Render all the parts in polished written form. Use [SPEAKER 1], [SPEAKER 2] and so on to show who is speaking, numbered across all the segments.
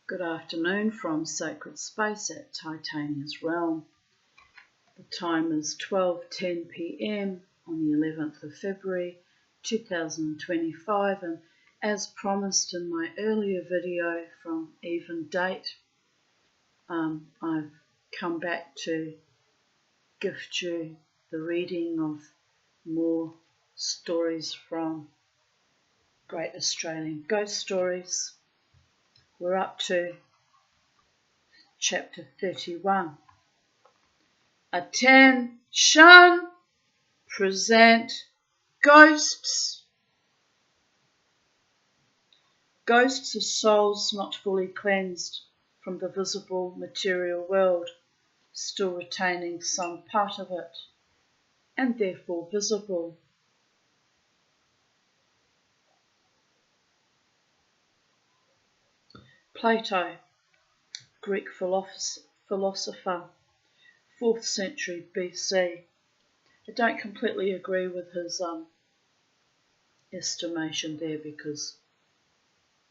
[SPEAKER 1] Good afternoon from Sacred Space at Titania's Realm. The time is 12:10 p.m. on the 11th of February 2025, and as promised in my earlier video from Even Date, I've come back to gift you the reading of more stories from Great Australian Ghost Stories. We're up to chapter 31. Attention! Present ghosts. Ghosts are souls not fully cleansed from the visible material world, still retaining some part of it, and therefore visible. Plato, Greek philosopher, 4th century BC. I don't completely agree with his estimation there, because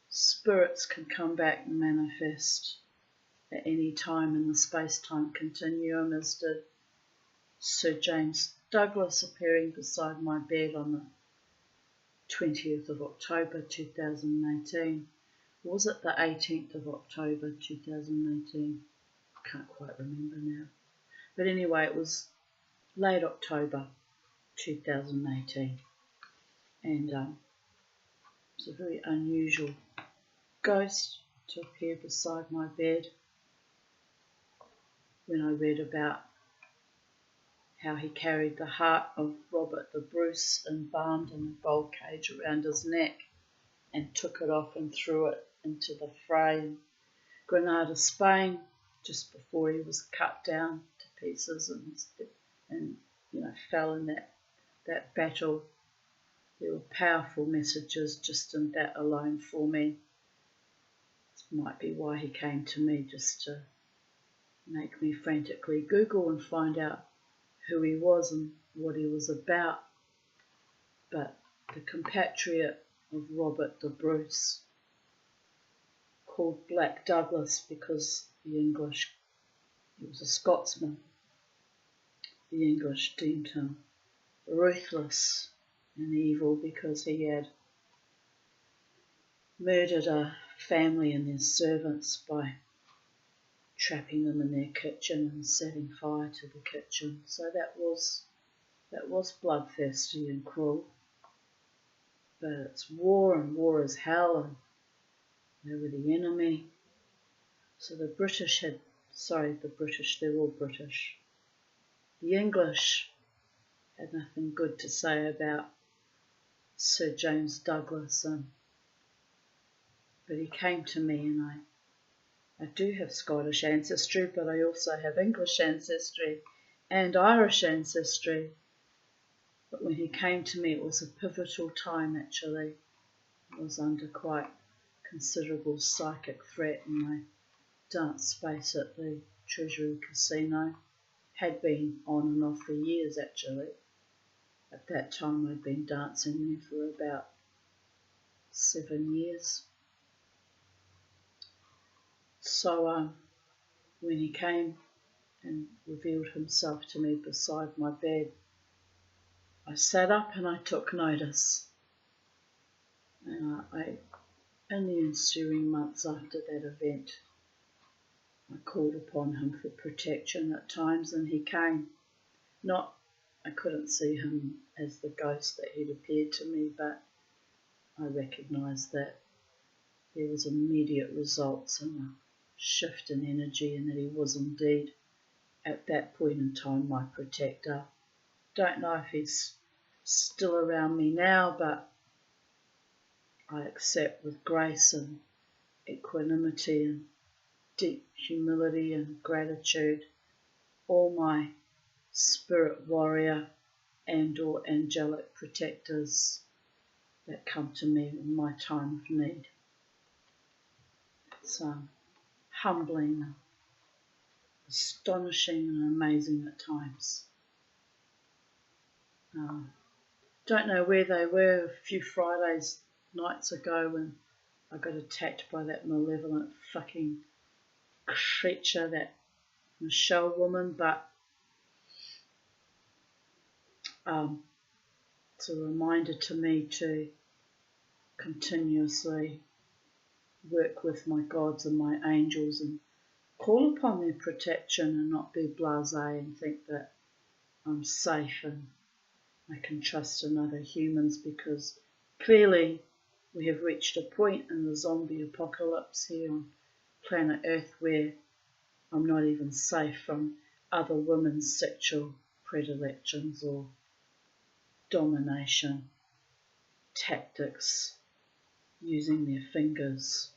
[SPEAKER 1] spirits can come back and manifest at any time in the space-time continuum, as did Sir James Douglas, appearing beside my bed on the 20th of October 2018. Was it the 18th of October 2018? I can't quite remember now. But anyway, it was late October 2018. And it's a very unusual ghost to appear beside my bed. When I read about how he carried the heart of Robert the Bruce embalmed in a gold cage around his neck and took it off and threw it into the fray in Granada, Spain, just before he was cut down to pieces and fell in that battle. There were powerful messages just in that alone for me. This might be why he came to me, just to make me frantically Google and find out who he was and what he was about. But the compatriot of Robert the Bruce, called Black Douglas because he was a Scotsman, the English deemed him ruthless and evil because he had murdered a family and their servants by trapping them in their kitchen and setting fire to the kitchen. So that was bloodthirsty and cruel. But it's war, and war is hell, and they were the enemy. So the British, they're all British. The English had nothing good to say about Sir James Douglas, but he came to me, and I do have Scottish ancestry, but I also have English ancestry and Irish ancestry. But when he came to me, it was a pivotal time, actually. I was under quite considerable psychic threat in my dance space at the Treasury Casino. Had been on and off for years, actually. At that time, I'd been dancing there for about 7 years. So when he came and revealed himself to me beside my bed, I sat up and I took notice. And in the ensuing months after that event, I called upon him for protection at times, and he came. I couldn't see him as the ghost that he'd appeared to me, but I recognised that there was immediate results and a shift in energy, and that he was indeed, at that point in time, my protector. Don't know if he's still around me now, but I accept with grace and equanimity and deep humility and gratitude all my spirit warrior and or angelic protectors that come to me in my time of need. It's humbling, astonishing and amazing at times. Don't know where they were a few Fridays nights ago when I got attacked by that malevolent fucking creature, that Michelle woman, but it's a reminder to me to continuously work with my gods and my angels and call upon their protection and not be blasé and think that I'm safe and I can trust in other humans, because clearly we have reached a point in the zombie apocalypse here on planet Earth where I'm not even safe from other women's sexual predilections or domination tactics using their fingers.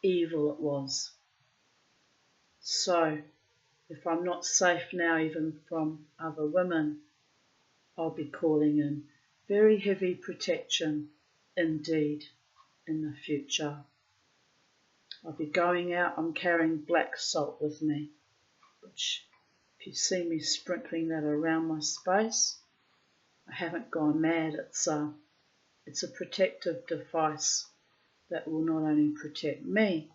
[SPEAKER 1] Evil it was. So if I'm not safe now even from other women, I'll be calling in very heavy protection indeed in the future. I'll be going out, I'm carrying black salt with me, which if you see me sprinkling that around my space, I haven't gone mad. It's a protective device that will not only protect me,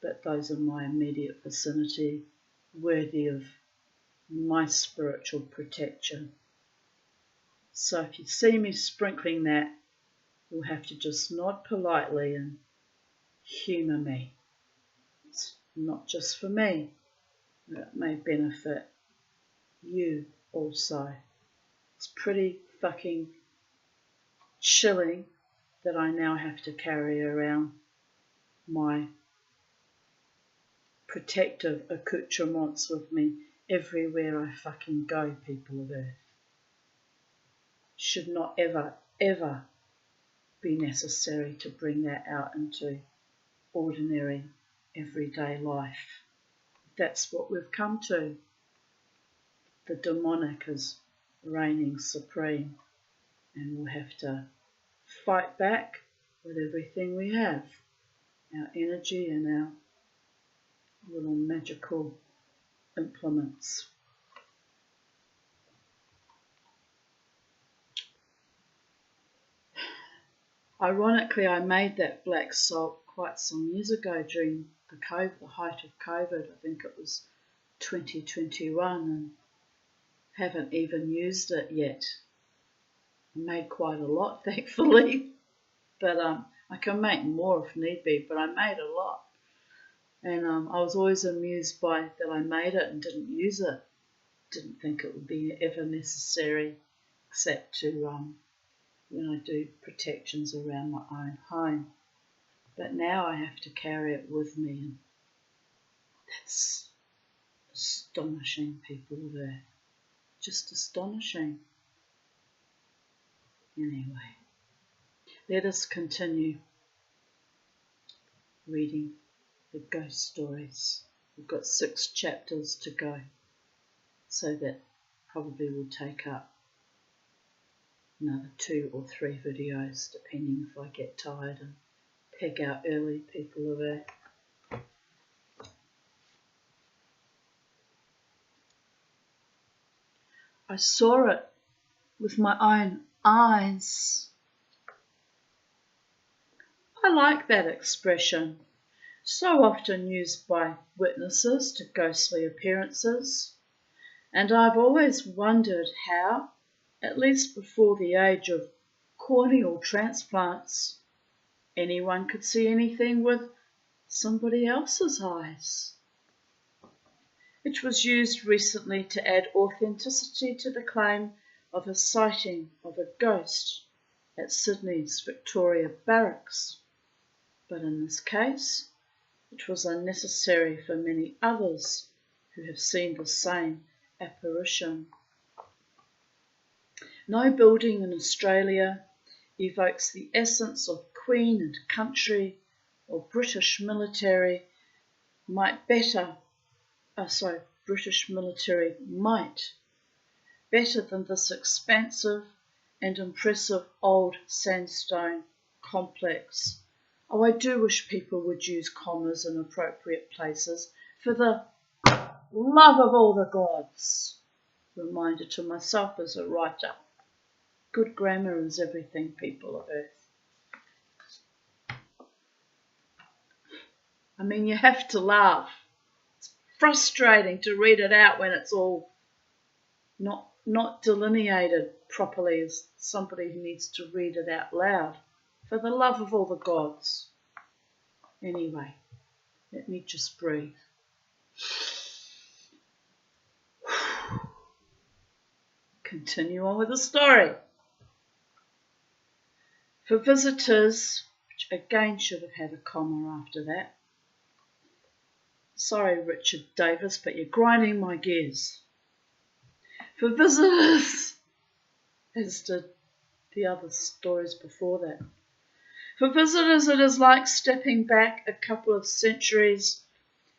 [SPEAKER 1] but those in my immediate vicinity worthy of my spiritual protection. So if you see me sprinkling that, you'll have to just nod politely and humour me. It's not just for me, but it may benefit you also. It's pretty fucking chilling that I now have to carry around my protective accoutrements with me everywhere I fucking go, people of Earth. Should not ever, ever be necessary to bring that out into ordinary, everyday life. That's what we've come to. The demonic is reigning supreme, and we'll have to fight back with everything we have, our energy and our little magical implements. Ironically, I made that black salt quite some years ago during the height of COVID. I think it was 2021, and haven't even used it yet. I made quite a lot, thankfully, but I can make more if need be, but I made a lot. And I was always amused by that I made it and didn't use it. Didn't think it would be ever necessary, except to when I do protections around my own home. But now I have to carry it with me, and that's astonishing, people of Earth. Just astonishing. Anyway, let us continue reading the ghost stories. We've got 6 chapters to go, so that probably will take up another 2 or 3 videos, depending if I get tired and peg out early, people of Earth. I saw it with my own eyes. I like that expression, so often used by witnesses to ghostly appearances, and I've always wondered how, at least before the age of corneal transplants, anyone could see anything with somebody else's eyes. It was used recently to add authenticity to the claim of a sighting of a ghost at Sydney's Victoria Barracks. But in this case, it was unnecessary for many others who have seen the same apparition. No building in Australia evokes the essence of Queen and country or British military British military might better than this expansive and impressive old sandstone complex. Oh, I do wish people would use commas in appropriate places, for the love of all the gods. Reminder to myself as a writer. Good grammar is everything, people of Earth. I mean, you have to laugh. It's frustrating to read it out when it's all not delineated properly as somebody who needs to read it out loud. For the love of all the gods. Anyway, let me just breathe. Continue on with the story. For visitors, which again should have had a comma after that. Sorry, Richard Davis, but you're grinding my gears. For visitors, as did the other stories before that. For visitors, it is like stepping back a couple of centuries,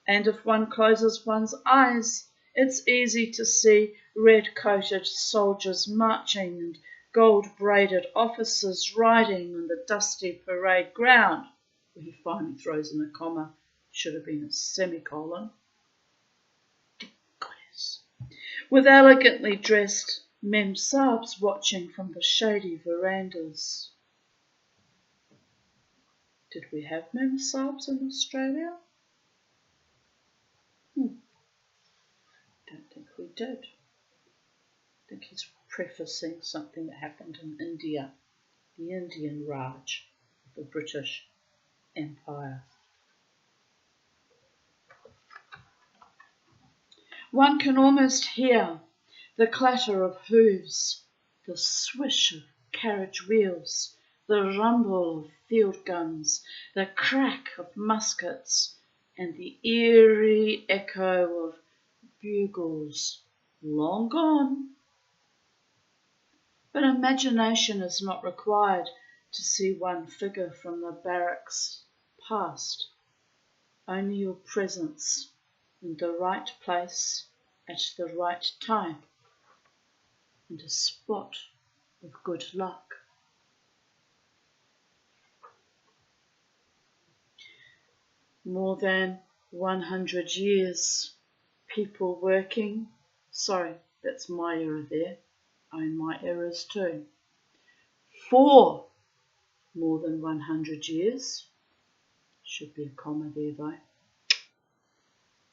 [SPEAKER 1] and if one closes one's eyes, it's easy to see red-coated soldiers marching and gold-braided officers riding on the dusty parade ground, where he finally throws in a comma, should have been a semicolon. With elegantly dressed memsahibs watching from the shady verandas. Did we have memsahibs in Australia? Don't think we did. I think he's prefacing something that happened in India, the Indian Raj, the British Empire. One can almost hear the clatter of hooves, the swish of carriage wheels, the rumble of field guns, the crack of muskets, and the eerie echo of bugles long gone. But imagination is not required to see one figure from the barracks past. Only your presence in the right place at the right time, and a spot of good luck. More than 100 years, people working. Sorry, that's my error there. I own my errors too. For more than 100 years. Should be a comma there though.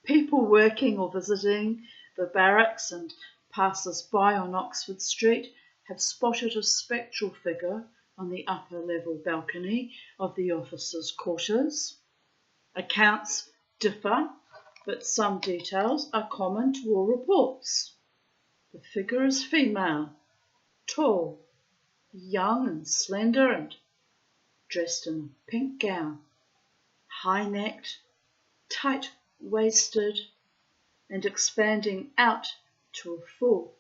[SPEAKER 1] People working or visiting the barracks and passers-by on Oxford Street have spotted a spectral figure on the upper level balcony of the officers' quarters. Accounts differ, but some details are common to all reports. The figure is female, tall, young and slender, and dressed in a pink gown, high-necked, tight-waisted, and expanding out to a full,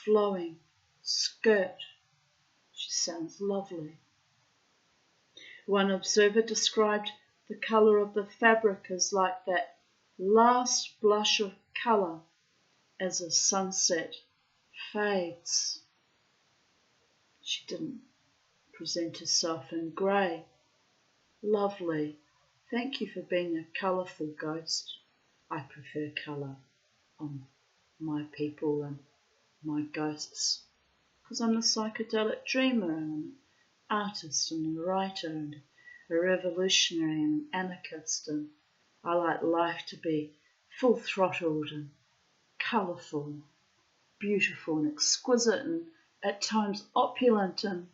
[SPEAKER 1] flowing skirt. She sounds lovely. One observer described the colour of the fabric as like that last blush of colour as a sunset fades. She didn't present herself in grey. Lovely. Thank you for being a colourful ghost. I prefer colour on my people and my ghosts, because I'm a psychedelic dreamer and an artist and a writer and a revolutionary and an anarchist, and I like life to be full-throttled and colourful and beautiful and exquisite and at times opulent and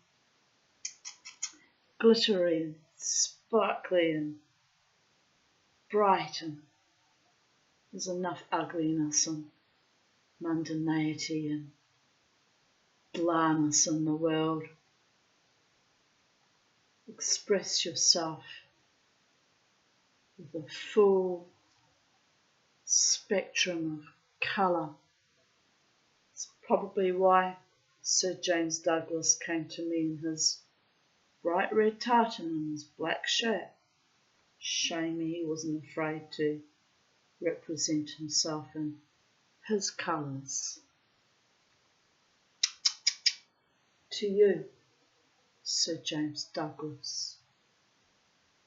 [SPEAKER 1] glittery and sparkly and bright, and there's enough ugliness and mundanity and blandness in the world. Express yourself with a full spectrum of colour. It's probably why Sir James Douglas came to me in his bright red tartan and his black shirt. Shame he wasn't afraid to represent himself in his colours. To you, Sir James Douglas.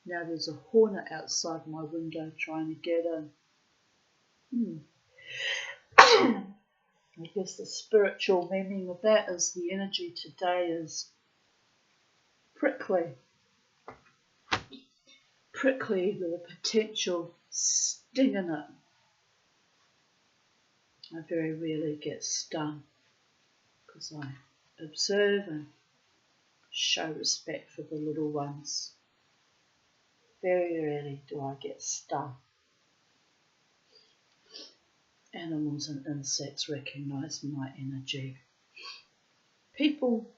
[SPEAKER 1] Now there's a hornet outside my window trying to get in. I guess the spiritual meaning of that is the energy today is prickly. prickly with a potential sting in it. I very rarely get stung because I observe and show respect for the little ones. Very rarely do I get stung. Animals and insects recognise my energy. People,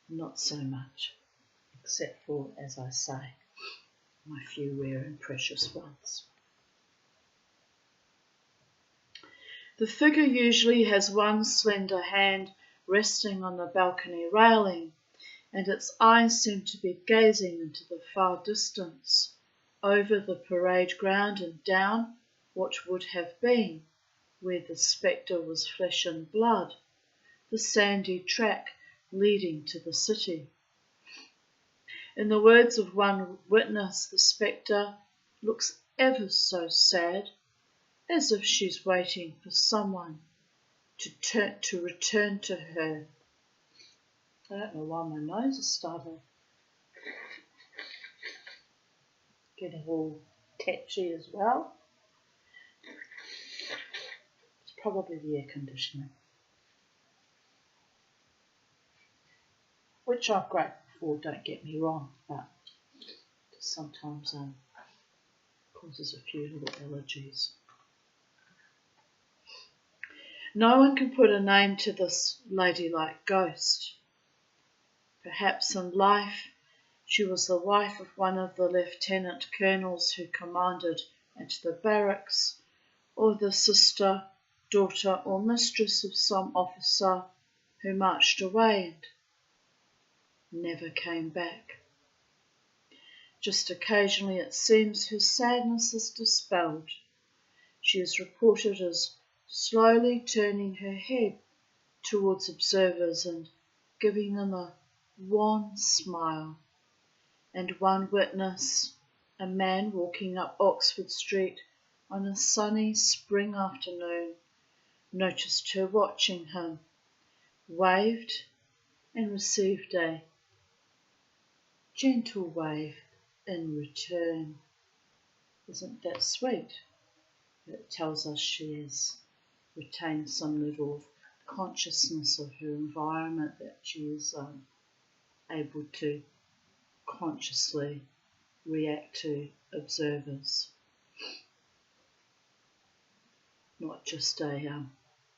[SPEAKER 1] not so much, except for, as I say, my few rare and precious ones. The figure usually has one slender hand resting on the balcony railing, and its eyes seem to be gazing into the far distance, over the parade ground and down what would have been, where the spectre was flesh and blood, the sandy track leading to the city. In the words of one witness, the spectre looks ever so sad, as if she's waiting for someone to return to her. I don't know why my nose has started getting all tetchy as well. It's probably the air conditioning, which I'm grateful for, don't get me wrong, but sometimes causes a few little allergies. No one can put a name to this ladylike ghost. Perhaps in life she was the wife of one of the lieutenant colonels who commanded at the barracks, or the sister, daughter or mistress of some officer who marched away and never came back. Just occasionally it seems her sadness is dispelled. She is reported as slowly turning her head towards observers and giving them a wan smile. And one witness, a man walking up Oxford Street on a sunny spring afternoon, noticed her watching him, waved and received a gentle wave in return. Isn't that sweet? It tells us she has retained some level of consciousness of her environment, that she is able to consciously react to observers, not just a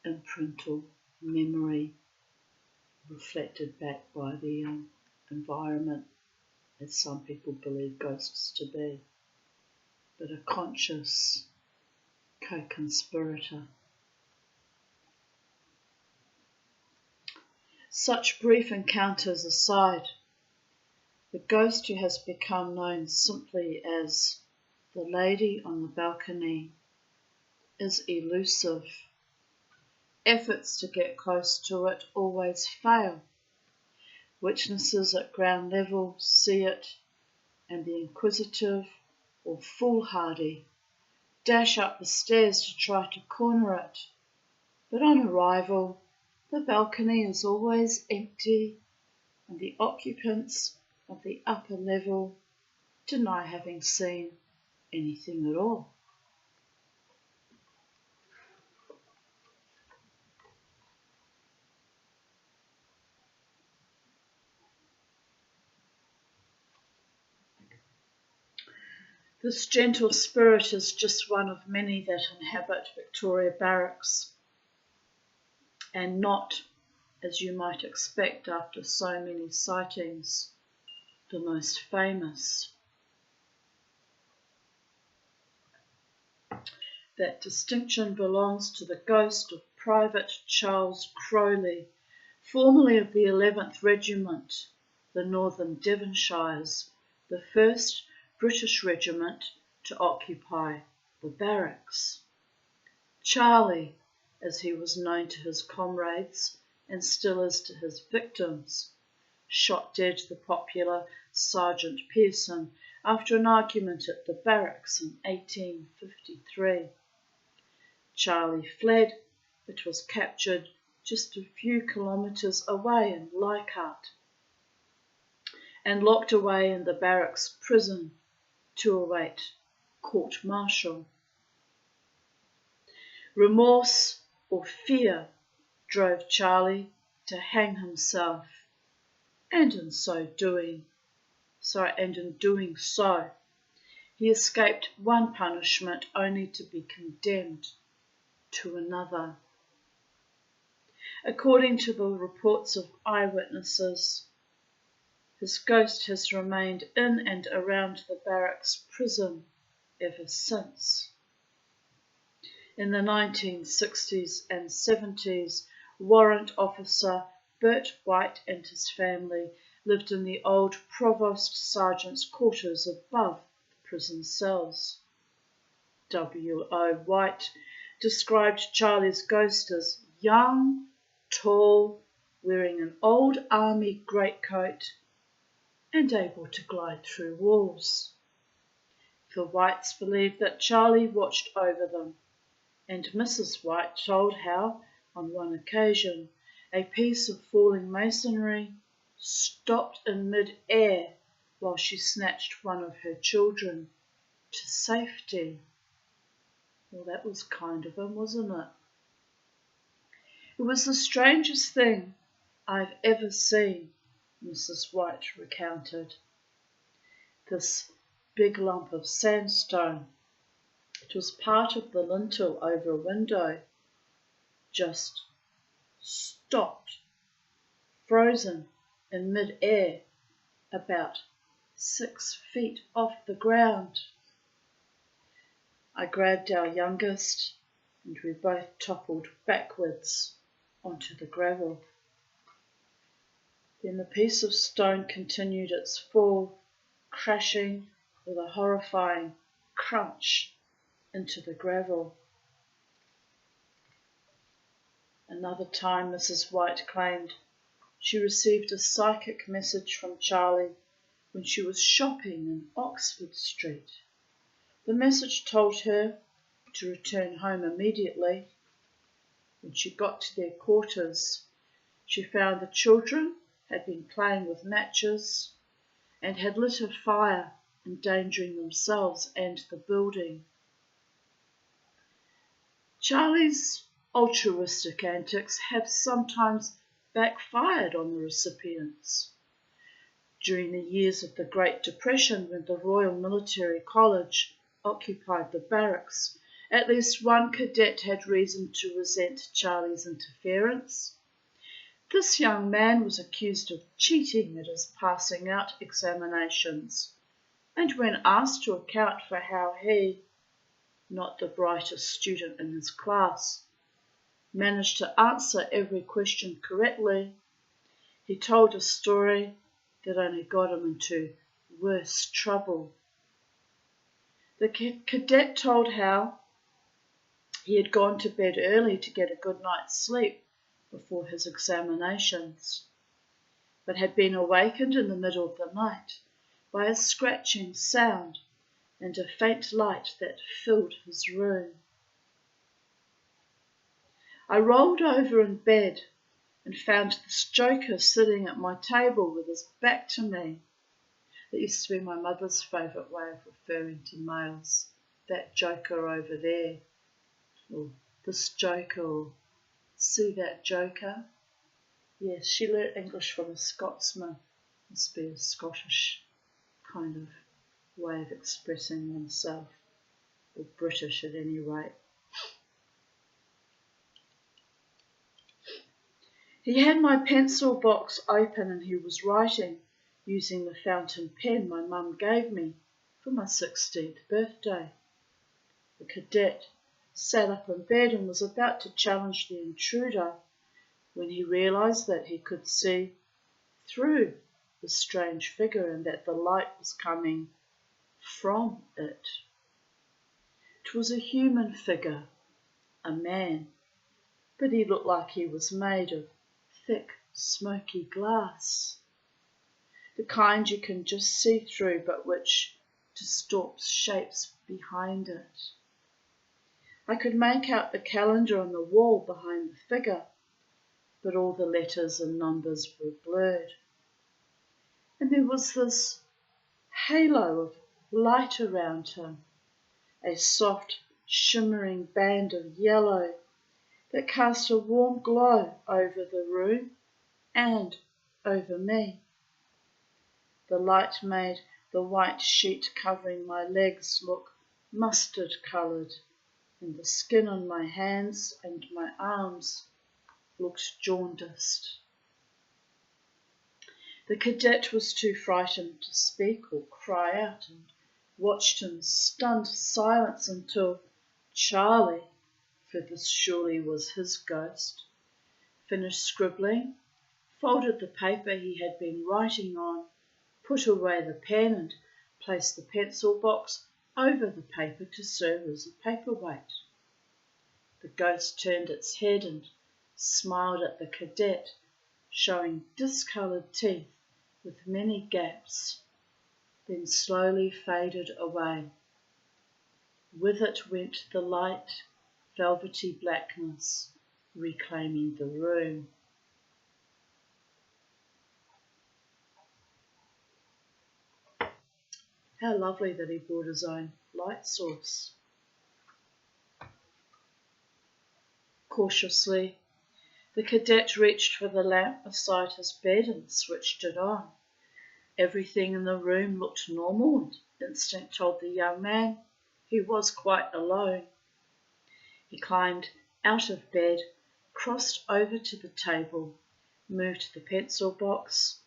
[SPEAKER 1] imprint or memory reflected back by the environment, as some people believe ghosts to be, but a conscious co-conspirator. Such brief encounters aside, the ghost who has become known simply as the lady on the balcony is elusive. Efforts to get close to it always fail. Witnesses at ground level see it, and the inquisitive or foolhardy dash up the stairs to try to corner it. But on arrival, the balcony is always empty, and the occupants of the upper level deny having seen anything at all. This gentle spirit is just one of many that inhabit Victoria Barracks, and not, as you might expect after so many sightings, the most famous. That distinction belongs to the ghost of Private Charles Crowley, formerly of the 11th Regiment, the Northern Devonshires, the first British regiment to occupy the barracks. Charlie, as he was known to his comrades and still is to his victims, shot dead the popular Sergeant Pearson after an argument at the barracks in 1853. Charlie fled, but was captured just a few kilometres away in Leichhardt and locked away in the barracks prison to await court-martial. Remorse or fear drove Charlie to hang himself, and in doing so, he escaped one punishment only to be condemned to another. According to the reports of eyewitnesses, his ghost has remained in and around the barracks prison ever since. In the 1960s and 70s, Warrant Officer Bert White and his family lived in the old Provost Sergeant's quarters above the prison cells. W.O. White described Charlie's ghost as young, tall, wearing an old army greatcoat and able to glide through walls. The Whites believed that Charlie watched over them, and Mrs. White told how, on one occasion, a piece of falling masonry stopped in mid-air while she snatched one of her children to safety. Well, that was kind of him, wasn't it? It was the strangest thing I've ever seen, Mrs. White recounted. This big lump of sandstone, it was part of the lintel over a window, just stopped, frozen in mid-air, about 6 feet off the ground. I grabbed our youngest, and we both toppled backwards onto the gravel. Then the piece of stone continued its fall, crashing with a horrifying crunch into the gravel. Another time, Mrs. White claimed she received a psychic message from Charlie when she was shopping in Oxford Street. The message told her to return home immediately. When she got to their quarters, she found the children had been playing with matches and had lit a fire, endangering themselves and the building. Charlie's altruistic antics have sometimes backfired on the recipients. During the years of the Great Depression, when the Royal Military College occupied the barracks, at least one cadet had reason to resent Charlie's interference. This young man was accused of cheating at his passing out examinations, and when asked to account for how he, not the brightest student in his class, managed to answer every question correctly, he told a story that only got him into worse trouble. The cadet told how he had gone to bed early to get a good night's sleep before his examinations, but had been awakened in the middle of the night by a scratching sound and a faint light that filled his room. I rolled over in bed and found this joker sitting at my table with his back to me. That used to be my mother's favourite way of referring to males. That joker over there, or this joker, or see that joker? Yes, she learnt English from a Scotsman. Must be a Scottish kind of way of expressing oneself, or British at any rate. He had my pencil box open and he was writing using the fountain pen my mum gave me for my 16th birthday. The cadet sat up in bed and was about to challenge the intruder when he realised that he could see through the strange figure and that the light was coming from it. It was a human figure, a man, but he looked like he was made of thick, smoky glass, the kind you can just see through but which distorts shapes behind it. I could make out the calendar on the wall behind the figure, but all the letters and numbers were blurred. And there was this halo of light around him, a soft, shimmering band of yellow that cast a warm glow over the room and over me. The light made the white sheet covering my legs look mustard-coloured, and the skin on my hands and my arms looked jaundiced. The cadet was too frightened to speak or cry out, and watched in stunned silence until Charlie, for this surely was his ghost, finished scribbling, folded the paper he had been writing on, put away the pen and placed the pencil box over the paper to serve as a paperweight. The ghost turned its head and smiled at the cadet, showing discoloured teeth with many gaps, then slowly faded away. With it went the light, velvety blackness, reclaiming the room. How lovely that he brought his own light source. Cautiously, the cadet reached for the lamp beside his bed and switched it on. Everything in the room looked normal, and instinct told the young man he was quite alone. He climbed out of bed, crossed over to the table, moved the pencil box,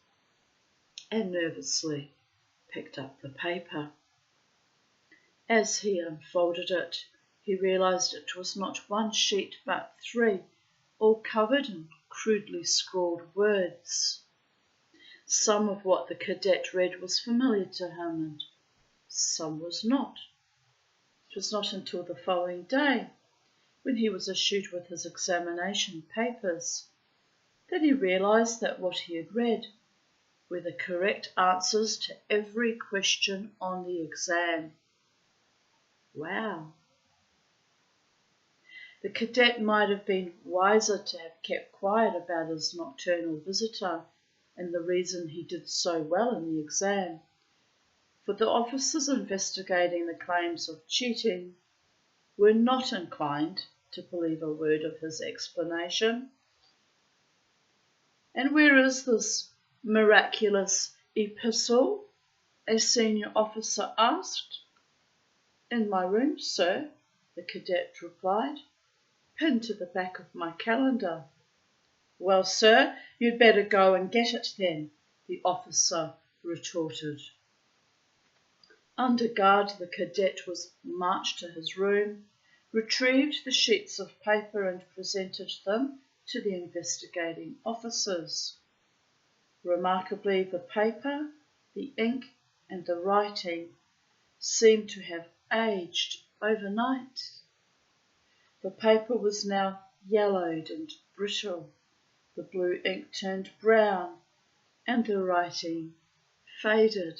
[SPEAKER 1] and nervously picked up the paper. As he unfolded it, he realised it was not one sheet but 3, all covered in crudely scrawled words. Some of what the cadet read was familiar to him, and some was not. It was not until the following day, when he was issued with his examination papers, that he realised that what he had read were the correct answers to every question on the exam. Wow. The cadet might have been wiser to have kept quiet about his nocturnal visitor and the reason he did so well in the exam, for the officers investigating the claims of cheating were not inclined to believe a word of his explanation. "And where is this miraculous epistle?" a senior officer asked. "In my room, sir," the cadet replied, "pinned to the back of my calendar." "Well, sir, you'd better go and get it then," the officer retorted. Under guard, the cadet was marched to his room, retrieved the sheets of paper and presented them to the investigating officers. Remarkably, the paper, the ink, and the writing seemed to have aged overnight. The paper was now yellowed and brittle, the blue ink turned brown, and the writing faded,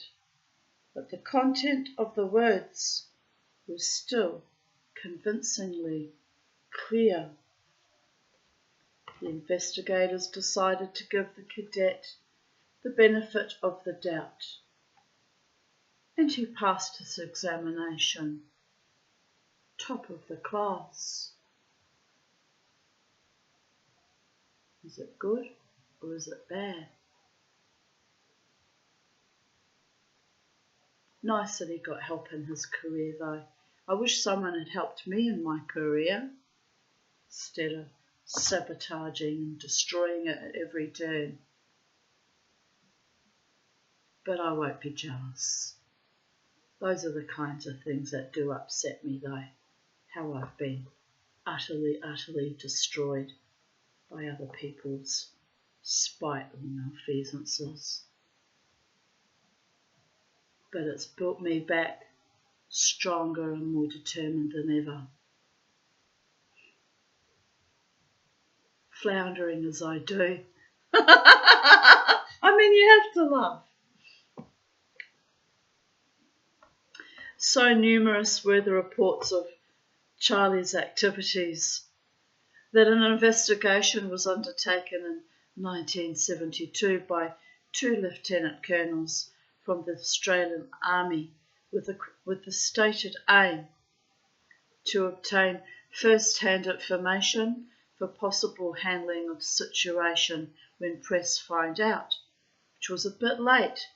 [SPEAKER 1] but the content of the words was still convincingly clear. The investigators decided to give the cadet the benefit of the doubt, and he passed his examination, top of the class. Is it good or is it bad? Nice that he got help in his career though. I wish someone had helped me in my career instead of sabotaging and destroying it at every turn. But I won't be jealous. Those are the kinds of things that do upset me though, how I've been utterly destroyed by other people's spiteful malfeasances. But it's built me back stronger and more determined than ever. Floundering as I do. I mean, you have to laugh. So numerous were the reports of Charlie's activities that an investigation was undertaken in 1972 by 2 lieutenant colonels from the Australian Army with the stated aim to obtain first-hand information for possible handling of situation when press find out, which was a bit late,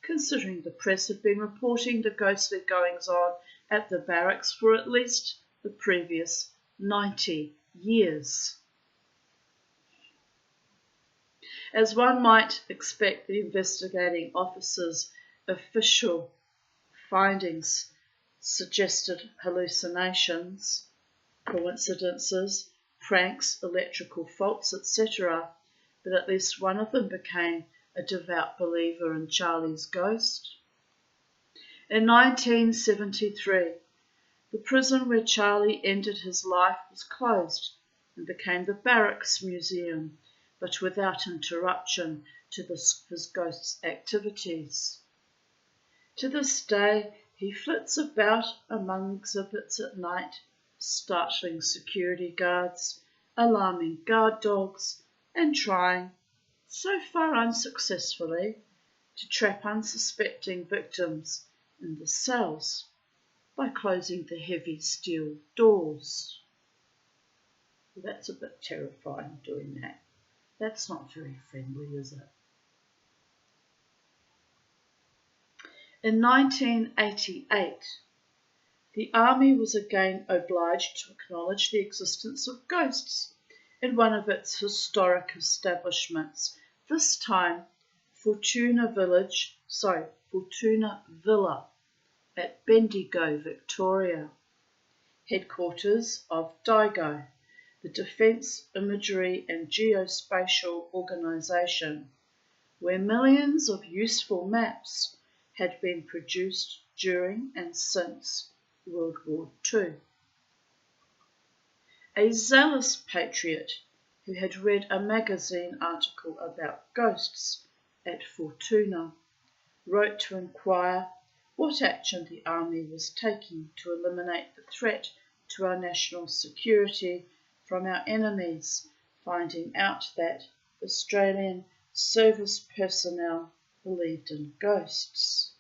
[SPEAKER 1] considering the press had been reporting the ghostly goings-on at the barracks for at least the previous 90 years. As one might expect, the investigating officer's official findings suggested hallucinations, coincidences, pranks, electrical faults, etc., but at least one of them became a devout believer in Charlie's ghost. In 1973, the prison where Charlie ended his life was closed and became the Barracks Museum, but without interruption to his ghost's activities. To this day, he flits about among exhibits at night, startling security guards, alarming guard dogs, and trying, so far unsuccessfully, to trap unsuspecting victims in the cells by closing the heavy steel doors. That's a bit terrifying, doing that. That's not very friendly, is it? In 1988, the Army was again obliged to acknowledge the existence of ghosts in one of its historic establishments, this time Fortuna Villa at Bendigo, Victoria, headquarters of DIGO, the Defence Imagery and Geospatial Organisation, where millions of useful maps had been produced during and since World War II. A zealous patriot who had read a magazine article about ghosts at Fortuna wrote to inquire what action the Army was taking to eliminate the threat to our national security from our enemies, finding out that Australian service personnel believed in ghosts.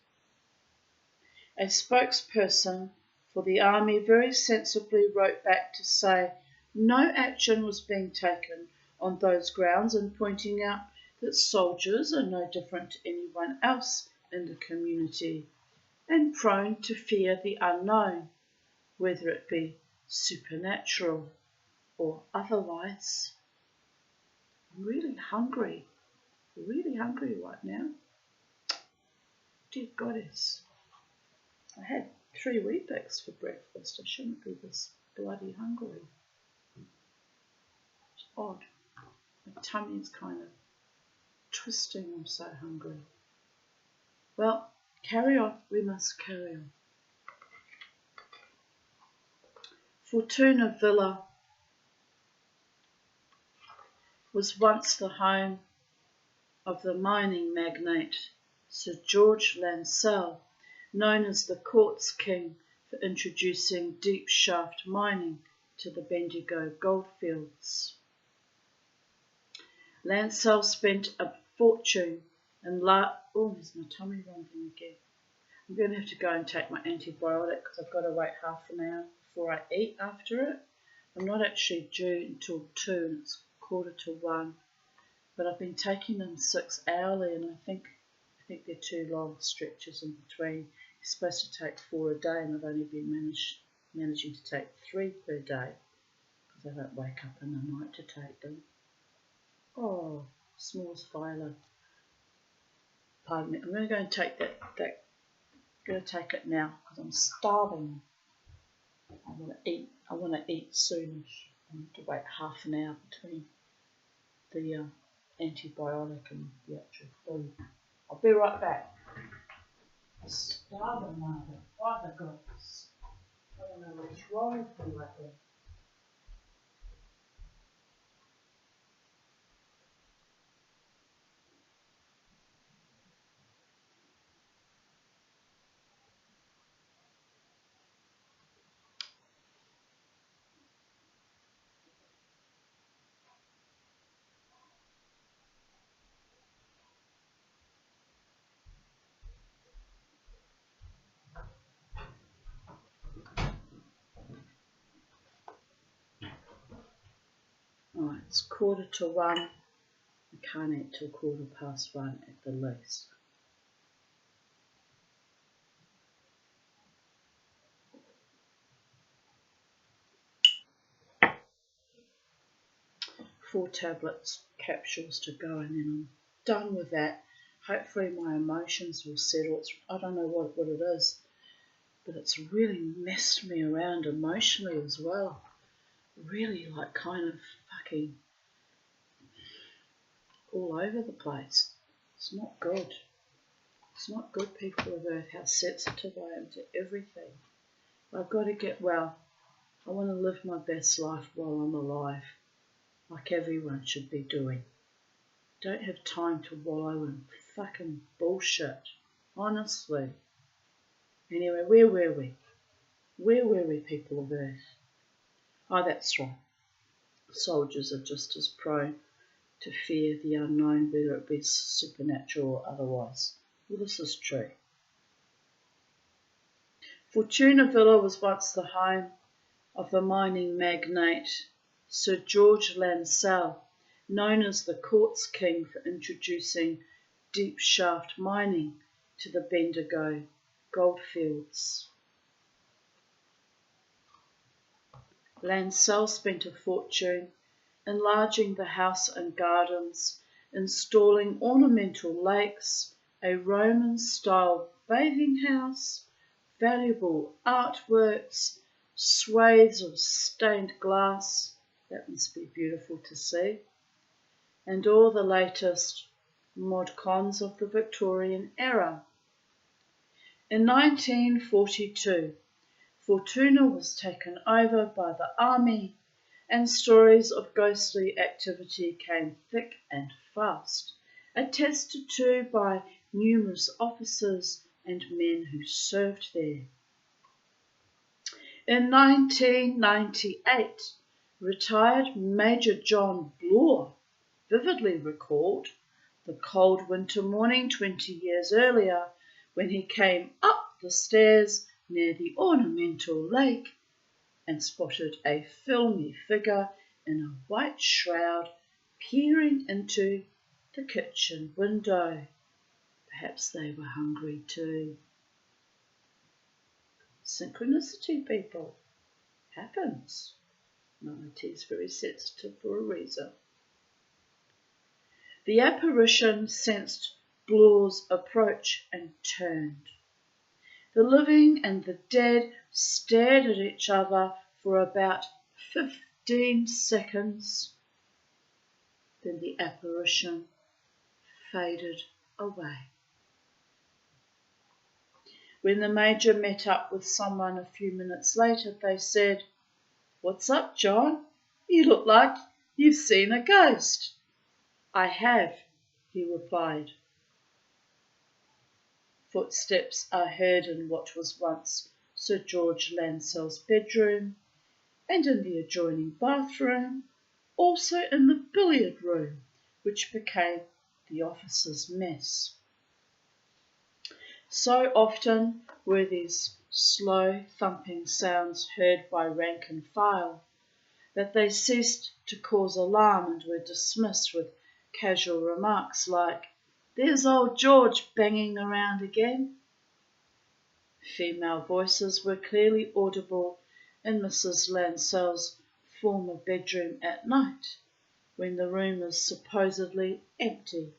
[SPEAKER 1] A spokesperson for the Army very sensibly wrote back to say no action was being taken on those grounds, and pointing out that soldiers are no different to anyone else in the community and prone to fear the unknown, whether it be supernatural or otherwise. I'm really hungry right now. Dear Goddess, I had 3 Weet-Bix for breakfast. I shouldn't be this bloody hungry. It's odd. My tummy's kind of twisting. I'm so hungry. Well, carry on. We must carry on. Fortuna Villa was once the home of the mining magnate Sir George Lancel, known as the Quartz King for introducing deep shaft mining to the Bendigo goldfields. Lancel spent a fortune in there's my tummy rumbling again. I'm going to have to go and take my antibiotic because I've got to wait half an hour before I eat after it. I'm not actually due until 2 and it's 1:45, but I've been taking them 6 hourly, and I think they're too long stretches in between. You're supposed to take 4 a day, and I've only been managing to take 3 per day because I don't wake up in the night to take them. Oh, s'mores Phyla. Pardon me. I'm going to go and take that. I'm going to take it now because I'm starving. I want to eat soonish. I have to wait half an hour between the antibiotic and the actual food. I'll be right back. I'm starving now. By the gods. I don't know what's wrong with me right there. It's 1:45. I can't eat till 1:15 at the least. Four tablets, capsules to go, and then I'm done with that. Hopefully my emotions will settle. I don't know what it is, but it's really messed me around emotionally as well. Really like kind of fucking all over the place. It's not good. It's not good, people of Earth, how sensitive I am to everything. I've got to get well. I want to live my best life while I'm alive, like everyone should be doing. Don't have time to wallow in fucking bullshit, honestly. Anyway, where were we? Where were we, people of Earth? Oh, that's right. Soldiers are just as prone to fear the unknown, whether it be supernatural or otherwise. Well, this is true. Fortuna Villa was once the home of the mining magnate Sir George Lancel, known as the Quartz King for introducing deep shaft mining to the Bendigo goldfields. Lancel spent a fortune enlarging the house and gardens, installing ornamental lakes, a Roman-style bathing house, valuable artworks, swathes of stained glass, that must be beautiful to see, and all the latest mod cons of the Victorian era. In 1942, Fortuna was taken over by the army, and stories of ghostly activity came thick and fast, attested to by numerous officers and men who served there. In 1998, retired Major John Bloor vividly recalled the cold winter morning 20 years earlier when he came up the stairs near the ornamental lake and spotted a filmy figure in a white shroud peering into the kitchen window. Perhaps they were hungry too. Synchronicity, people. Happens. It is very sensitive for a reason. The apparition sensed Bloor's approach and turned. The living and the dead stared at each other for about 15 seconds. Then the apparition faded away. When the Major met up with someone a few minutes later, they said, "What's up, John? You look like you've seen a ghost." "I have," he replied. Footsteps are heard in what was once Sir George Lancel's bedroom, and in the adjoining bathroom, also in the billiard room, which became the officers' mess. So often were these slow thumping sounds heard by rank and file that they ceased to cause alarm and were dismissed with casual remarks like, "There's old George banging around again." Female voices were clearly audible in Mrs. Lancel's former bedroom at night, when the room is supposedly empty,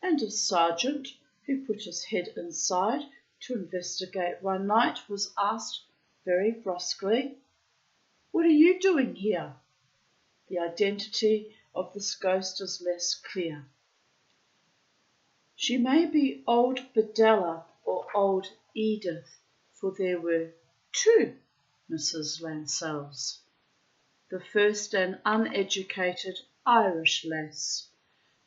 [SPEAKER 1] and a sergeant who put his head inside to investigate one night was asked very brusquely, "What are you doing here?" The identity of this ghost is less clear. She may be old Bedella or old Edith, for there were two Mrs. Lancels. The first an uneducated Irish lass,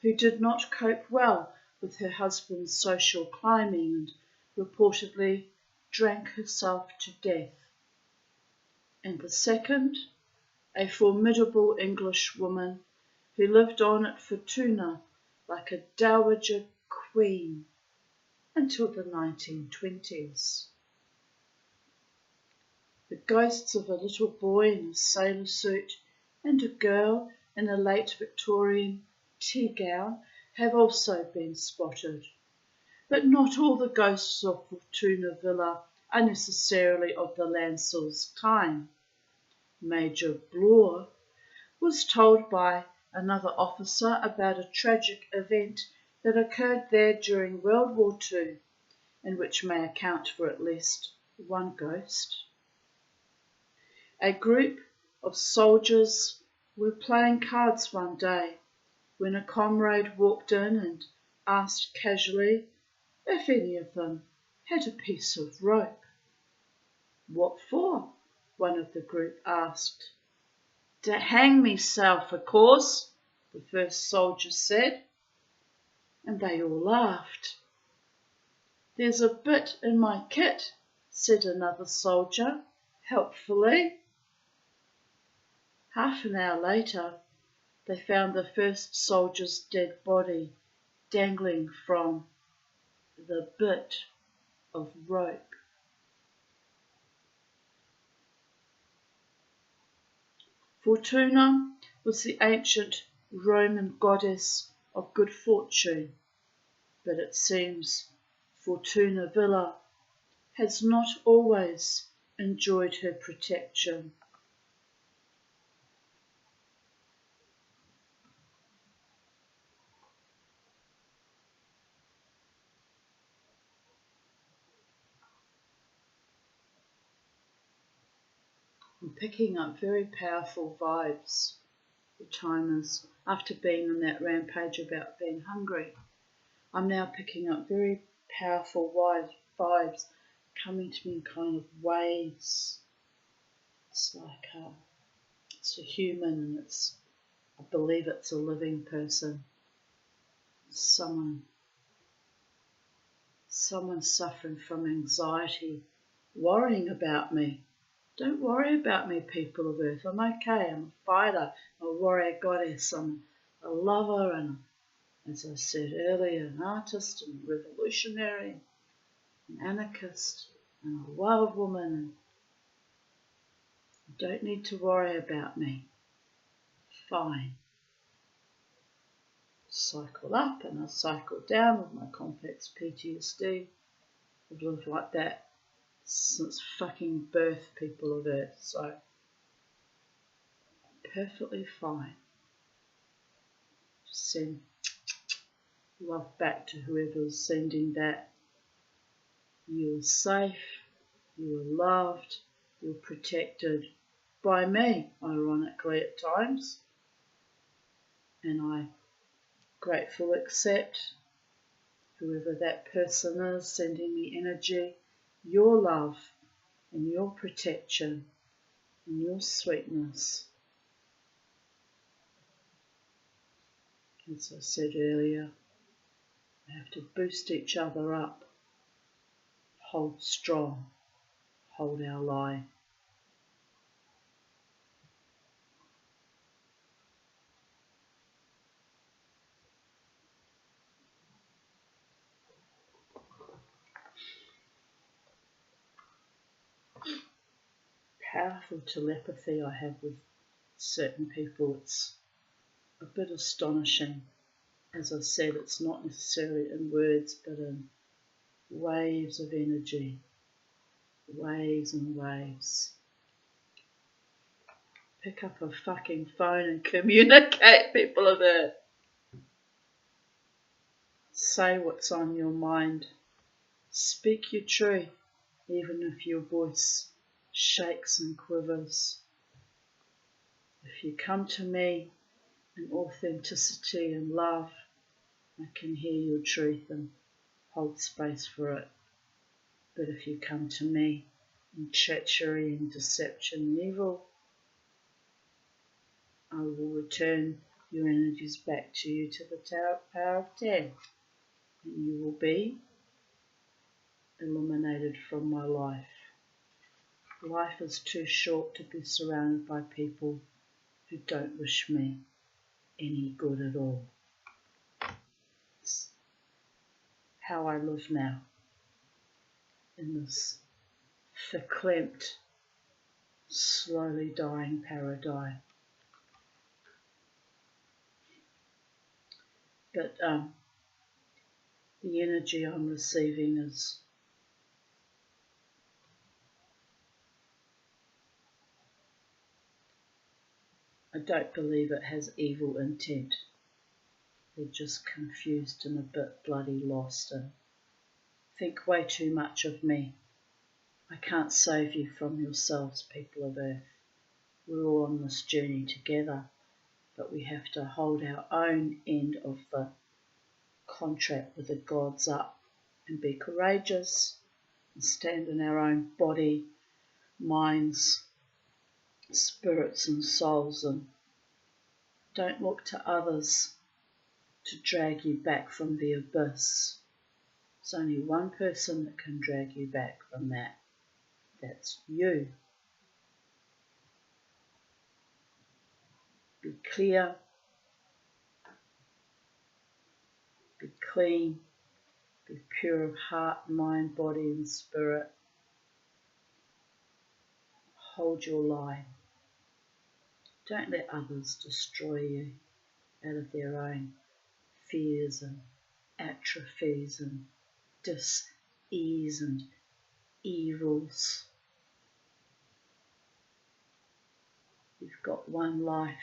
[SPEAKER 1] who did not cope well with her husband's social climbing and reportedly drank herself to death. And the second, a formidable English woman who lived on at Fortuna like a dowager queen until the 1920s. The ghosts of a little boy in a sailor suit and a girl in a late Victorian tea gown have also been spotted. But not all the ghosts of Fortuna Villa are necessarily of the Lancels' time. Major Bloor was told by another officer about a tragic event that occurred there during World War II, and which may account for at least one ghost. A group of soldiers were playing cards one day when a comrade walked in and asked casually if any of them had a piece of rope. "What for?" one of the group asked. "To hang meself, of course," the first soldier said, and they all laughed. "There's a bit in my kit," said another soldier, helpfully. Half an hour later, they found the first soldier's dead body dangling from the bit of rope. Fortuna was the ancient Roman goddess of good fortune, but it seems Fortuna Villa has not always enjoyed her protection. I'm picking up very powerful vibes. The time is, after being on that rampage about being hungry, I'm now picking up very powerful vibes coming to me in kind of waves. It's like it's a human, and I believe it's a living person. Someone suffering from anxiety, worrying about me. Don't worry about me, people of Earth. I'm okay. I'm a fighter, a warrior goddess. I'm a lover, and as I said earlier, an artist and a revolutionary, an anarchist, and a wild woman. You don't need to worry about me. Fine. Cycle up and I cycle down with my complex PTSD. I've lived like that since fucking birth, people of Earth, so perfectly fine. Just send love back to whoever's sending that. You are safe, you are loved, you're protected by me, ironically at times, and I gratefully accept whoever that person is sending me energy, your love and your protection and your sweetness. As I said earlier, we have to boost each other up, hold strong, hold our line. Powerful telepathy I have with certain people. It's a bit astonishing. As I said, it's not necessarily in words, but in waves of energy, waves and waves. Pick up a fucking phone and communicate, people of Earth. Say what's on your mind. Speak your truth, even if your voice shakes and quivers. If you come to me in authenticity and love, I can hear your truth and hold space for it. But if you come to me in treachery and deception and evil, I will return your energies back to you to the power of 10, and you will be eliminated from my life. Life is too short to be surrounded by people who don't wish me any good at all. It's how I live now in this verklempt, slowly dying paradigm. But the energy I'm receiving is I don't believe it has evil intent. They're just confused and a bit bloody lost and think way too much of me. I can't save you from yourselves, people of Earth. We're all on this journey together, but we have to hold our own end of the contract with the gods up and be courageous and stand in our own body, minds, spirits and souls, and don't look to others to drag you back from the abyss. There's only one person that can drag you back from that. That's you. Be clear, be clean, be pure of heart, mind, body and spirit. Hold your line. Don't let others destroy you out of their own fears and atrophies and dis-ease and evils. You've got one life.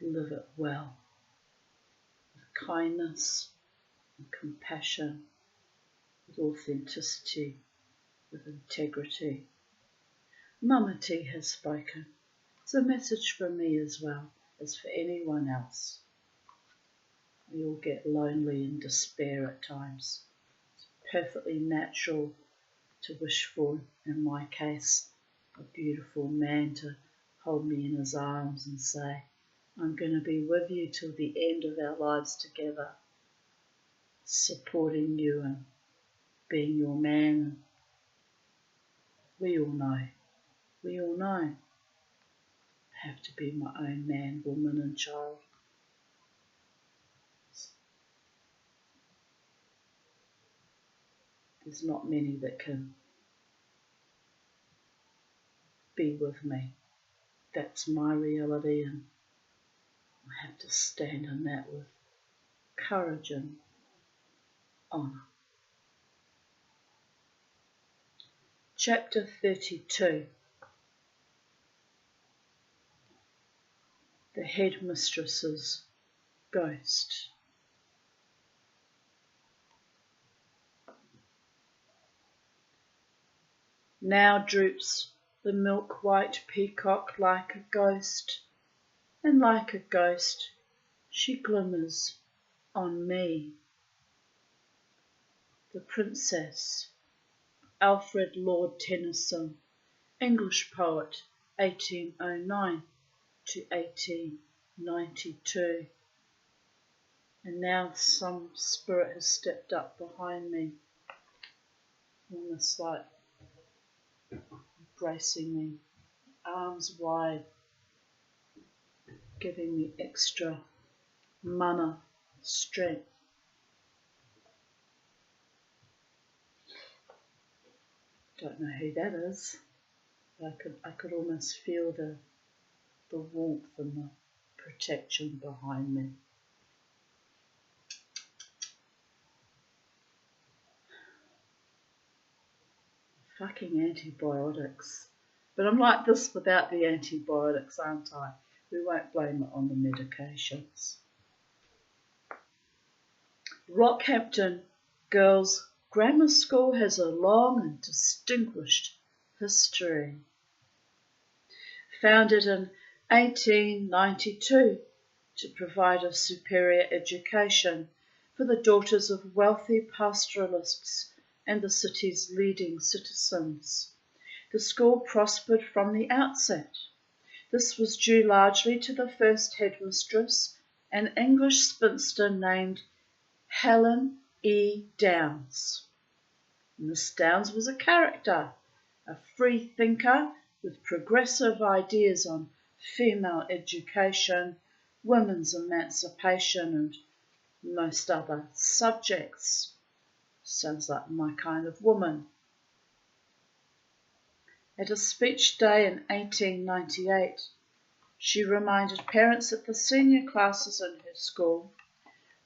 [SPEAKER 1] Live it well, with kindness and compassion, with authenticity, with integrity. Mama T has spoken. It's a message for me as well as for anyone else. We all get lonely and despair at times. It's perfectly natural to wish for, in my case, a beautiful man to hold me in his arms and say, I'm going to be with you till the end of our lives together, supporting you and being your man. We all know. I have to be my own man, woman and child. There's not many that can be with me. That's my reality, and I have to stand in that with courage and honour. Chapter 32. The Headmistress's Ghost. Now droops the milk-white peacock like a ghost, and like a ghost she glimmers on me. The Princess, Alfred Lord Tennyson, English poet, 1809 to 1892. And now some spirit has stepped up behind me, almost like embracing me, arms wide, giving me extra mana, strength. Don't know who that is. I could almost feel the warmth and the protection behind me. Fucking antibiotics. But I'm like this without the antibiotics, aren't I? We won't blame it on the medications. Rockhampton Girls' Grammar School has a long and distinguished history. Founded in 1892 to provide a superior education for the daughters of wealthy pastoralists and the city's leading citizens. The school prospered from the outset. This was due largely to the first headmistress, an English spinster named Helen E. Downes. Miss Downes was a character, a free thinker with progressive ideas on female education, women's emancipation, and most other subjects. Sounds like my kind of woman. At a speech day in 1898, she reminded parents that the senior classes in her school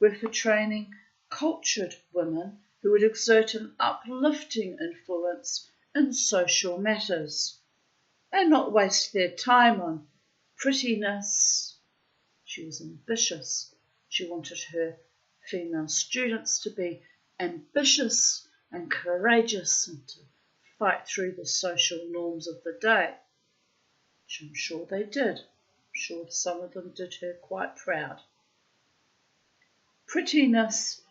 [SPEAKER 1] were for training cultured women who would exert an uplifting influence in social matters and not waste their time on prettiness. She was ambitious. She wanted her female students to be ambitious and courageous and to fight through the social norms of the day, which I'm sure they did. I'm sure some of them did her quite proud. Prettiness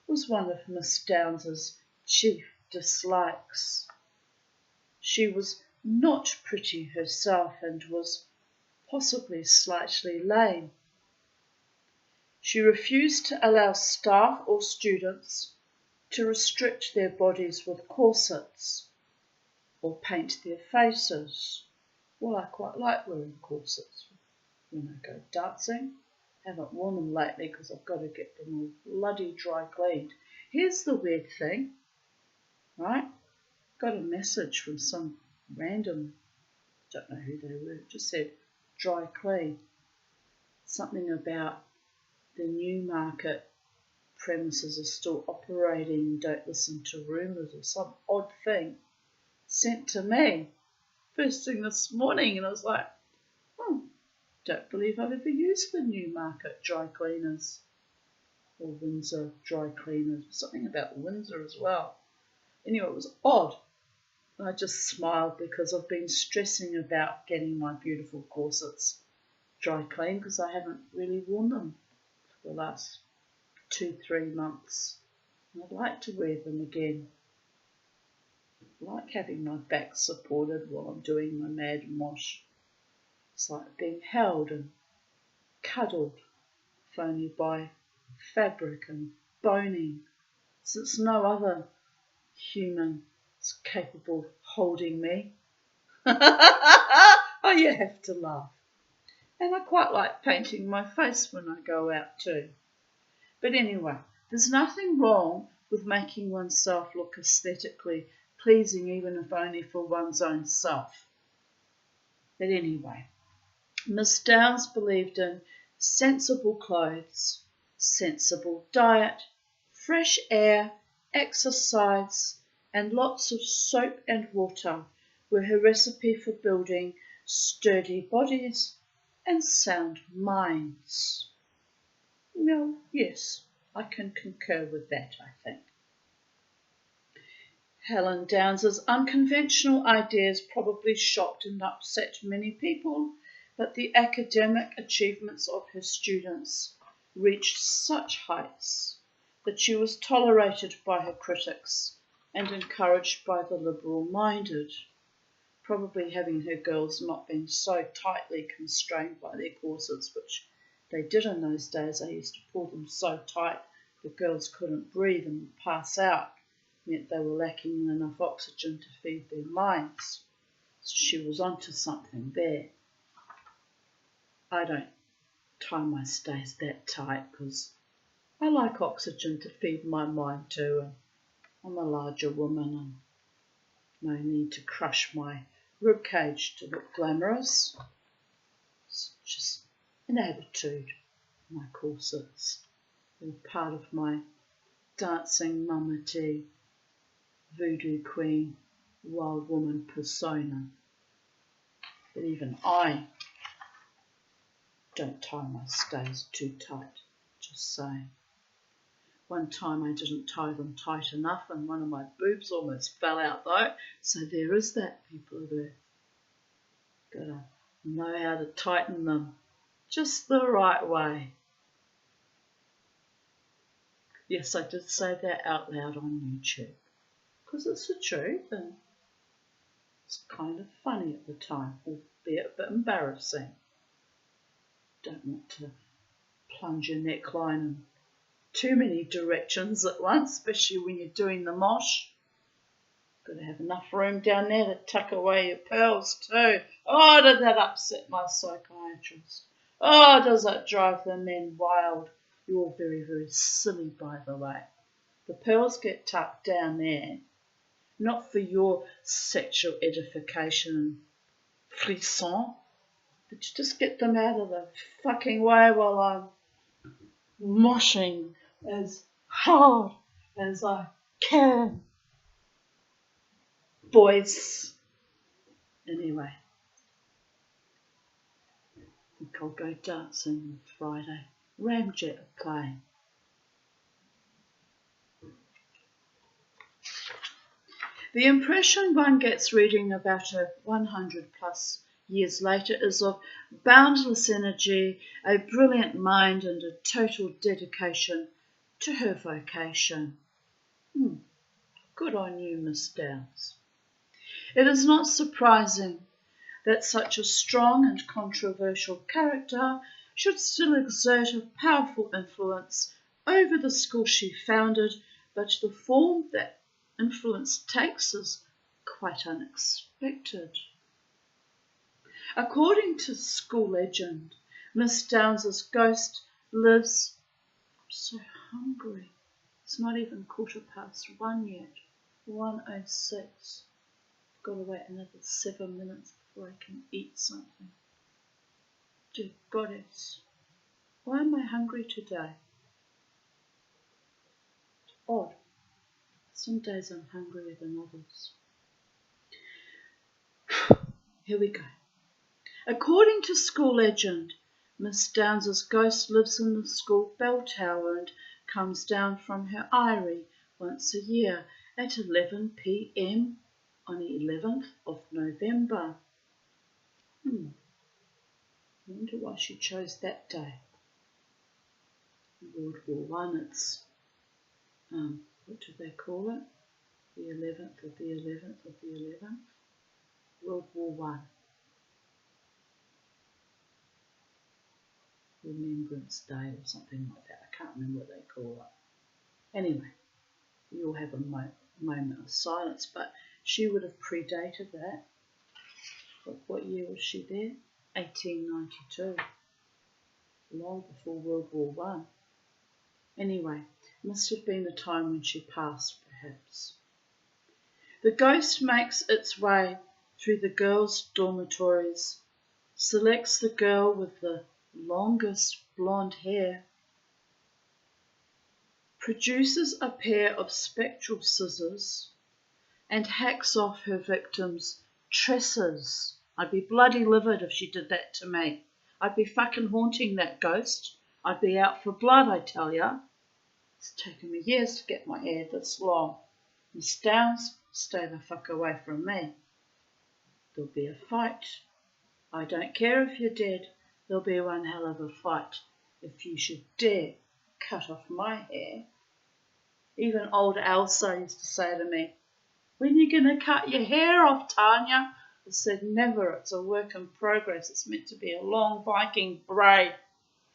[SPEAKER 1] was one of Miss Downes's chief dislikes. She was not pretty herself and was possibly slightly lame. She refused to allow staff or students to restrict their bodies with corsets or paint their faces. Well, I quite like wearing corsets when I go dancing. Haven't worn them lately because I've got to get them all bloody dry cleaned. Here's the weird thing, right? Got a message from some random, don't know who they were, it just said dry clean. Something about the Newmarket premises are still operating and don't listen to rumours or some odd thing sent to me first thing this morning, and I was like, don't believe I've ever used the Newmarket dry cleaners or Windsor dry cleaners. Something about Windsor as well. Anyway, it was odd. And I just smiled because I've been stressing about getting my beautiful corsets dry cleaned because I haven't really worn them for the last 2-3 months. And I'd like to wear them again. I like having my back supported while I'm doing my mad mosh. It's like being held and cuddled, if only by fabric and boning, since no other human is capable of holding me. Oh, you have to laugh. And I quite like painting my face when I go out too. But anyway, there's nothing wrong with making oneself look aesthetically pleasing, even if only for one's own self. But anyway, Miss Downes believed in sensible clothes, sensible diet, fresh air, exercise, and lots of soap and water were her recipe for building sturdy bodies and sound minds. Well, yes, I can concur with that, I think. Helen Downes's unconventional ideas probably shocked and upset many people, but the academic achievements of her students reached such heights that she was tolerated by her critics and encouraged by the liberal-minded, probably having her girls not been so tightly constrained by their corsets, which they did in those days. They used to pull them so tight the girls couldn't breathe and would pass out. Meant they were lacking enough oxygen to feed their minds. So she was onto something there. I don't tie my stays that tight because I like oxygen to feed my mind too, and I'm a larger woman and no need to crush my ribcage to look glamorous. It's just an attitude, my corsets. They're part of my dancing mama tea, voodoo queen, wild woman persona. But even I don't tie my stays too tight, just saying. One time I didn't tie them tight enough and one of my boobs almost fell out though, so there is that, people of Earth. Gotta know how to tighten them just the right way. Yes, I did say that out loud on YouTube, because it's the truth and it's kind of funny at the time, albeit a bit embarrassing. Don't want to plunge your neckline in too many directions at once, especially when you're doing the mosh. Got to have enough room down there to tuck away your pearls too. Oh, did that upset my psychiatrist? Oh, does that drive the men wild? You're all very, very silly, by the way. The pearls get tucked down there, not for your sexual edification and frisson, but you just get them out of the fucking way while I'm moshing as hard as I can. Boys. Anyway, I think I'll go dancing on Friday. Ramjet are playing. The impression one gets reading about her 100 plus years later is of boundless energy, a brilliant mind, and a total dedication to her vocation. Good on you, Miss Downes. It is not surprising that such a strong and controversial character should still exert a powerful influence over the school she founded, but the form that influence takes is quite unexpected. According to school legend, Miss Downes's ghost lives. I'm so hungry. It's not even 1:15 yet. 1:06. I've got to wait another 7 minutes before I can eat something. Dear Goddess, why am I hungry today? It's odd. Some days I'm hungrier than others. Here we go. According to school legend, Miss Downes's ghost lives in the school bell tower and comes down from her eyrie once a year at 11 p.m. on the 11th of November. I wonder why she chose that day. World War One. It's what do they call it? The 11th of the 11th of the 11th. World War One. Remembrance Day or something like that. I can't remember what they call it. Anyway, we all have a moment of silence, but she would have predated that. What year was she there? 1892. Long before World War One. Anyway, must have been the time when she passed, perhaps. The ghost makes its way through the girls' dormitories, selects the girl with the longest blonde hair, produces a pair of spectral scissors, and hacks off her victim's tresses. I'd be bloody livid if she did that to me. I'd be fucking haunting that ghost. I'd be out for blood, I tell ya. It's taken me years to get my hair this long. Miss Downes, stay the fuck away from me. There'll be a fight. I don't care if you're dead. There'll be one hell of a fight if you should dare cut off my hair. Even old Elsa used to say to me, when you gonna cut your hair off, Tanya? I said, never. It's a work in progress. It's meant to be a long Viking braid.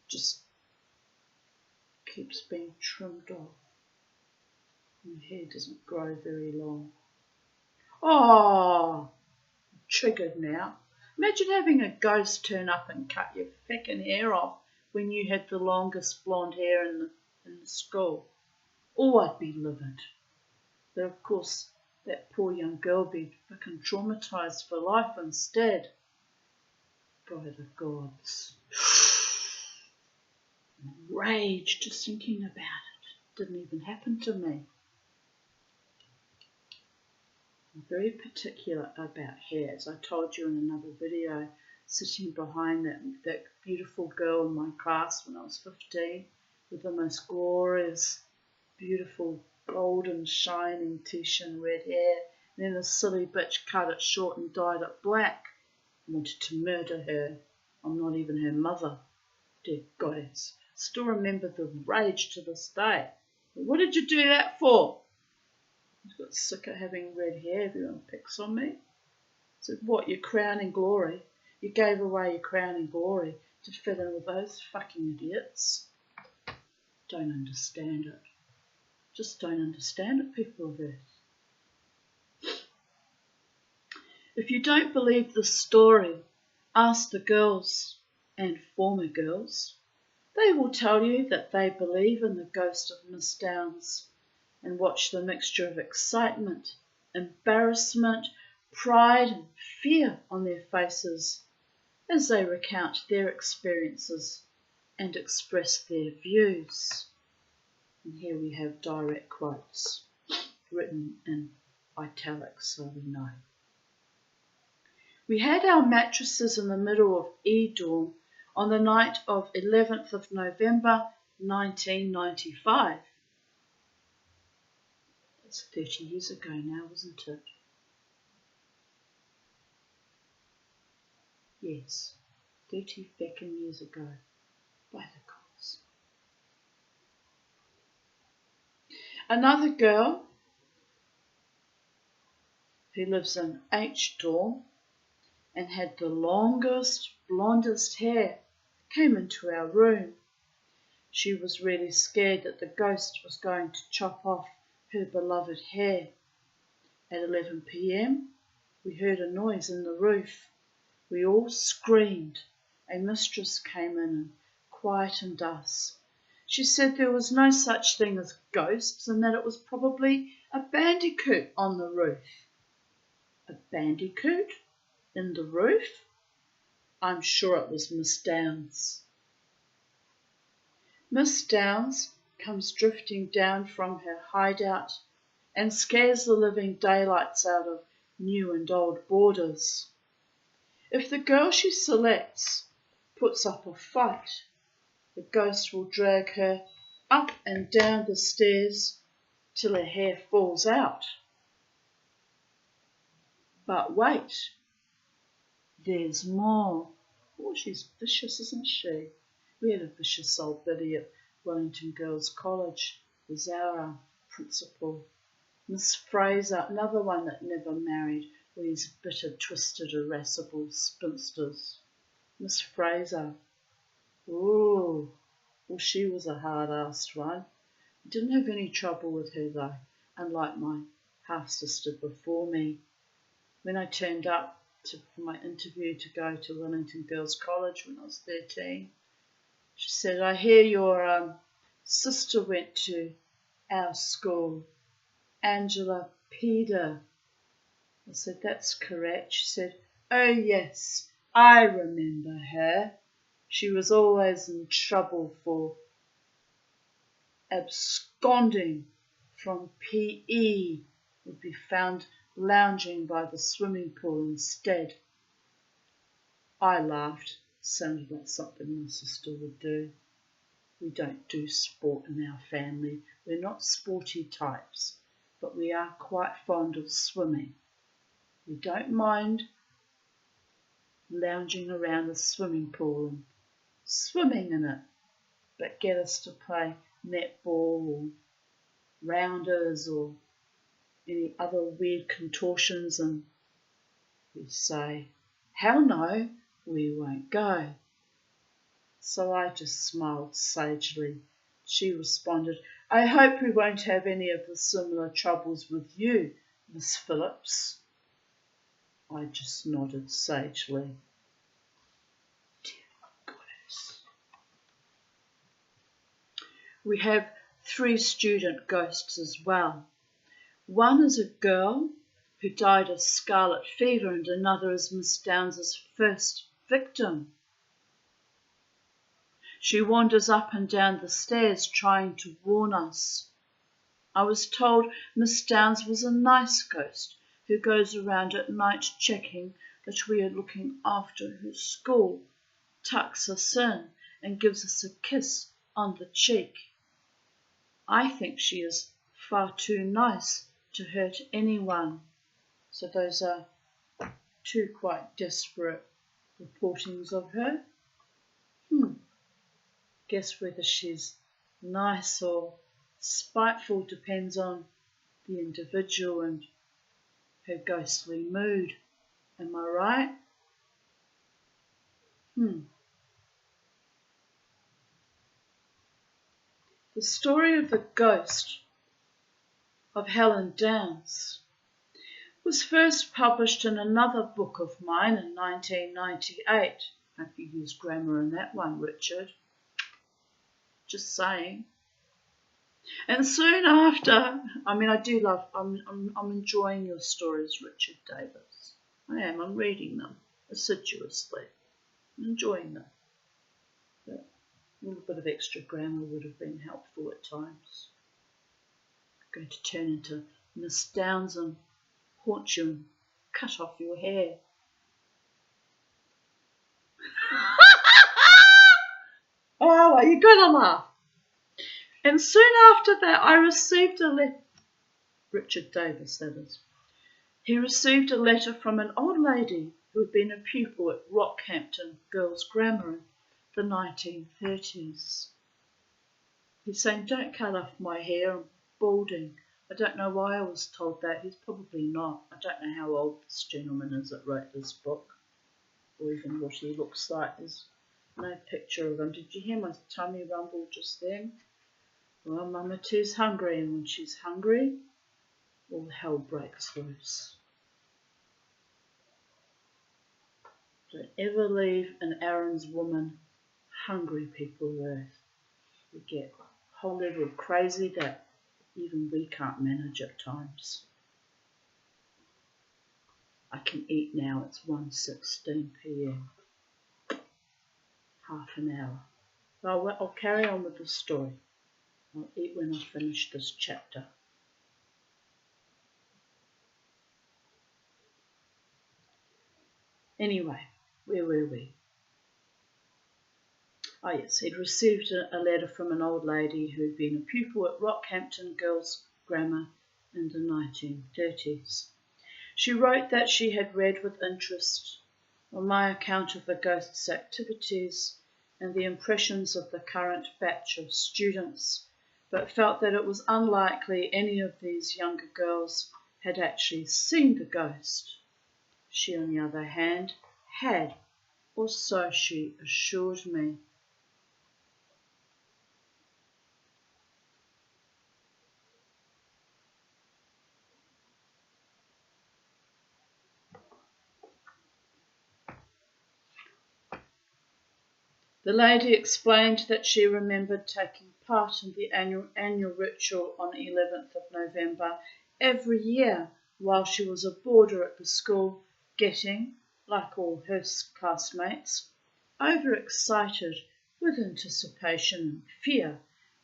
[SPEAKER 1] Just keeps being trimmed off. My hair doesn't grow very long. Oh, I'm triggered now. Imagine having a ghost turn up and cut your fucking hair off when you had the longest blonde hair in the school. Oh, I'd be livid. But of course, that poor young girl would be fucking traumatised for life instead. By the gods. Rage just thinking about it. Didn't even happen to me. I'm very particular about hair. As I told you in another video, sitting behind that beautiful girl in my class when I was 15 with the most glorious, beautiful, golden, shining Titian red hair, and then the silly bitch cut it short and dyed it black. I wanted to murder her. I'm not even her mother. Dear Goddess. Still remember the rage to this day. What did you do that for? I got sick of having red hair. Everyone picks on me. I said, what, your crowning glory? You gave away your crowning glory to fit in with those fucking idiots. Don't understand it. Just don't understand it, people of Earth. If you don't believe the story, ask the girls and former girls. They will tell you that they believe in the ghost of Miss Downes and watch the mixture of excitement, embarrassment, pride and fear on their faces as they recount their experiences and express their views. And here we have direct quotes written in italics so we know. We had our mattresses in the middle of Edom on the night of 11th of November 1995. That's 30 years ago now, isn't it? Yes, 30 fucking years ago. By the gods. Another girl who lives in H dorm and had the longest, blondest hair came into our room. She was really scared that the ghost was going to chop off her beloved hair. At 11 p.m, we heard a noise in the roof. We all screamed. A mistress came in and quietened us. She said there was no such thing as ghosts and that it was probably a bandicoot on the roof. A bandicoot? In the roof? I'm sure it was Miss Downs. Miss Downs comes drifting down from her hideout and scares the living daylights out of new and old boarders. If the girl she selects puts up a fight, the ghost will drag her up and down the stairs till her hair falls out. But wait, there's more. Oh, she's vicious, isn't she? We had a vicious old biddy at Wellington Girls College, was our principal. Miss Fraser, another one that never married, these bitter, twisted, irascible spinsters. Miss Fraser. Ooh, well, she was a hard-assed one. Didn't have any trouble with her though, unlike my half-sister before me. When I turned up for my interview to go to Wellington Girls College when I was 13, she said, I hear your sister went to our school, Angela Peder. I said, that's correct. She said, oh yes, I remember her. She was always in trouble for absconding from PE, would be found lounging by the swimming pool instead. I laughed. Sounded like something my sister would do. We don't do sport in our family. We're not sporty types, but we are quite fond of swimming. We don't mind lounging around the swimming pool and swimming in it, but get us to play netball or rounders or any other weird contortions and we say, hell no, we won't go. So I just smiled sagely. She responded, I hope we won't have any of the similar troubles with you, Miss Phillips. I just nodded sagely. Dear goddess. We have 3 student ghosts as well. One is a girl who died of scarlet fever and another is Miss Downs' first victim. She wanders up and down the stairs trying to warn us. I was told Miss Downs was a nice ghost who goes around at night checking that we are looking after her school, tucks us in and gives us a kiss on the cheek. I think she is far too nice to hurt anyone. So those are 2 quite desperate reportings of her. Guess whether she's nice or spiteful depends on the individual and her ghostly mood. Am I right? The story of the ghost of Helen Downs was first published in another book of mine in 1998. Hope you used grammar in that one, Richard. Just saying. And soon after, I do love, I'm enjoying your stories, Richard Davis. I am, I'm reading them assiduously. I'm enjoying them. But A little bit of extra grammar would have been helpful at times. I'm going to turn into Miss Downs and haunt you and cut off your hair. Oh, are you going to laugh? And soon after that, I received a letter. Richard Davis, that is. He received a letter from an old lady who had been a pupil at Rockhampton Girls' Grammar in the 1930s. He's saying, don't cut off my hair, I'm balding. I don't know why I was told that. He's probably not. I don't know how old this gentleman is that wrote this book, or even what he looks like. There's no picture of him. Did you hear my tummy rumble just then? Well, Mama Too's hungry, and when she's hungry, all hell breaks loose. Don't ever leave an Aaron's woman hungry, people of earth. We get a whole level of crazy that even we can't manage at times. I can eat now, it's 1:16 p.m. Half an hour. I'll carry on with the story. I'll eat when I finish this chapter. Anyway, where were we? Oh yes, he'd received a letter from an old lady who had been a pupil at Rockhampton Girls' Grammar in the 1930s. She wrote that she had read with interest on my account of the Ghosts' activities and the impressions of the current batch of students, but felt that it was unlikely any of these younger girls had actually seen the ghost. She, on the other hand, had, or so she assured me. The lady explained that she remembered taking part in the annual ritual on 11th of November every year while she was a boarder at the school, getting, like all her classmates, overexcited with anticipation and fear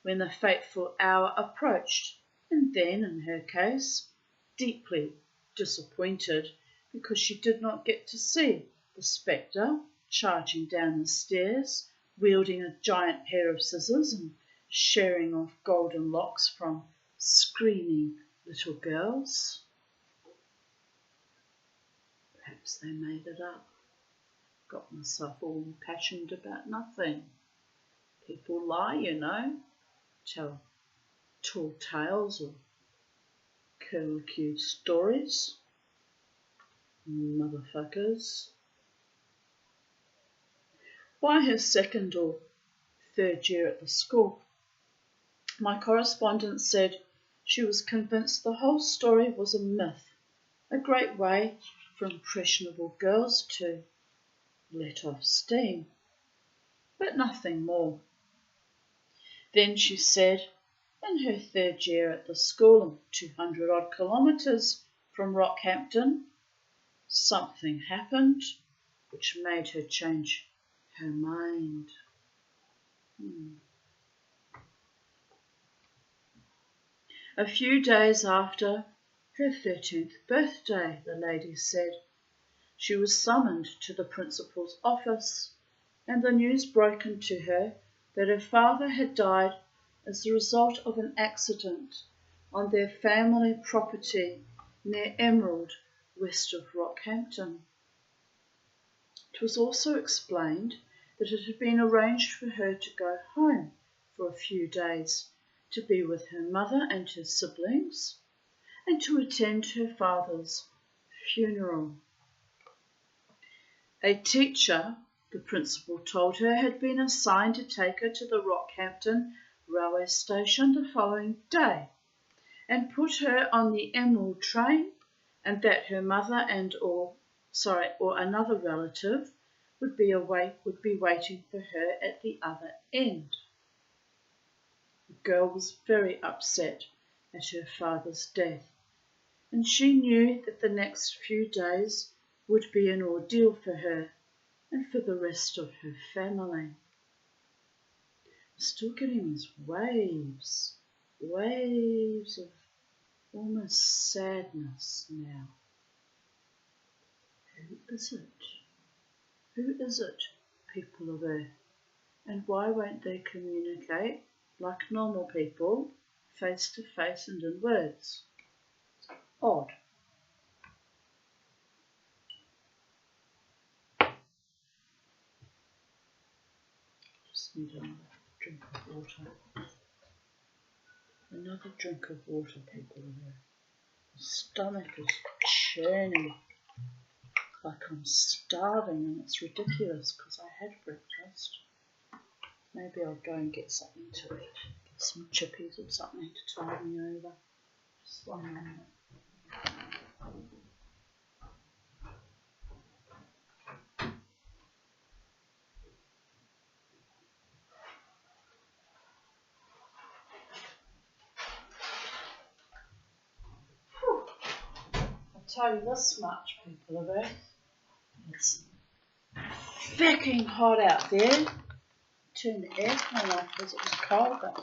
[SPEAKER 1] when the fateful hour approached, and then, in her case, deeply disappointed because she did not get to see the spectre charging down the stairs, wielding a giant pair of scissors and shearing off golden locks from screaming little girls. Perhaps they made it up. Got myself all impassioned about nothing. People lie, you know, tell tall tales or curlicue stories. Motherfuckers. By her second or third year at the school, my correspondent said she was convinced the whole story was a myth, a great way for impressionable girls to let off steam, but nothing more. Then she said, in her third year at the school, 200 odd kilometres from Rockhampton, something happened which made her change her mind. A few days after her 13th birthday, the lady said, she was summoned to the principal's office, and the news broken to her that her father had died as the result of an accident on their family property near Emerald, west of Rockhampton. It was also explained that it had been arranged for her to go home for a few days to be with her mother and her siblings and to attend her father's funeral. A teacher, the principal told her, had been assigned to take her to the Rockhampton railway station the following day and put her on the Emerald train, and that her mother or another relative would be waiting for her at the other end. The girl was very upset at her father's death, and she knew that the next few days would be an ordeal for her and for the rest of her family. Still getting these waves of almost sadness now. Who is it? Who is it, people of Earth? And why won't they communicate like normal people, face to face and in words? Odd. Just need another drink of water. Another drink of water, people of Earth. My stomach is churning like I'm starving, and it's ridiculous because I had breakfast. Maybe I'll go and get something to eat. Get some chippies or something to tide me over. Just 1 minute. I'll tell you this much, people of Earth. It's fucking hot out there. Turn the aircon off because it was cold, but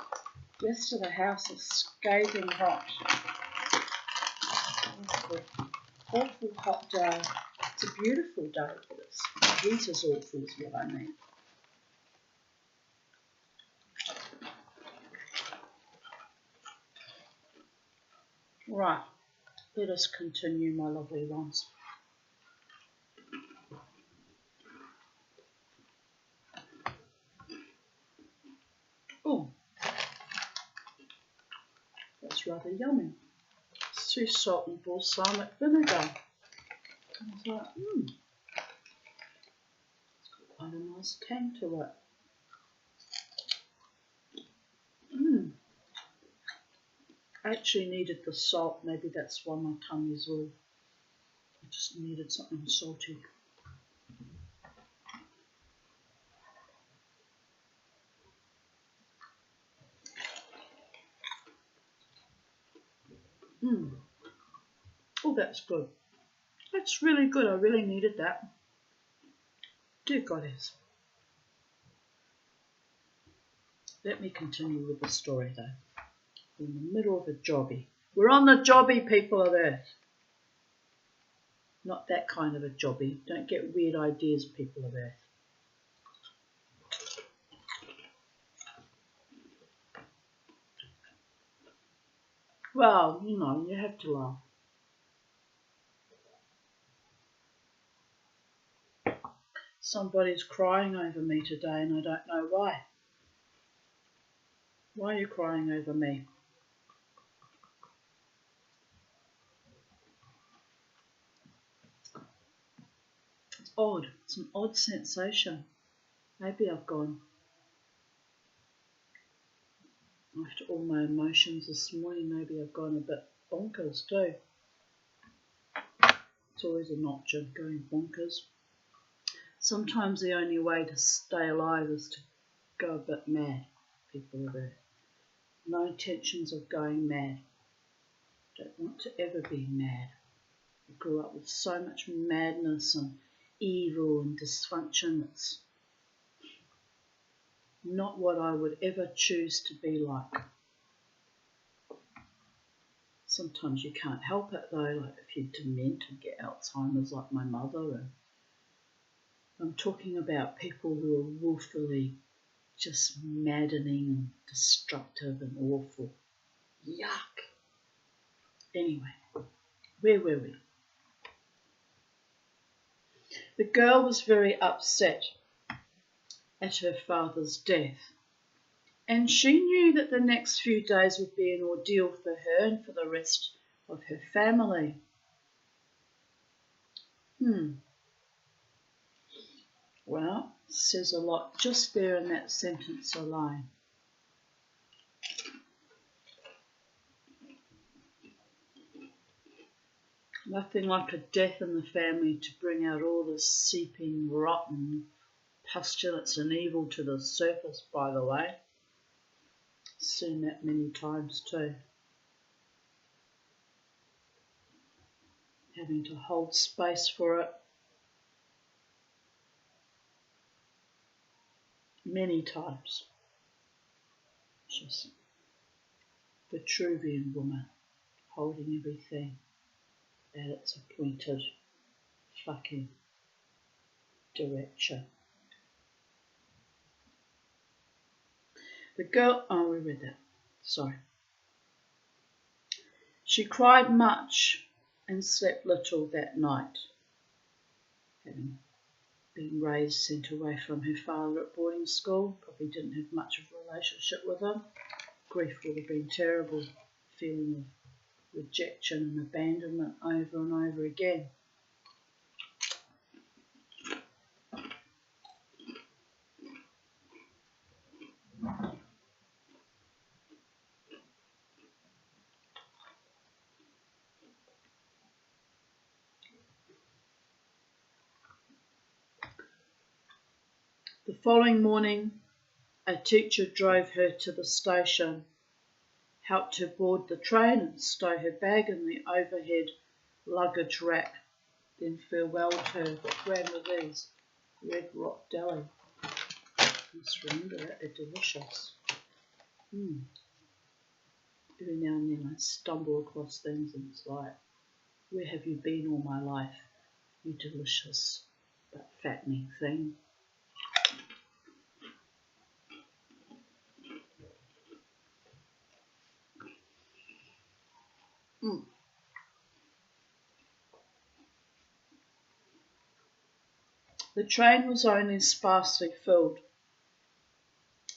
[SPEAKER 1] the rest of the house is scathing hot. Awful hot day. It's a beautiful day, but the heat is awful is what I mean. Right, let us continue, my lovely ones. Oh, that's rather yummy. Sea salt and balsamic vinegar. And I thought, it's got quite a nice tang to it. I actually needed the salt, maybe that's why my tummy's all. I just needed something salty. Oh, that's good. That's really good. I really needed that. Dear Goddess. Let me continue with the story though. We're in the middle of a jobby. We're on the jobby, people of Earth. Not that kind of a jobby. Don't get weird ideas, people of Earth. Well, you know, you have to laugh. Somebody's crying over me today and I don't know why. Why are you crying over me? It's odd. It's an odd sensation. Maybe I've gone after all my emotions this morning. Maybe I've gone a bit bonkers too. It's always a notch of going bonkers. Sometimes the only way to stay alive is to go a bit mad, people of Earth. No intentions of going mad. Don't want to ever be mad. I grew up with so much madness and evil and dysfunction. It's not what I would ever choose to be like. Sometimes you can't help it though, like if you're demented, get Alzheimer's like my mother. And I'm talking about people who are willfully just maddening and destructive and awful. Yuck. Anyway, where were we? The girl was very upset at her father's death, and she knew that the next few days would be an ordeal for her and for the rest of her family. Well, it says a lot just there in that sentence alone. Nothing like a death in the family to bring out all this seeping, rotten pestilence and evil to the surface, by the way. Seen that many times too. Having to hold space for it. Many times. She's Vitruvian woman, holding everything at its appointed fucking direction. The girl, we read that, sorry. She cried much and slept little that night, having been raised, sent away from her father at boarding school, probably didn't have much of a relationship with him. Grief would have been terrible, feeling of rejection and abandonment over and over again. The following morning, a teacher drove her to the station, helped her board the train and stow her bag in the overhead luggage rack, then farewelled her. What brand were these? Red Rock Deli. I must remember that, they're delicious. Every now and then I stumble across things and it's like, where have you been all my life, you delicious but fattening thing? The train was only sparsely filled,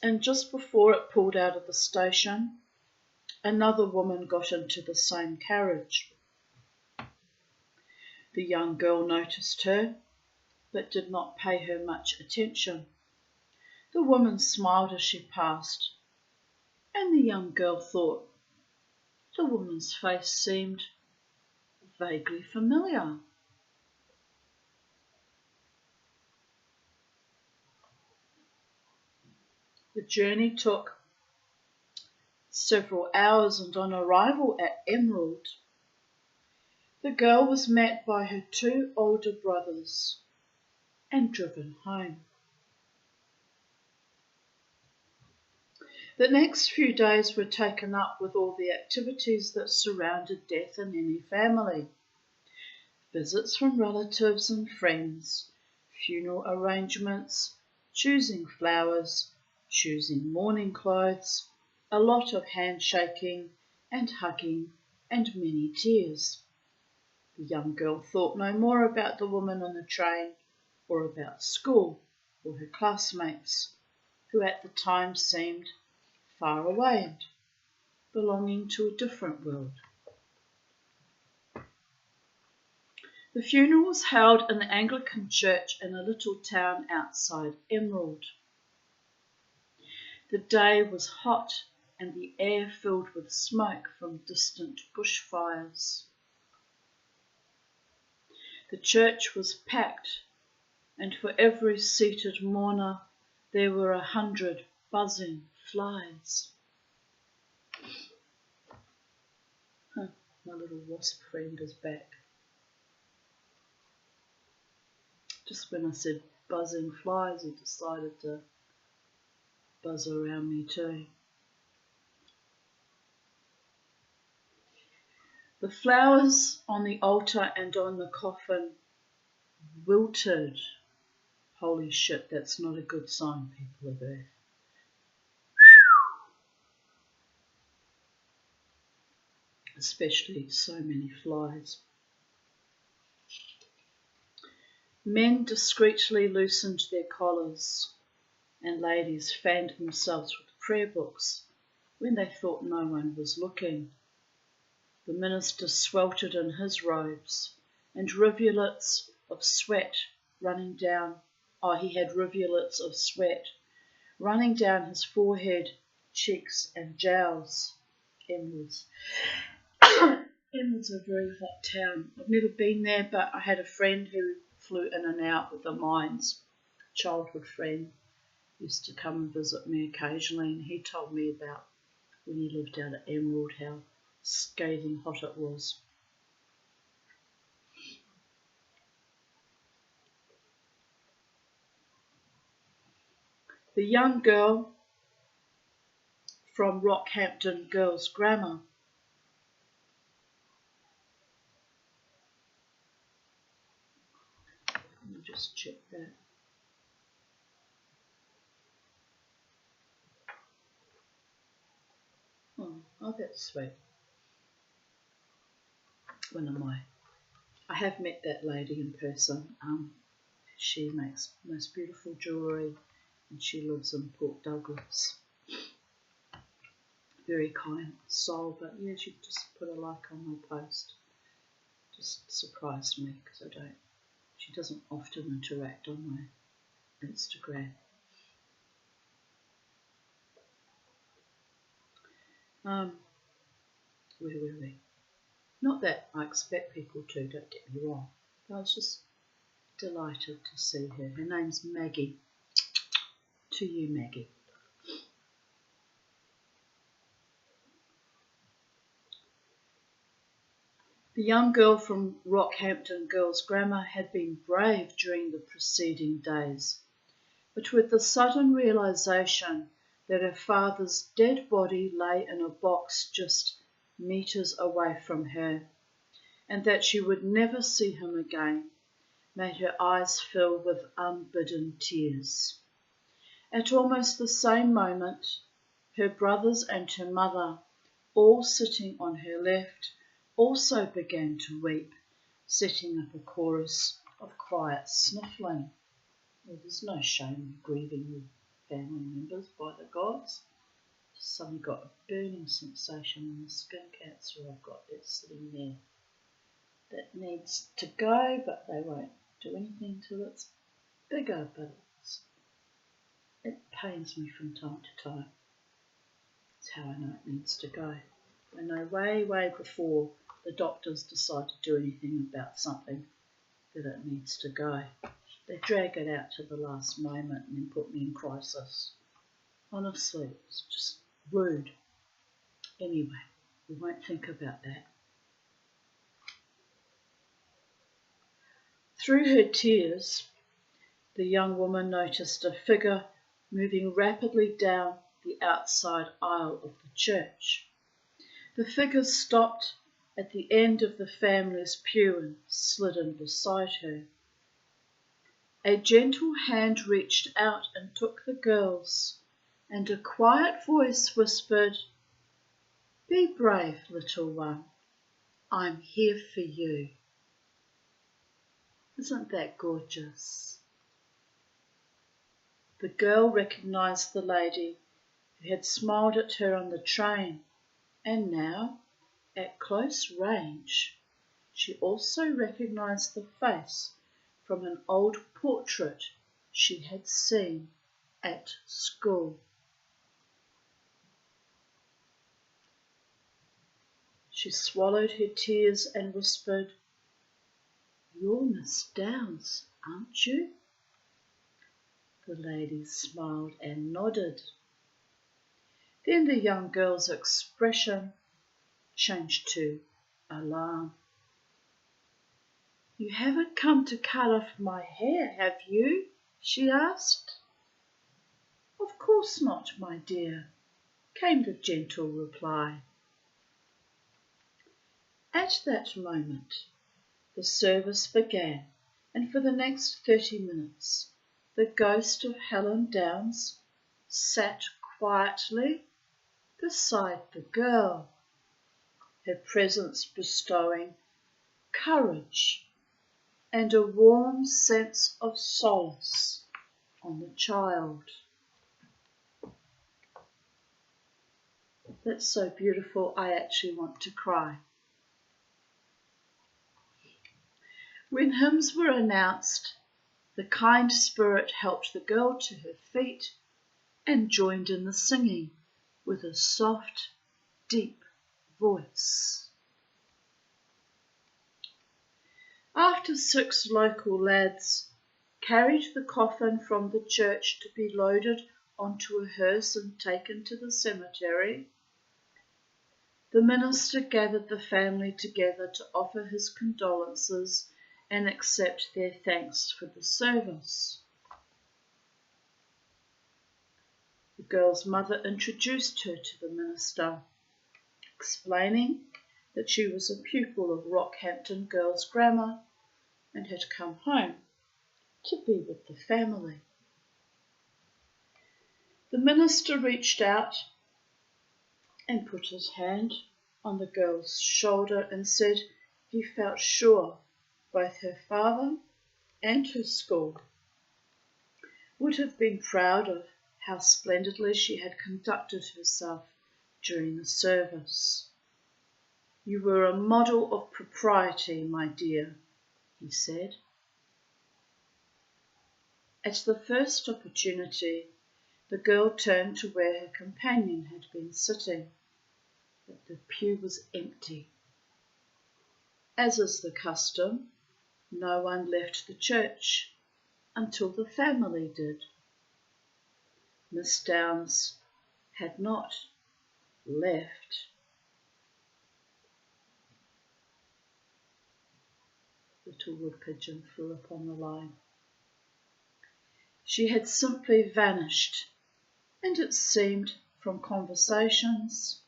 [SPEAKER 1] and just before it pulled out of the station, another woman got into the same carriage. The young girl noticed her, but did not pay her much attention. The woman smiled as she passed, and the young girl thought the woman's face seemed vaguely familiar. The journey took several hours, and on arrival at Emerald, the girl was met by her two older brothers and driven home. The next few days were taken up with all the activities that surrounded death in any family. Visits from relatives and friends, funeral arrangements, choosing flowers, choosing mourning clothes, a lot of handshaking and hugging and many tears. The young girl thought no more about the woman on the train or about school or her classmates, who at the time seemed far away and belonging to a different world. The funeral was held in the Anglican church in a little town outside Emerald. The day was hot and the air filled with smoke from distant bushfires. The church was packed, and for every seated mourner there were 100 buzzing flies. My little wasp friend is back. Just when I said buzzing flies, he decided to buzz around me too. The flowers on the altar and on the coffin wilted. Holy shit, that's not a good sign, people of Earth. Especially so many flies. Men discreetly loosened their collars, and ladies fanned themselves with prayer books when they thought no one was looking. The minister sweltered in his robes, and rivulets of sweat running down. He had rivulets of sweat running down his forehead, cheeks, and jowls. Emerald's a very hot town. I've never been there, but I had a friend who flew in and out with the mines. Childhood friend used to come and visit me occasionally, and he told me about when he lived out at Emerald, how scathing hot it was. The young girl from Rockhampton Girls' Grammar. Let me just check that. Oh, that's sweet. When am I? I have met that lady in person. She makes the most beautiful jewellery and she lives in Port Douglas. Very kind soul, but yeah, she just put a like on my post. Just surprised me because she doesn't often interact on my Instagram. Where were we? Not that I expect people to, don't get me wrong. But I was just delighted to see her. Her name's Maggie. To you, Maggie. The young girl from Rockhampton Girls' Grammar had been brave during the preceding days, but with the sudden realisation that her father's dead body lay in a box just metres away from her, and that she would never see him again, made her eyes fill with unbidden tears. At almost the same moment, her brothers and her mother, all sitting on her left, also began to weep, setting up a chorus of quiet sniffling. Well, there's no shame in grieving your family members, by the gods. Just suddenly got a burning sensation in the skin cancer I've got that's sitting there. That needs to go, but they won't do anything till it's bigger, but it pains me from time to time. That's how I know it needs to go. I know way before the doctors decide to do anything about something that it needs to go. They drag it out to the last moment and then put me in crisis. Honestly, it's just rude. Anyway, we won't think about that. Through her tears, the young woman noticed a figure moving rapidly down the outside aisle of the church. The figure stopped at the end of the family's pew and slid in beside her. A gentle hand reached out and took the girl's, and a quiet voice whispered, "Be brave, little one. I'm here for you." Isn't that gorgeous? The girl recognised the lady who had smiled at her on the train, and now, at close range, she also recognised the face from an old portrait she had seen at school. She swallowed her tears and whispered, "You're Miss Downs, aren't you?" The lady smiled and nodded. Then the young girl's expression changed to alarm. "You haven't come to cut off my hair, have you?" she asked. "Of course not, my dear," came the gentle reply. At that moment, the service began, and for the next 30 minutes, the ghost of Helen Downs sat quietly beside the girl, her presence bestowing courage and a warm sense of solace on the child. That's so beautiful, I actually want to cry. When hymns were announced, the kind spirit helped the girl to her feet and joined in the singing with a soft, deep voice. After 6 local lads carried the coffin from the church to be loaded onto a hearse and taken to the cemetery, the minister gathered the family together to offer his condolences and accept their thanks for the service. The girl's mother introduced her to the minister, explaining that she was a pupil of Rockhampton Girls' Grammar and had come home to be with the family. The minister reached out and put his hand on the girl's shoulder and said he felt sure both her father and her school would have been proud of how splendidly she had conducted herself during the service. "You were a model of propriety, my dear," he said. At the first opportunity, the girl turned to where her companion had been sitting, but the pew was empty. As is the custom, no one left the church until the family did. Miss Downes had not left. Little wood pigeon flew upon the line. She had simply vanished, and it seemed from conversations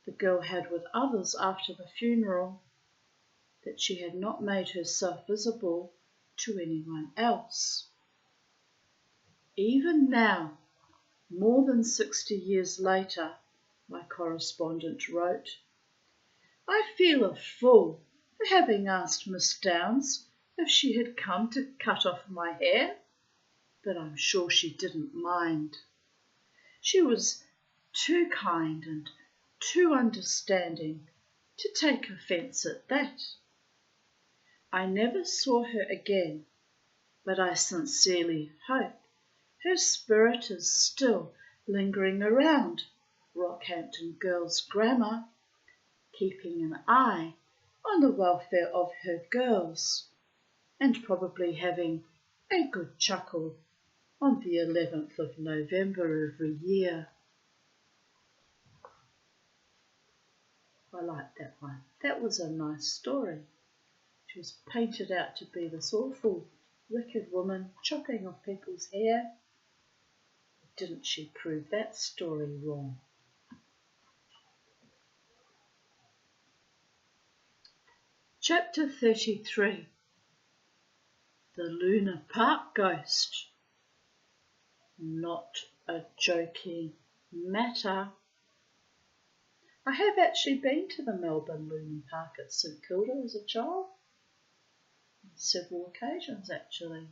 [SPEAKER 1] the girl had with others after the funeral that she had not made herself visible to anyone else. Even now, more than 60 years later, my correspondent wrote, "I feel a fool for having asked Miss Downes if she had come to cut off my hair, but I'm sure she didn't mind. She was too kind and too understanding to take offence at that. I never saw her again, but I sincerely hope her spirit is still lingering around Rockhampton Girls' Grammar, keeping an eye on the welfare of her girls, and probably having a good chuckle on the 11th of November every year." I liked that one. That was a nice story. She was painted out to be this awful, wicked woman chopping off people's hair. Didn't she prove that story wrong? Chapter 33. The Luna Park Ghost. Not a joking matter. I have actually been to the Melbourne Luna Park at St Kilda as a child. On several occasions, actually.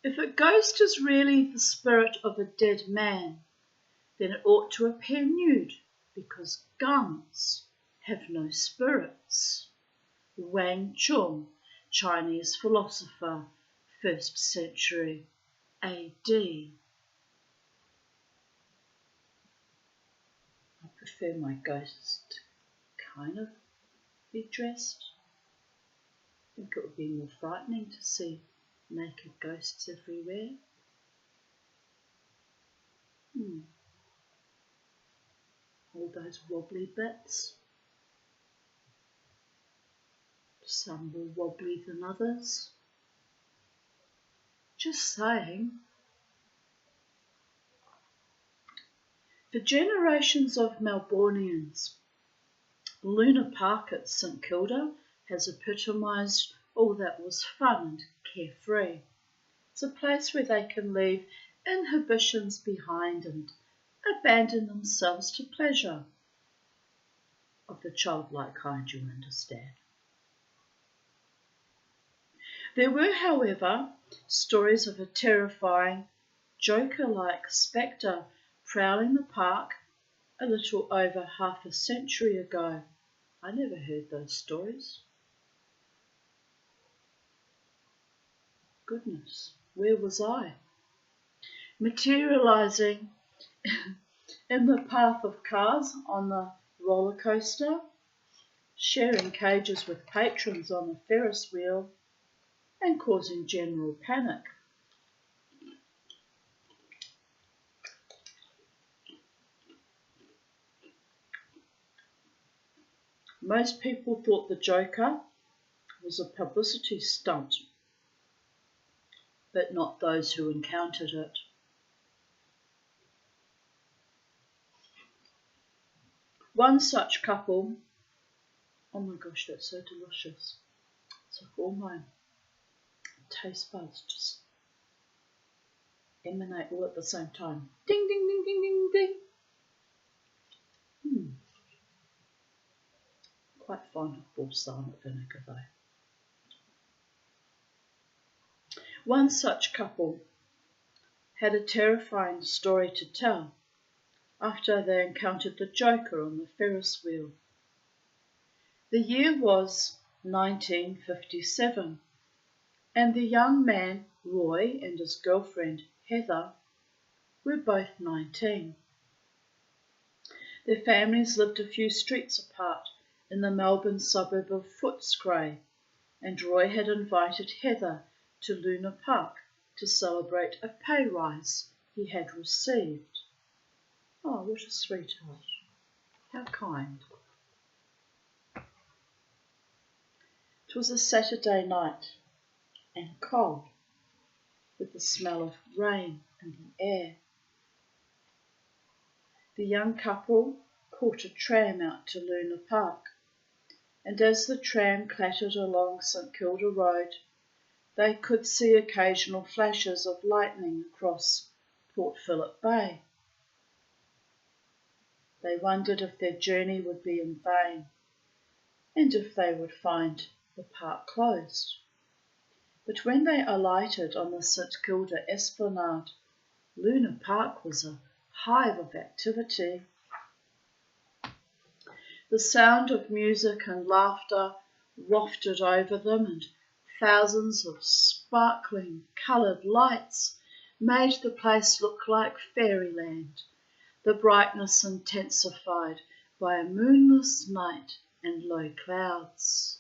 [SPEAKER 1] If a ghost is really the spirit of a dead man, then it ought to appear nude, because guns have no spirits. Wang Chung, Chinese philosopher, 1st century AD. I prefer my ghosts to kind of be dressed. I think it would be more frightening to see naked ghosts everywhere. All those wobbly bits. Some more wobbly than others. Just saying. For generations of Melbournians, Luna Park at St Kilda has epitomised all that was fun and carefree. It's a place where they can leave inhibitions behind and abandon themselves to pleasure. Of the childlike kind, you understand. There were, however, stories of a terrifying, Joker-like spectre prowling the park a little over half a century ago. I never heard those stories. Goodness, where was I? Materialising in the path of cars on the roller coaster, sharing cages with patrons on the Ferris wheel, and causing general panic. Most people thought the Joker was a publicity stunt. but not those who encountered it. One such couple, oh my gosh, that's so delicious. It's like all my taste buds just emanate all at the same time. Ding, ding, ding, ding, ding, ding. Quite fond of balsamic vinegar though. One such couple had a terrifying story to tell after they encountered the Joker on the Ferris wheel. The year was 1957, and the young man, Roy, and his girlfriend, Heather, were both 19. Their families lived a few streets apart in the Melbourne suburb of Footscray, and Roy had invited Heather to Luna Park to celebrate a pay rise he had received. Oh, what a sweetheart. How kind. It was a Saturday night and cold, with the smell of rain in the air. The young couple caught a tram out to Luna Park, and as the tram clattered along St Kilda Road, they could see occasional flashes of lightning across Port Phillip Bay. They wondered if their journey would be in vain, and if they would find the park closed. But when they alighted on the St Kilda Esplanade, Luna Park was a hive of activity. The sound of music and laughter wafted over them, and thousands of sparkling coloured lights made the place look like fairyland, the brightness intensified by a moonless night and low clouds.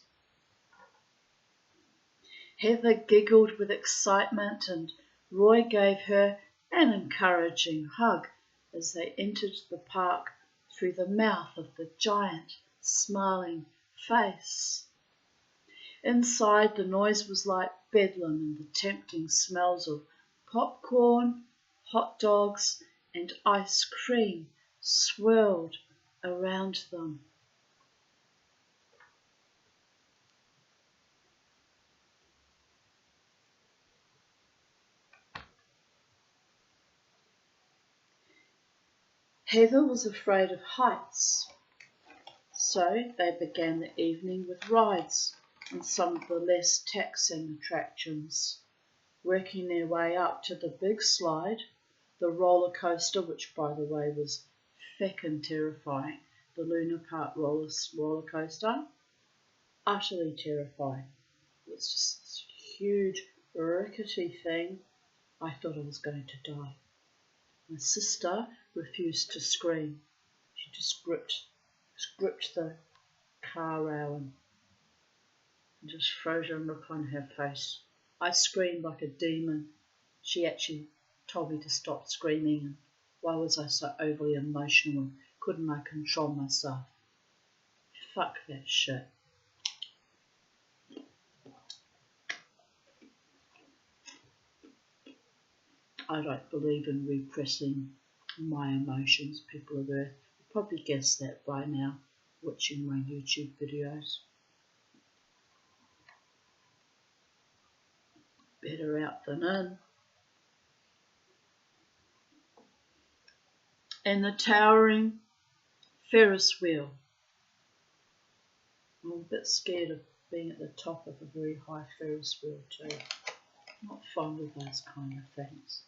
[SPEAKER 1] Heather giggled with excitement, and Roy gave her an encouraging hug as they entered the park through the mouth of the giant, smiling face. Inside, the noise was like bedlam, and the tempting smells of popcorn, hot dogs, and ice cream swirled around them. Heather was afraid of heights, so they began the evening with rides on some of the less taxing attractions, working their way up to the big slide, the roller coaster, which by the way was feckin' terrifying, the Luna Park roller coaster, utterly terrifying. It was just this huge rickety thing. I thought I was going to die. My sister refused to scream. She just gripped the car rail and just frozen look on her face. I screamed like a demon. She actually told me to stop screaming, and why was I so overly emotional and couldn't I control myself? Fuck that shit. I don't believe in repressing my emotions, people of Earth. You probably guessed that by now, watching my YouTube videos. Better out than in. And the towering Ferris wheel. I'm a bit scared of being at the top of a very high Ferris wheel too. I'm not fond of those kind of things.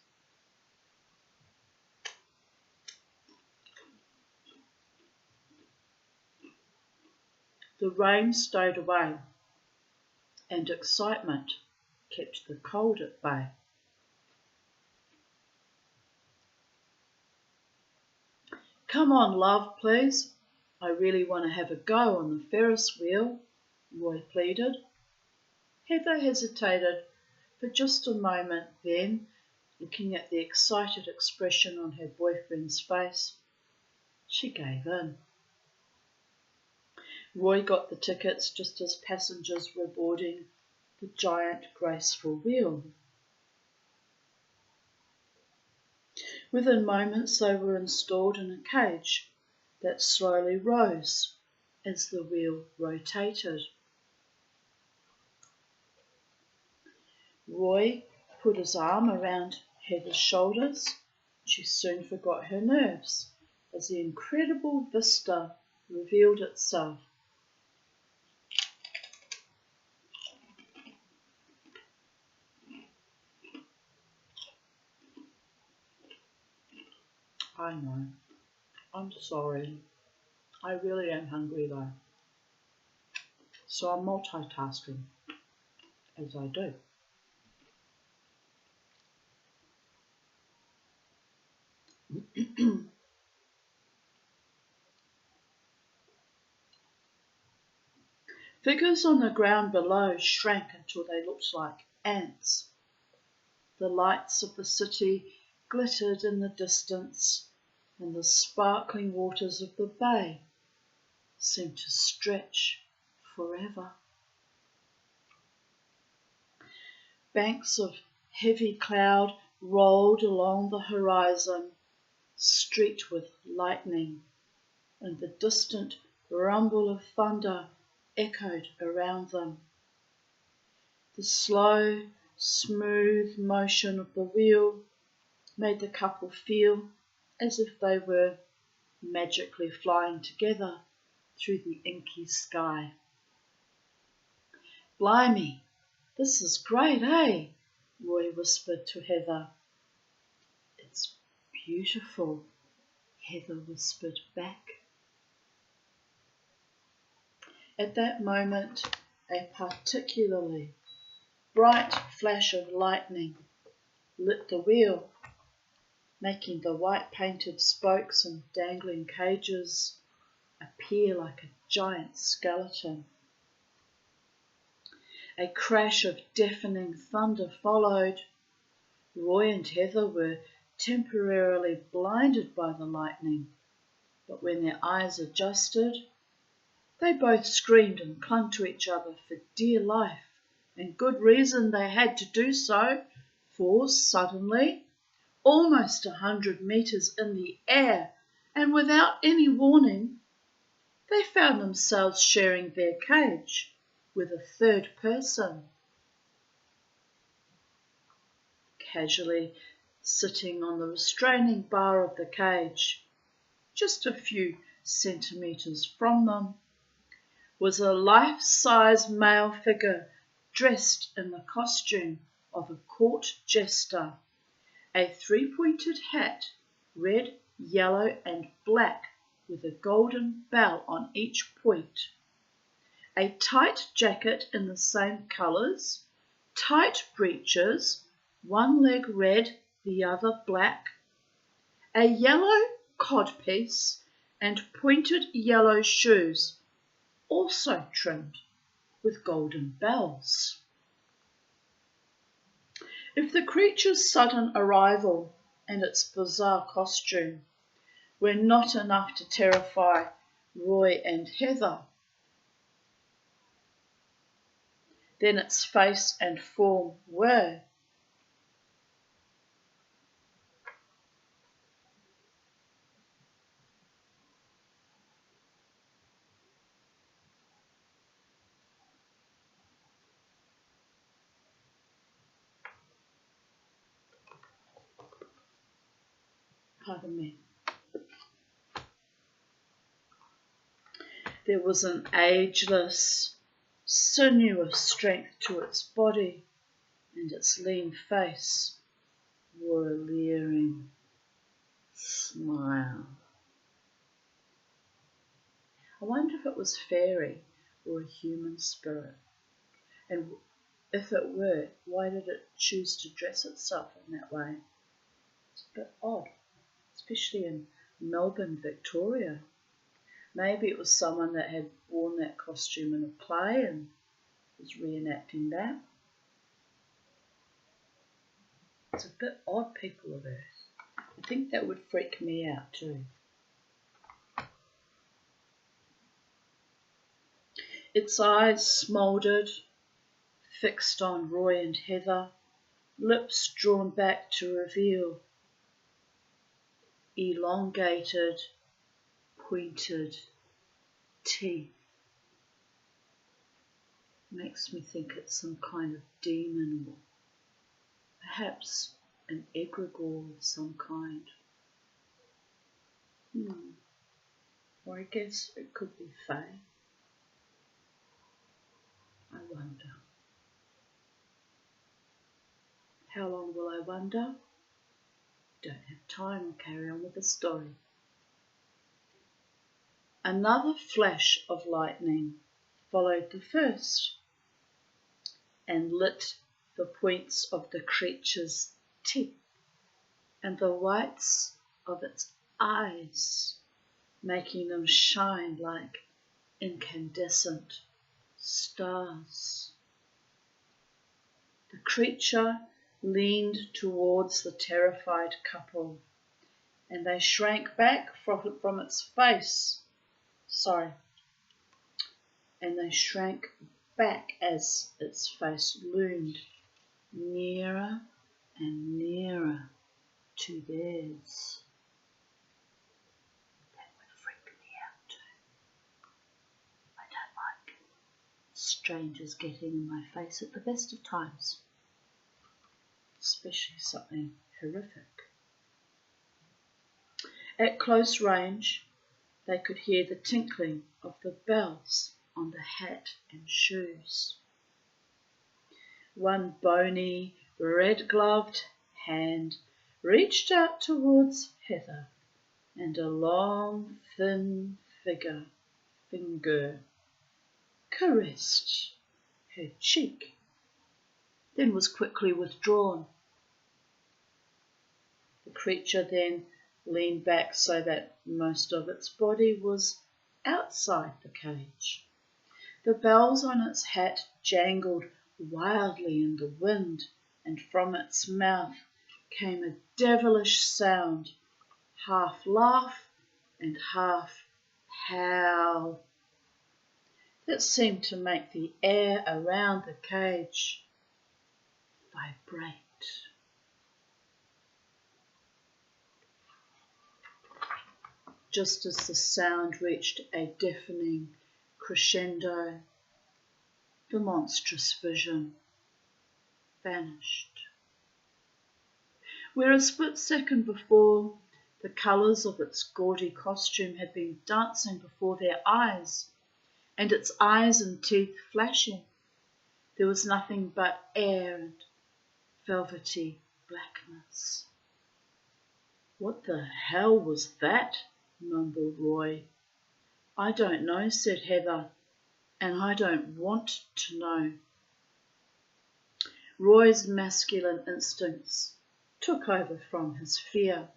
[SPEAKER 1] The rain stayed away, and excitement kept the cold at bay. Come on, love, please. I really want to have a go on the Ferris wheel, Roy pleaded. Heather hesitated for just a moment, then, looking at the excited expression on her boyfriend's face, she gave in. Roy got the tickets just as passengers were boarding the giant, graceful wheel. Within moments they were installed in a cage that slowly rose as the wheel rotated. Roy put his arm around Heather's shoulders. She soon forgot her nerves as the incredible vista revealed itself. I know. I'm sorry. I really am hungry though. So I'm multitasking, as I do. Figures on the ground below shrank until they looked like ants. The lights of the city glittered in the distance, and the sparkling waters of the bay seemed to stretch forever. Banks of heavy cloud rolled along the horizon, streaked with lightning, and the distant rumble of thunder echoed around them. The slow, smooth motion of the wheel made the couple feel as if they were magically flying together through the inky sky. "Blimey, this is great, eh?" Roy whispered to Heather. "It's beautiful," Heather whispered back. At that moment, a particularly bright flash of lightning lit the wheel, making the white painted spokes and dangling cages appear like a giant skeleton. A crash of deafening thunder followed. Roy and Heather were temporarily blinded by the lightning, but when their eyes adjusted, they both screamed and clung to each other for dear life, and good reason they had to do so, for suddenly, almost 100 metres in the air, and without any warning, they found themselves sharing their cage with a third person. Casually sitting on the restraining bar of the cage, just a few centimetres from them, was a life-size male figure dressed in the costume of a court jester, a three-pointed hat, red, yellow and black with a golden bell on each point, a tight jacket in the same colours, tight breeches, one leg red, the other black, a yellow codpiece and pointed yellow shoes, also trimmed with golden bells. If the creature's sudden arrival and its bizarre costume were not enough to terrify Roy and Heather, then its face and form were. Pardon me. There was an ageless, sinuous strength to its body, and its lean face wore a leering smile. I wonder if it was fairy or a human spirit, and if it were, why did it choose to dress itself in that way? It's a bit odd, especially in Melbourne, Victoria. Maybe it was someone that had worn that costume in a play and was reenacting that. It's a bit odd, people of Earth. I think that would freak me out too. Its eyes smouldered, fixed on Roy and Heather, lips drawn back to reveal elongated, pointed teeth. Makes me think it's some kind of demon or perhaps an egregore of some kind. Or I guess it could be fae. I wonder. How long will I wonder? Don't have time, I'll carry on with the story. Another flash of lightning followed the first and lit the points of the creature's teeth and the whites of its eyes, making them shine like incandescent stars. The creature leaned towards the terrified couple, and they shrank back from its face. And they shrank back as its face loomed nearer and nearer to theirs. That would freak me out too. I don't like strangers getting in my face at the best of times, especially something horrific. At close range, they could hear the tinkling of the bells on the hat and shoes. One bony, red-gloved hand reached out towards Heather, and a long, thin finger caressed her cheek, then was quickly withdrawn. The creature then leaned back so that most of its body was outside the cage. The bells on its hat jangled wildly in the wind, and from its mouth came a devilish sound, half laugh and half howl, that seemed to make the air around the cage vibrate. Just as the sound reached a deafening crescendo, the monstrous vision vanished. Where a split second before, the colours of its gaudy costume had been dancing before their eyes, and its eyes and teeth flashing, there was nothing but air and velvety blackness. "What the hell was that?" mumbled Roy. "I don't know," said Heather, "and I don't want to know." Roy's masculine instincts took over from his fear.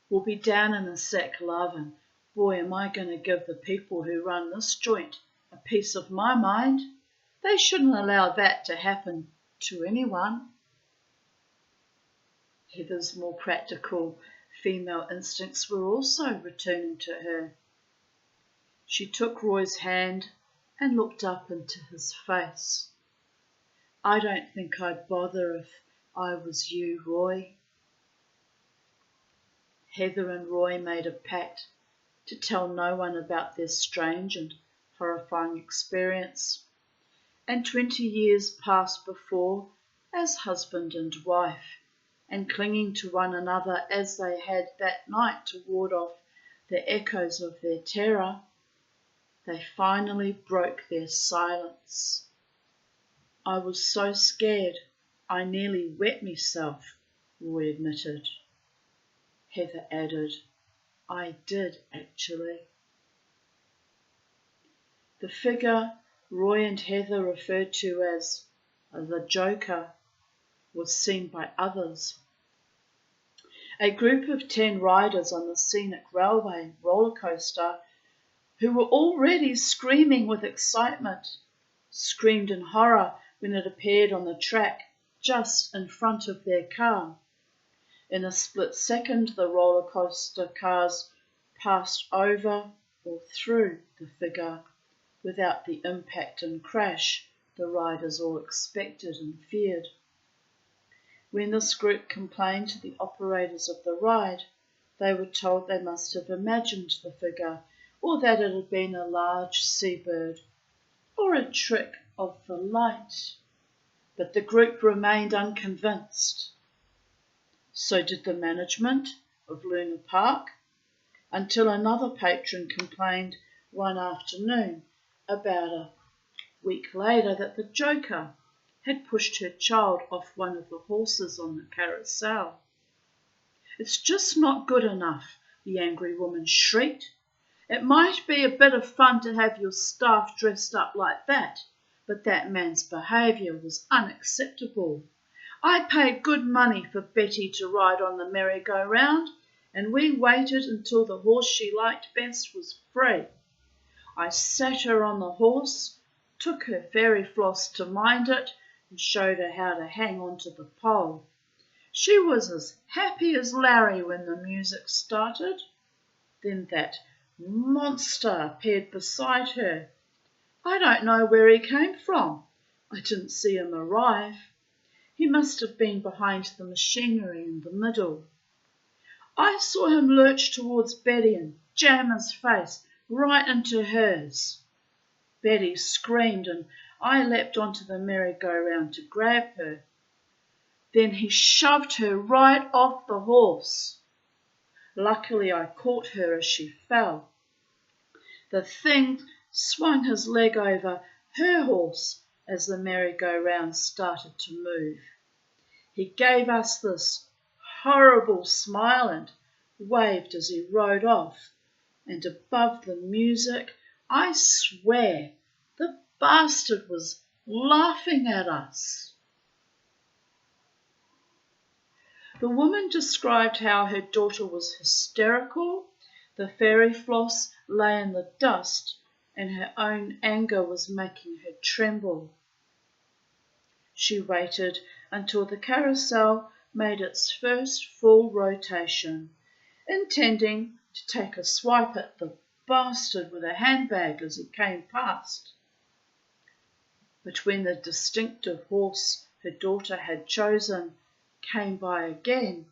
[SPEAKER 1] "We'll be down in a sec, love, and boy, am I going to give the people who run this joint a piece of my mind. They shouldn't allow that to happen to anyone." Heather's more practical female instincts were also returning to her. She took Roy's hand and looked up into his face. "I don't think I'd bother if I was you, Roy." Heather and Roy made a pact to tell no one about their strange and horrifying experience, and 20 years passed before, as husband and wife, and clinging to one another as they had that night to ward off the echoes of their terror, they finally broke their silence. "I was so scared I nearly wet myself," Roy admitted. Heather added, "I did actually." The figure Roy and Heather referred to as the Joker was seen by others. A group of 10 riders on the scenic railway roller coaster, who were already screaming with excitement, screamed in horror when it appeared on the track just in front of their car. In a split second, the roller coaster cars passed over or through the figure without the impact and crash the riders all expected and feared. When this group complained to the operators of the ride, They were told they must have imagined the figure, or that it had been a large seabird, or a trick of the light. But the group remained unconvinced. So did the management of Luna Park, until another patron complained one afternoon about a week later that the joker had pushed her child off one of the horses on the carousel. "It's just not good enough," the angry woman shrieked. "It might be a bit of fun to have your staff dressed up like that, but that man's behaviour was unacceptable. I paid good money for Betty to ride on the merry-go-round, and we waited until the horse she liked best was free. I sat her on the horse, took her fairy floss to mind it, and showed her how to hang onto the pole. She was as happy as Larry when the music started. Then that monster appeared beside her. I don't know where he came from. I didn't see him arrive. He must have been behind the machinery in the middle. I saw him lurch towards Betty and jam his face right into hers. Betty screamed and I leapt onto the merry-go-round to grab her. Then he shoved her right off the horse. Luckily I caught her as she fell. The thing swung his leg over her horse as the merry-go-round started to move. He gave us this horrible smile and waved as he rode off, and above the music, I swear, the bastard was laughing at us. The woman described how her daughter was hysterical, the fairy floss lay in the dust, and her own anger was making her tremble. She waited until the carousel made its first full rotation, intending to take a swipe at the bastard with a handbag as he came past. But when the distinctive horse her daughter had chosen came by again,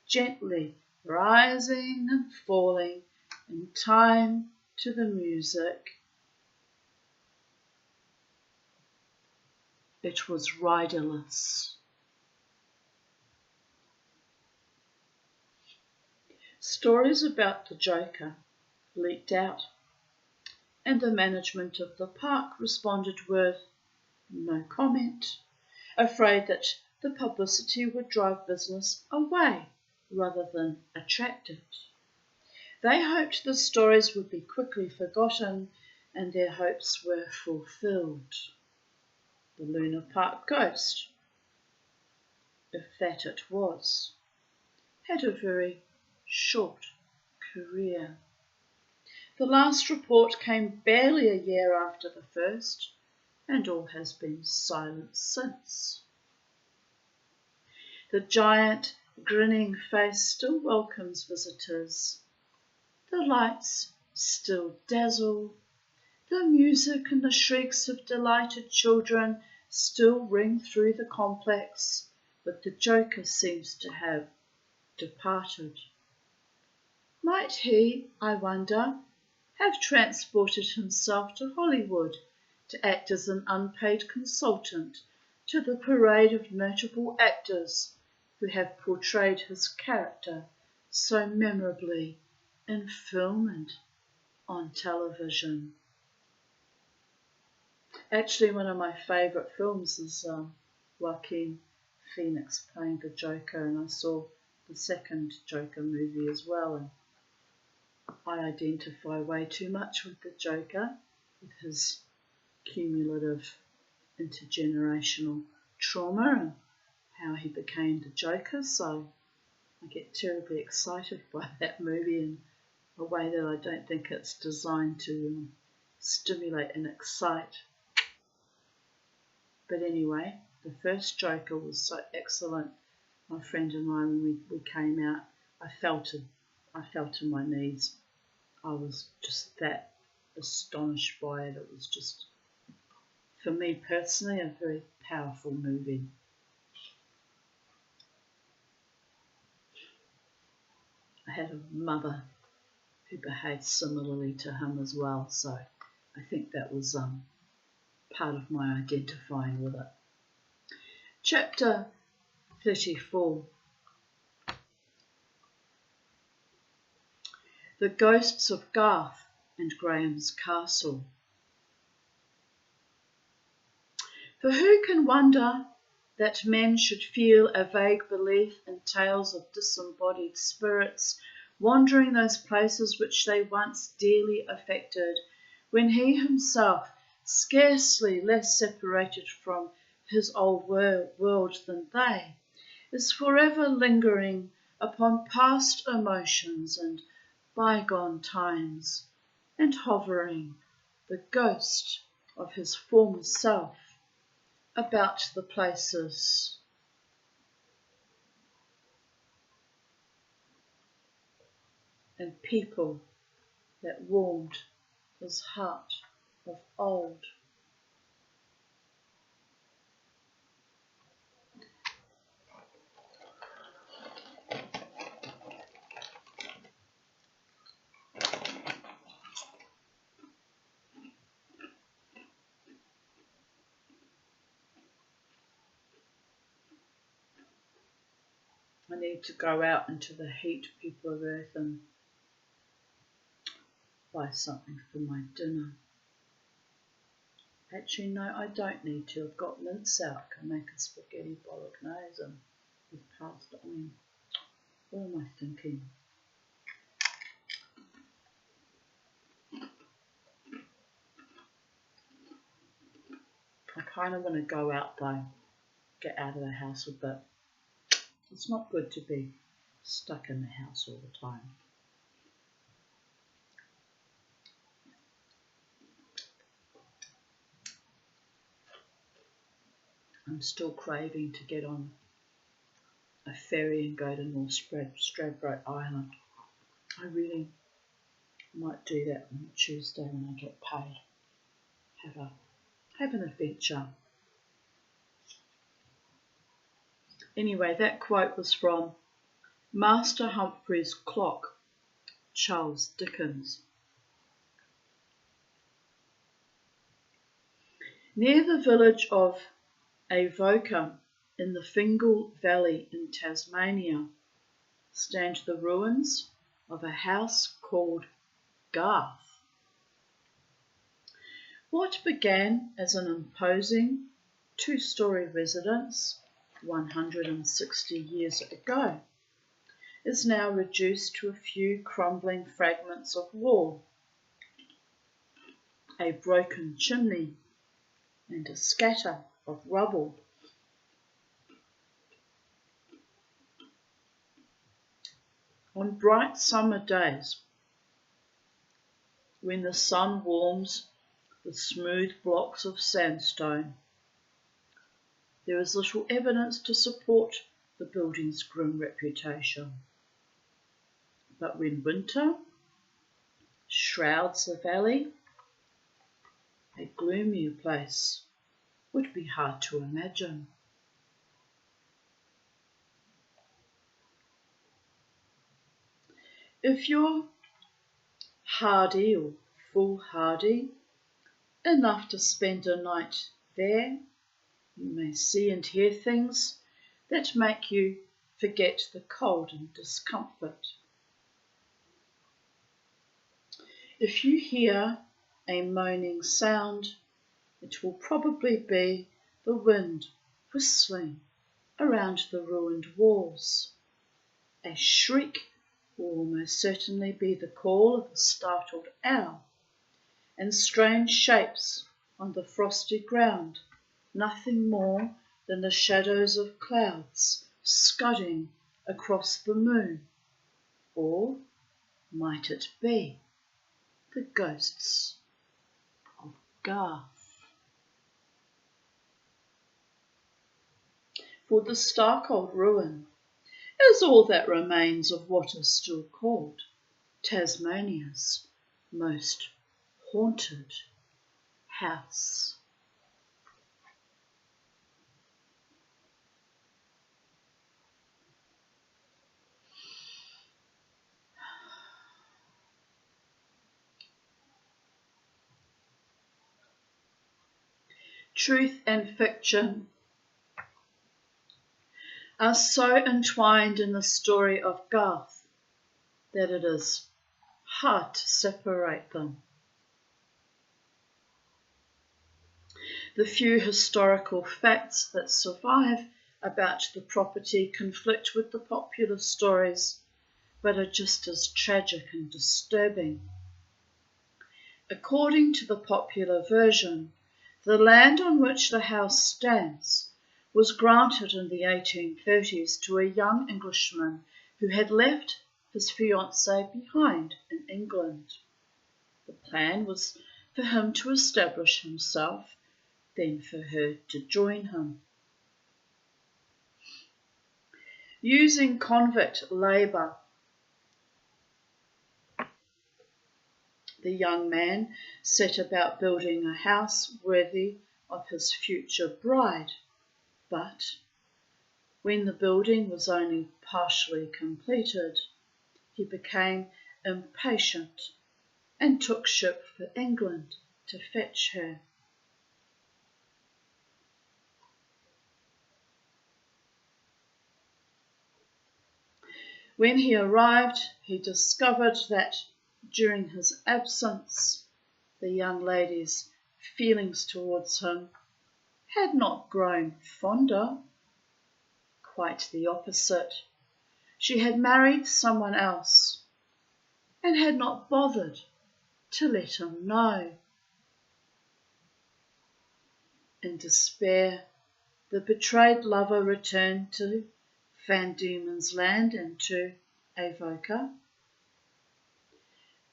[SPEAKER 1] gently rising and falling in time to the music, it was riderless. Stories about the Joker leaked out, and the management of the park responded with no comment, afraid that the publicity would drive business away rather than attract it. They hoped the stories would be quickly forgotten, and their hopes were fulfilled. The Luna Park ghost, if that it was, had a very short career. The last report came barely a year after the first, and all has been silent since. The giant, grinning face still welcomes visitors. The lights still dazzle. The music and the shrieks of delighted children still ring through the complex, but the Joker seems to have departed. Might he, I wonder, have transported himself to Hollywood to act as an unpaid consultant to the parade of notable actors who have portrayed his character so memorably in film and on television? Actually, one of my favourite films is Joaquin Phoenix playing the Joker, and I saw the second Joker movie as well, and I identify way too much with the Joker, with his cumulative intergenerational trauma and how he became the Joker, so I get terribly excited by that movie in a way that I don't think it's designed to stimulate and excite. But anyway, the first Joker was so excellent. My friend and I, when we came out, I fell to my knees. I was just that astonished by it. It was just, for me personally, a very powerful movie. I had a mother who behaved similarly to him as well, so I think that was part of my identifying with it. Chapter 34. The Ghosts of Garth and Graham's Castle. For who can wonder that men should feel a vague belief in tales of disembodied spirits wandering those places which they once dearly affected, when he himself, scarcely less separated from his old world than they, is forever lingering upon past emotions and bygone times, and hovering, the ghost of his former self, about the places. And people that warmed his heart of old. I need to go out into the heat, people of Earth, and buy something for my dinner. Actually, no, I don't need to. I've got mince out. I can make a spaghetti bolognese with pasta on. What am I thinking? I kind of want to go out though, get out of the house a bit. It's not good to be stuck in the house all the time. I'm still craving to get on a ferry and go to North Stradbroke Island. I really might do that on Tuesday when I get paid. Have an adventure. Anyway, that quote was from Master Humphrey's Clock, Charles Dickens. Near the village of Avoca in the Fingal Valley in Tasmania stand the ruins of a house called Garth. What began as an imposing two-storey residence 160 years ago is now reduced to a few crumbling fragments of wall, a broken chimney, and a scatter of rubble. On bright summer days, when the sun warms the smooth blocks of sandstone, there is little evidence to support the building's grim reputation. But when winter shrouds the valley, a gloomier place would be hard to imagine. If you're hardy or foolhardy enough to spend a night there, you may see and hear things that make you forget the cold and discomfort. If you hear a moaning sound, it will probably be the wind whistling around the ruined walls. A shriek will almost certainly be the call of a startled owl, and strange shapes on the frosty ground, nothing more than the shadows of clouds scudding across the moon. Or might it be the ghosts of Garth? For the stark old ruin is all that remains of what is still called Tasmania's most haunted house. Truth and fiction are so entwined in the story of Garth that it is hard to separate them. The few historical facts that survive about the property conflict with the popular stories, but are just as tragic and disturbing. According to the popular version, the land on which the house stands was granted in the 1830s to a young Englishman who had left his fiancée behind in England. The plan was for him to establish himself, then for her to join him. Using convict labour, the young man set about building a house worthy of his future bride, but when the building was only partially completed, he became impatient and took ship for England to fetch her. When he arrived, he discovered that during his absence, the young lady's feelings towards him had not grown fonder. Quite the opposite. She had married someone else and had not bothered to let him know. In despair, the betrayed lover returned to Van Diemen's Land and to Avoca.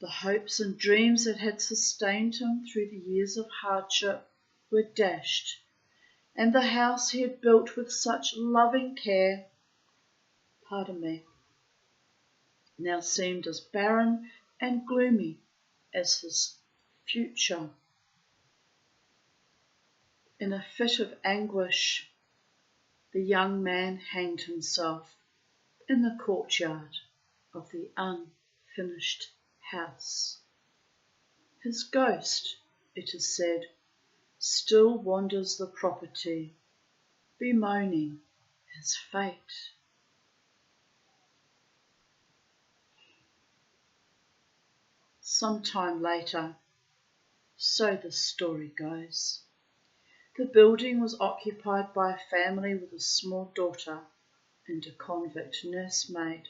[SPEAKER 1] The hopes and dreams that had sustained him through the years of hardship were dashed, and the house he had built with such loving care, now seemed as barren and gloomy as his future. In a fit of anguish, the young man hanged himself in the courtyard of the unfinished house. His ghost, it is said, still wanders the property, bemoaning his fate. Some time later, so the story goes, the building was occupied by a family with a small daughter and a convict nursemaid.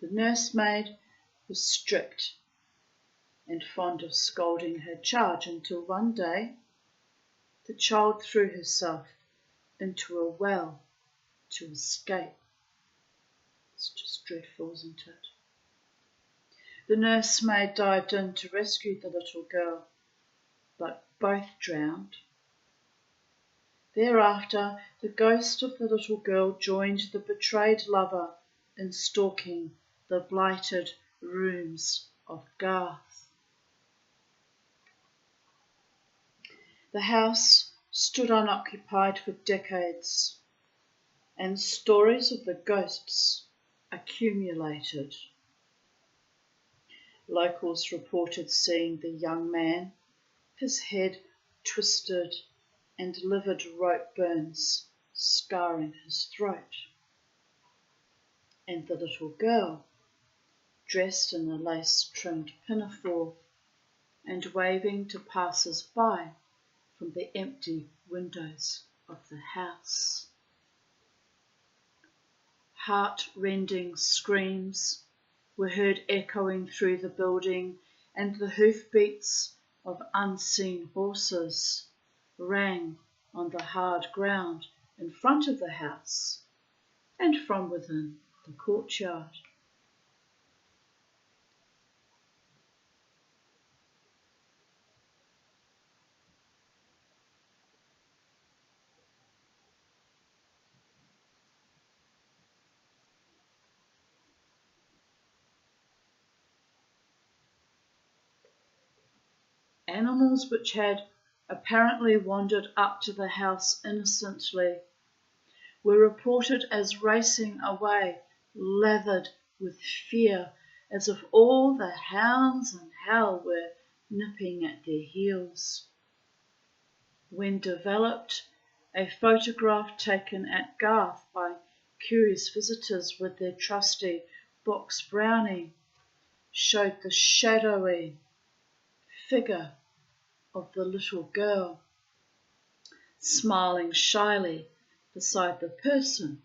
[SPEAKER 1] The nursemaid was strict and fond of scolding her charge until one day the child threw herself into a well to escape. It's just dreadful, isn't it? The nursemaid dived in to rescue the little girl, but both drowned. Thereafter, the ghost of the little girl joined the betrayed lover in stalking the blighted rooms of Garth. The house stood unoccupied for decades, and stories of the ghosts accumulated. Locals reported seeing the young man, his head twisted and livid rope burns scarring his throat, and the little girl, dressed in a lace-trimmed pinafore and waving to passers-by from the empty windows of the house. Heart-rending screams were heard echoing through the building, and the hoofbeats of unseen horses rang on the hard ground in front of the house and from within the courtyard. Animals which had apparently wandered up to the house innocently were reported as racing away, lathered with fear, as if all the hounds in hell were nipping at their heels. When developed, a photograph taken at Garth by curious visitors with their trusty box brownie showed the shadowy figure of the little girl smiling shyly beside the person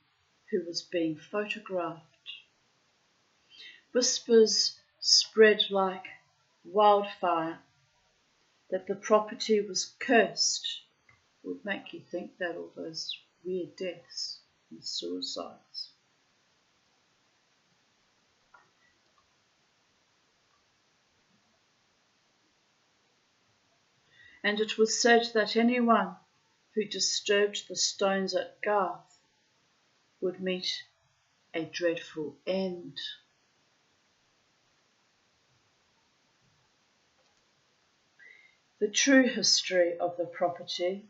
[SPEAKER 1] who was being photographed. Whispers spread like wildfire that the property was cursed. Would make you think that all those weird deaths and suicides. And it was said that anyone who disturbed the stones at Garth would meet a dreadful end. The true history of the property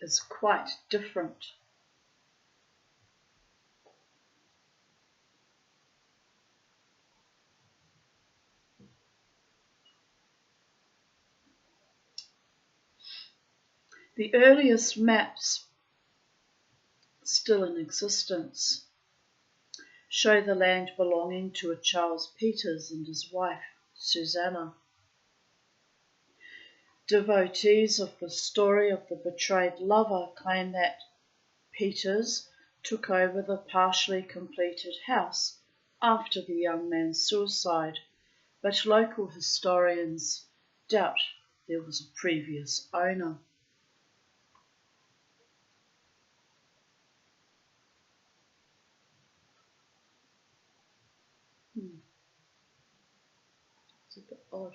[SPEAKER 1] is quite different. The earliest maps still in existence show the land belonging to a Charles Peters and his wife, Susanna. Devotees of the story of the betrayed lover claim that Peters took over the partially completed house after the young man's suicide, but local historians doubt there was a previous owner. It's a bit odd.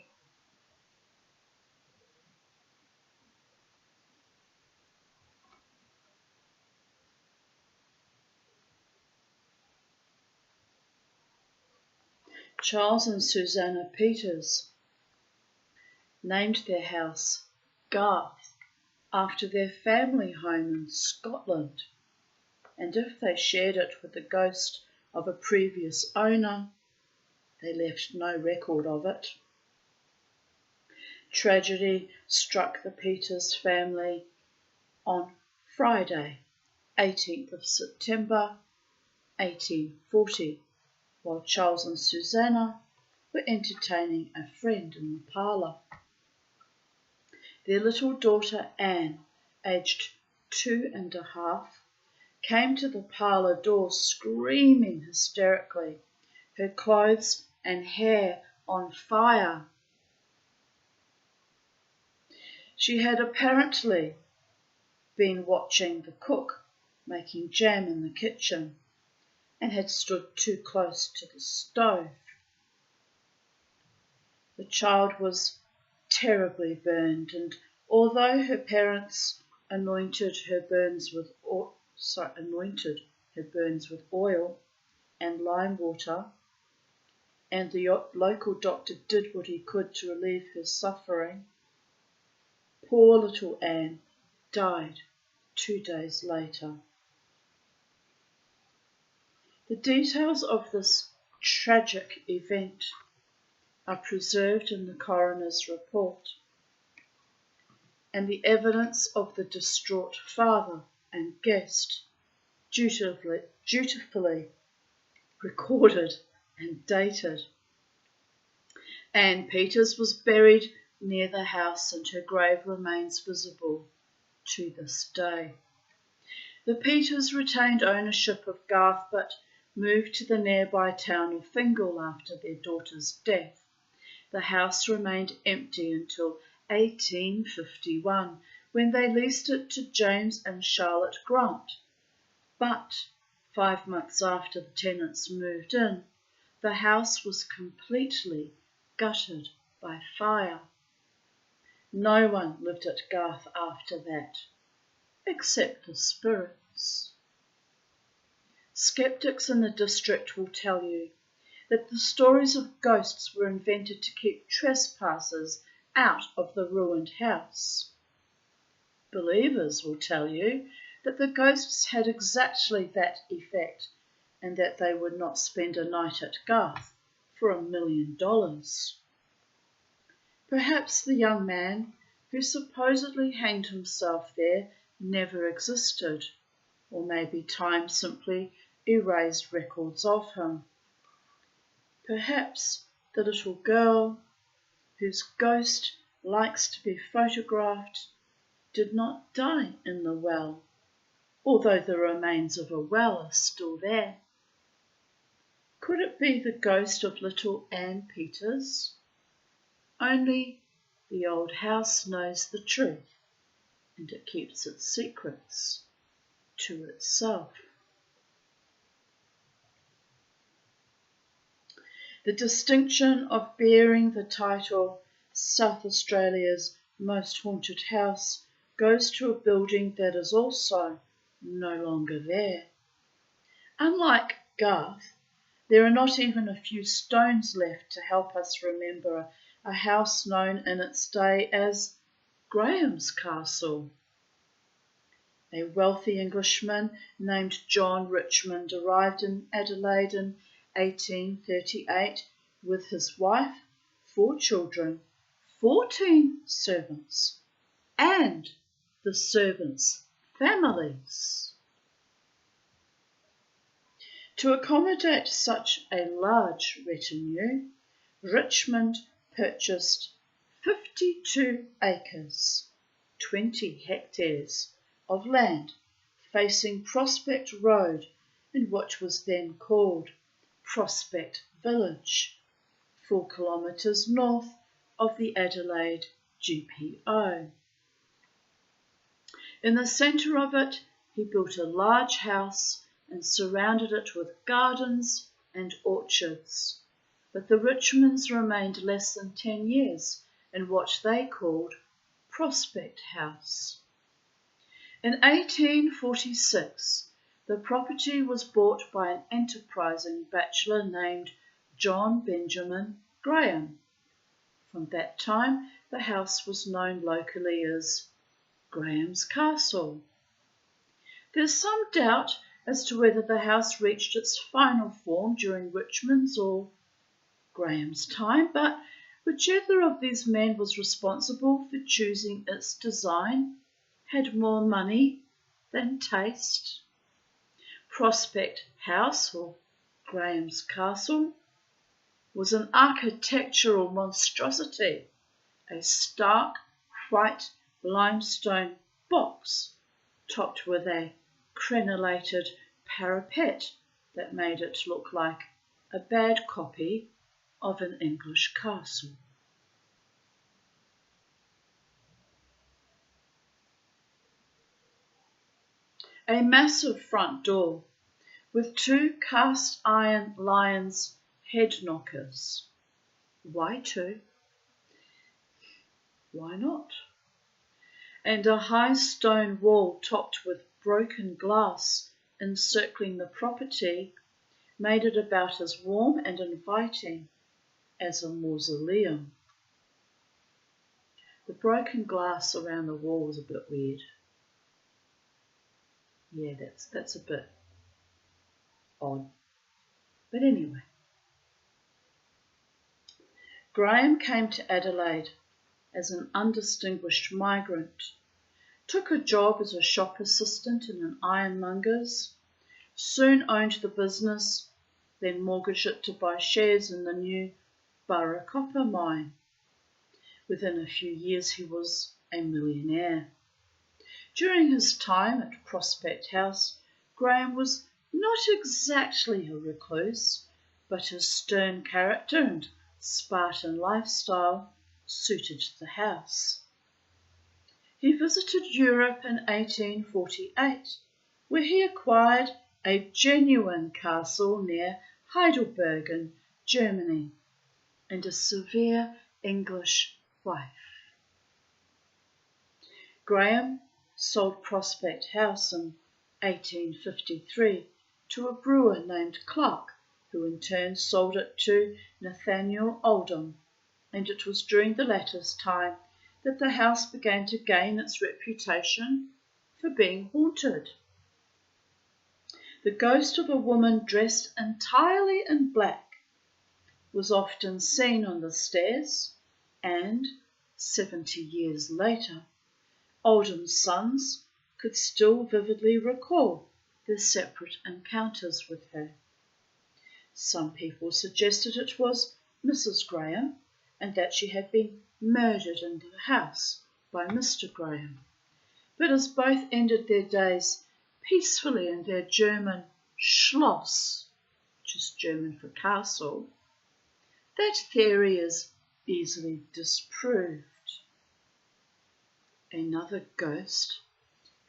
[SPEAKER 1] Charles and Susanna Peters named their house Garth after their family home in Scotland, and if they shared it with the ghost of a previous owner, they left no record of it. Tragedy struck the Peters family on Friday, 18th of September 1840, while Charles and Susanna were entertaining a friend in the parlour. Their little daughter Anne, aged 2.5, came to the parlour door screaming hysterically, her clothes and hair on fire. She had apparently been watching the cook making jam in the kitchen and had stood too close to the stove. The child was terribly burned, and although her parents anointed her burns with oil and lime water, and the local doctor did what he could to relieve her suffering, poor little Anne died 2 days later. The details of this tragic event are preserved in the coroner's report, and the evidence of the distraught father and guest dutifully recorded and dated. Anne Peters was buried near the house, and her grave remains visible to this day. The Peters retained ownership of Garth but moved to the nearby town of Fingal after their daughter's death. The house remained empty until 1851, when they leased it to James and Charlotte Grant. But 5 months after the tenants moved in, the house was completely gutted by fire. No one lived at Garth after that, except the spirits. Skeptics in the district will tell you that the stories of ghosts were invented to keep trespassers out of the ruined house. Believers will tell you that the ghosts had exactly that effect, and that they would not spend a night at Garth for $1 million. Perhaps the young man who supposedly hanged himself there never existed, or maybe time simply erased records of him. Perhaps the little girl whose ghost likes to be photographed did not die in the well, although the remains of a well are still there. Could it be the ghost of little Anne Peters? Only the old house knows the truth, and it keeps its secrets to itself. The distinction of bearing the title South Australia's most haunted house goes to a building that is also no longer there. Unlike Garth, there are not even a few stones left to help us remember a house known in its day as Graham's Castle. A wealthy Englishman named John Richmond arrived in Adelaide in 1838 with his wife, 4 children, 14 servants, and the servants' families. To accommodate such a large retinue, Richmond purchased 52 acres, 20 hectares, of land facing Prospect Road in what was then called Prospect Village, 4 kilometres north of the Adelaide GPO. In the centre of it, he built a large house and surrounded it with gardens and orchards. But the Richmonds remained less than 10 years in what they called Prospect House. In 1846, the property was bought by an enterprising bachelor named John Benjamin Graham. From that time, the house was known locally as Graham's Castle. There's some doubt as to whether the house reached its final form during Richmond's or Graham's time, but whichever of these men was responsible for choosing its design had more money than taste. Prospect House, or Graham's Castle, was an architectural monstrosity, a stark white limestone box topped with a crenellated parapet that made it look like a bad copy of an English castle. A massive front door with 2 cast iron lions' head knockers. Why 2? Why not? And a high stone wall topped with broken glass encircling the property made it about as warm and inviting as a mausoleum. The broken glass around the wall was a bit weird. Yeah, that's a bit odd. But anyway. Graham came to Adelaide as an undistinguished migrant, took a job as a shop assistant in an ironmonger's, soon owned the business, then mortgaged it to buy shares in the new Burra copper mine. Within a few years he was a millionaire. During his time at Prospect House, Graham was not exactly a recluse, but his stern character and Spartan lifestyle suited the house. He visited Europe in 1848, where he acquired a genuine castle near Heidelberg in Germany, and a severe English wife. Graham sold Prospect House in 1853 to a brewer named Clark, who in turn sold it to Nathaniel Oldham, and it was during the latter's time that the house began to gain its reputation for being haunted. The ghost of a woman dressed entirely in black was often seen on the stairs, and 70 years later, Oldham's sons could still vividly recall their separate encounters with her. Some people suggested it was Mrs. Graham and that she had been murdered in the house by Mr. Graham. But as both ended their days peacefully in their German Schloss, which is German for castle, that theory is easily disproved. Another ghost,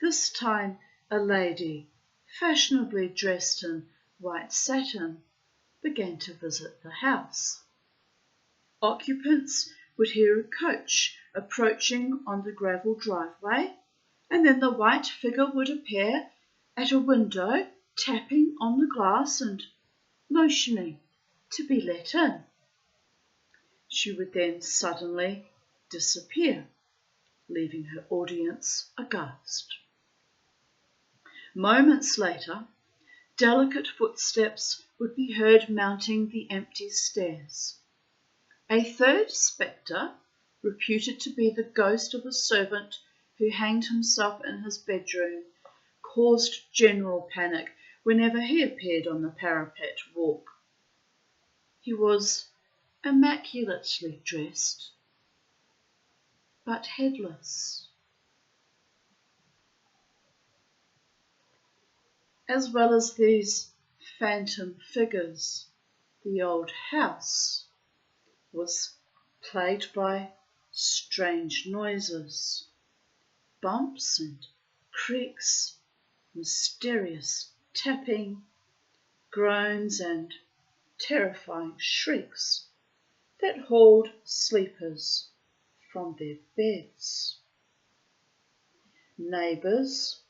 [SPEAKER 1] this time a lady fashionably dressed in white satin, began to visit the house. Occupants would hear a coach approaching on the gravel driveway, and then the white figure would appear at a window, tapping on the glass and motioning to be let in. She would then suddenly disappear, leaving her audience aghast. Moments later, delicate footsteps would be heard mounting the empty stairs. A third spectre, reputed to be the ghost of a servant who hanged himself in his bedroom, caused general panic whenever he appeared on the parapet walk. He was immaculately dressed, but headless. As well as these phantom figures, the old house was plagued by strange noises, bumps and creaks, mysterious tapping, groans and terrifying shrieks that hauled sleepers from their beds. Neighbours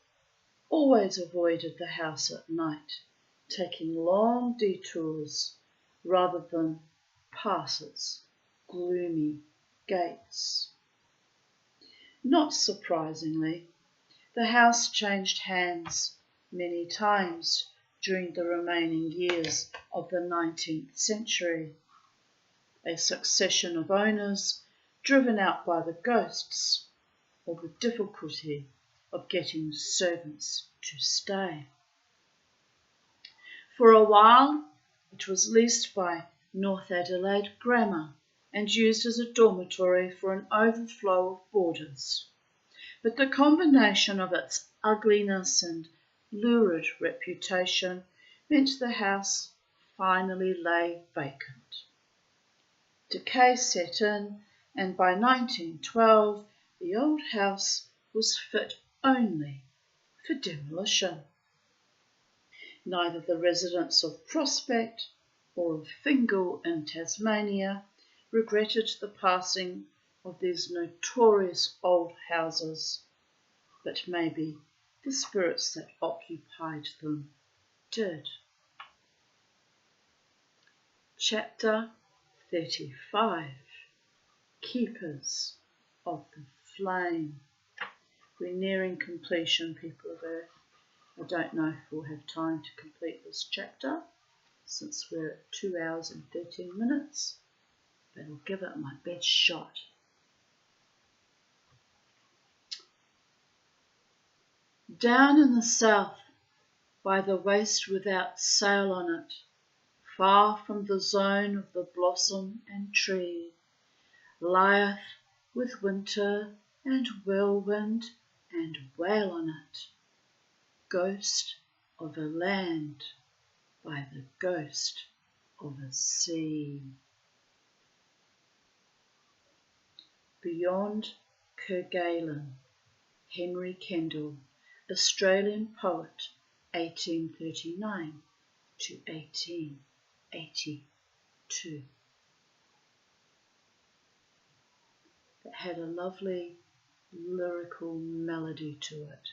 [SPEAKER 1] always avoided the house at night, taking long detours rather than pass its gloomy gates. Not surprisingly, the house changed hands many times during the remaining years of the 19th century. A succession of owners driven out by the ghosts or the difficulty of getting servants to stay. For a while, it was leased by North Adelaide Grammar and used as a dormitory for an overflow of boarders. But the combination of its ugliness and lurid reputation meant the house finally lay vacant. Decay set in, and by 1912 the old house was fit only for demolition. Neither the residents of Prospect or of Fingal in Tasmania regretted the passing of these notorious old houses, but maybe the spirits that occupied them did. Chapter 35. Keepers of the Flame. We're nearing completion, people of Earth. I don't know if we'll have time to complete this chapter, since we're at 2 hours and 13 minutes, but I'll give it my best shot. Down in the south, by the waste without sail on it, far from the zone of the blossom and tree, lieth with winter and whirlwind and wail on it, ghost of a land by the ghost of a sea. Beyond Kerguelen, Henry Kendall, Australian poet, 1839 to 1882. That had a lovely lyrical melody to it.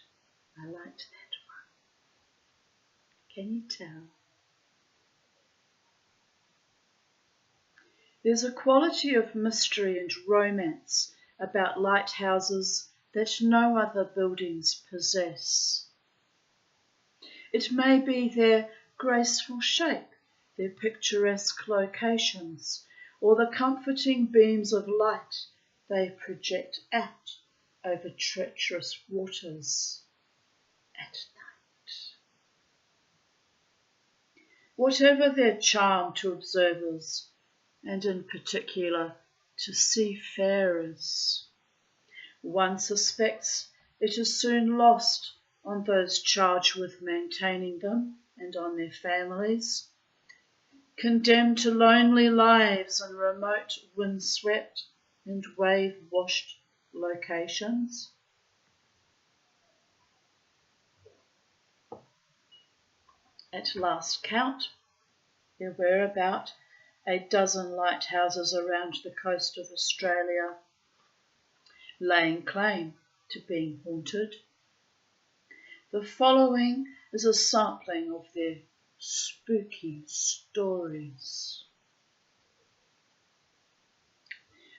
[SPEAKER 1] I liked that one. Can you tell? There's a quality of mystery and romance about lighthouses that no other buildings possess. It may be their graceful shape their picturesque locations, or the comforting beams of light they project out over treacherous waters at night. Whatever their charm to observers, and in particular to seafarers, one suspects it is soon lost on those charged with maintaining them and on their families, condemned to lonely lives in remote, windswept and wave-washed locations. At last count, there were about a dozen lighthouses around the coast of Australia, laying claim to being haunted. The following is a sampling of their spooky stories.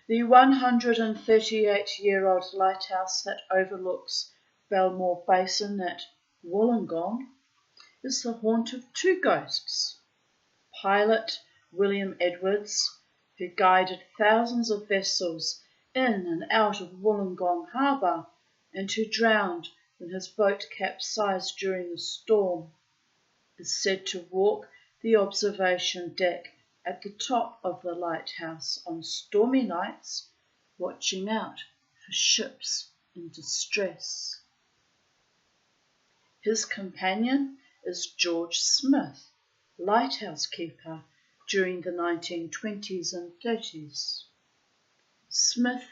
[SPEAKER 1] The 138-year-old lighthouse that overlooks Belmore Basin at Wollongong is the haunt of two ghosts. Pilot William Edwards, who guided thousands of vessels in and out of Wollongong Harbour and who drowned when his boat capsized during a storm, is said to walk the observation deck at the top of the lighthouse on stormy nights, watching out for ships in distress. His companion is George Smith, lighthouse keeper during the 1920s and 30s. Smith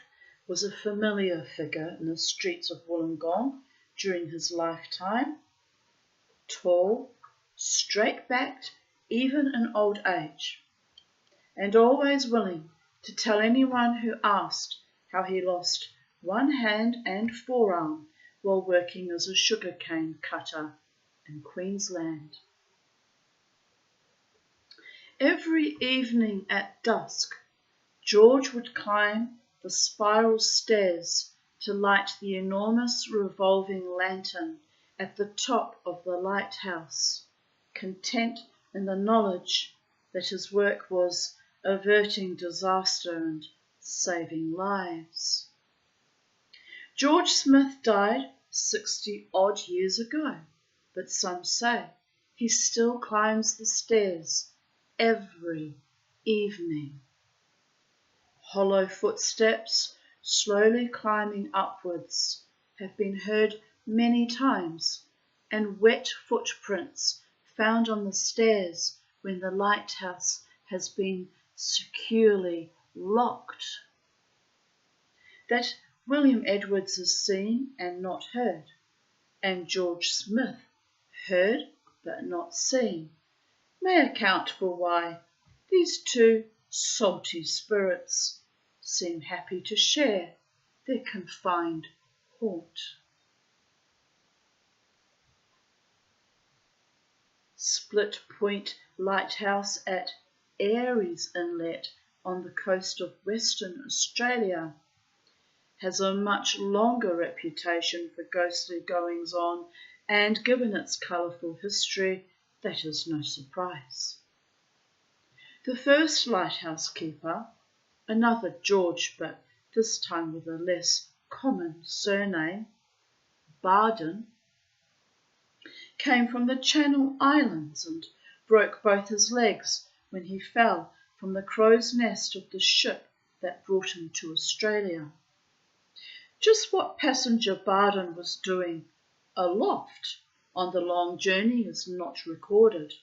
[SPEAKER 1] was a familiar figure in the streets of Wollongong during his lifetime. Tall, straight-backed, even in old age, and always willing to tell anyone who asked how he lost one hand and forearm while working as a sugarcane cutter in Queensland. Every evening at dusk, George would climb the spiral stairs to light the enormous revolving lantern at the top of the lighthouse, content in the knowledge that his work was averting disaster and saving lives. George Smith died 60-odd years ago, but some say he still climbs the stairs every evening. Hollow footsteps, slowly climbing upwards, have been heard many times, and wet footprints found on the stairs when the lighthouse has been securely locked. That William Edwards is seen and not heard, and George Smith heard but not seen, may account for why these two salty spirits seem happy to share their confined haunt. Split Point Lighthouse at Aireys Inlet on the coast of Western Australia has a much longer reputation for ghostly goings-on, and given its colourful history, that is no surprise. The first lighthouse keeper, another George but this time with a less common surname, Barden, came from the Channel Islands and broke both his legs when he fell from the crow's nest of the ship that brought him to Australia. Just what passenger Barden was doing aloft on the long journey is not recorded.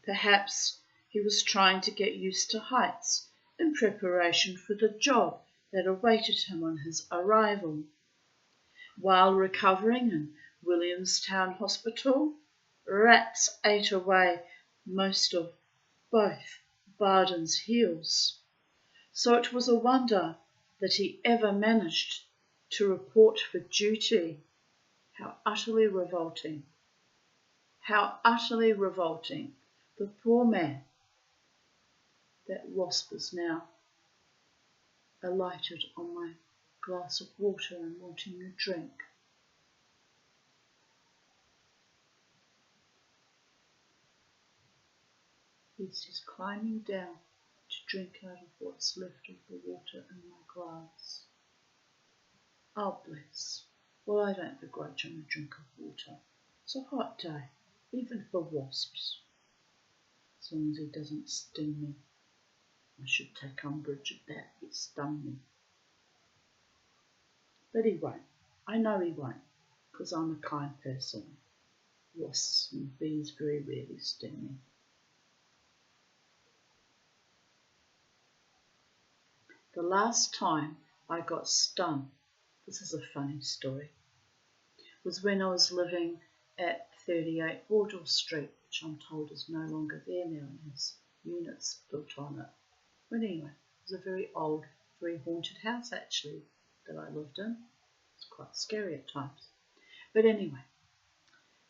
[SPEAKER 1] Perhaps he was trying to get used to heights in preparation for the job that awaited him on his arrival. While recovering in Williamstown Hospital, rats ate away most of both Barden's heels, so it was a wonder that he ever managed to report for duty. How utterly revolting. How utterly revolting. The poor man. That wasp is now alighted on my glass of water and wanting a drink. Yes, he's climbing down to drink out of what's left of the water in my glass. Oh, bless. Well, I don't begrudge him a drink of water. It's a hot day, even for wasps. As long as he doesn't sting me. I should take umbrage at that. He stung me. But he won't. I know he won't, because I'm a kind person. Wasps and bees very rarely sting me. The last time I got stung, this is a funny story, was when I was living at 38 Wardour Street, which I'm told is no longer there now and has units built on it. But anyway, it was a very old, very haunted house actually that I lived in. It's quite scary at times. But anyway,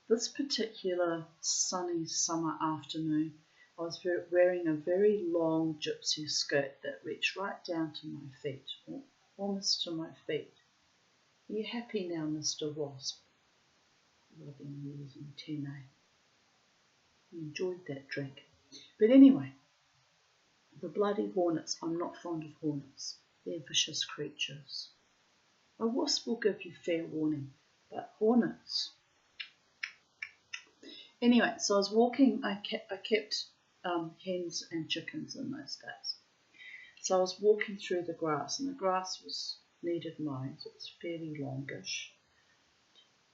[SPEAKER 1] this particular sunny summer afternoon, I was wearing a very long gypsy skirt that reached right down to my feet, almost to my feet. Are you happy now, Mr. Wasp? Rubbing me his antennae. He enjoyed that drink. But anyway, the bloody hornets, I'm not fond of hornets. They're vicious creatures. A wasp will give you fair warning, but hornets... Anyway, so I was walking, I kept hens and chickens in those days. So I was walking through the grass, and the grass needed mowing, so it was fairly longish.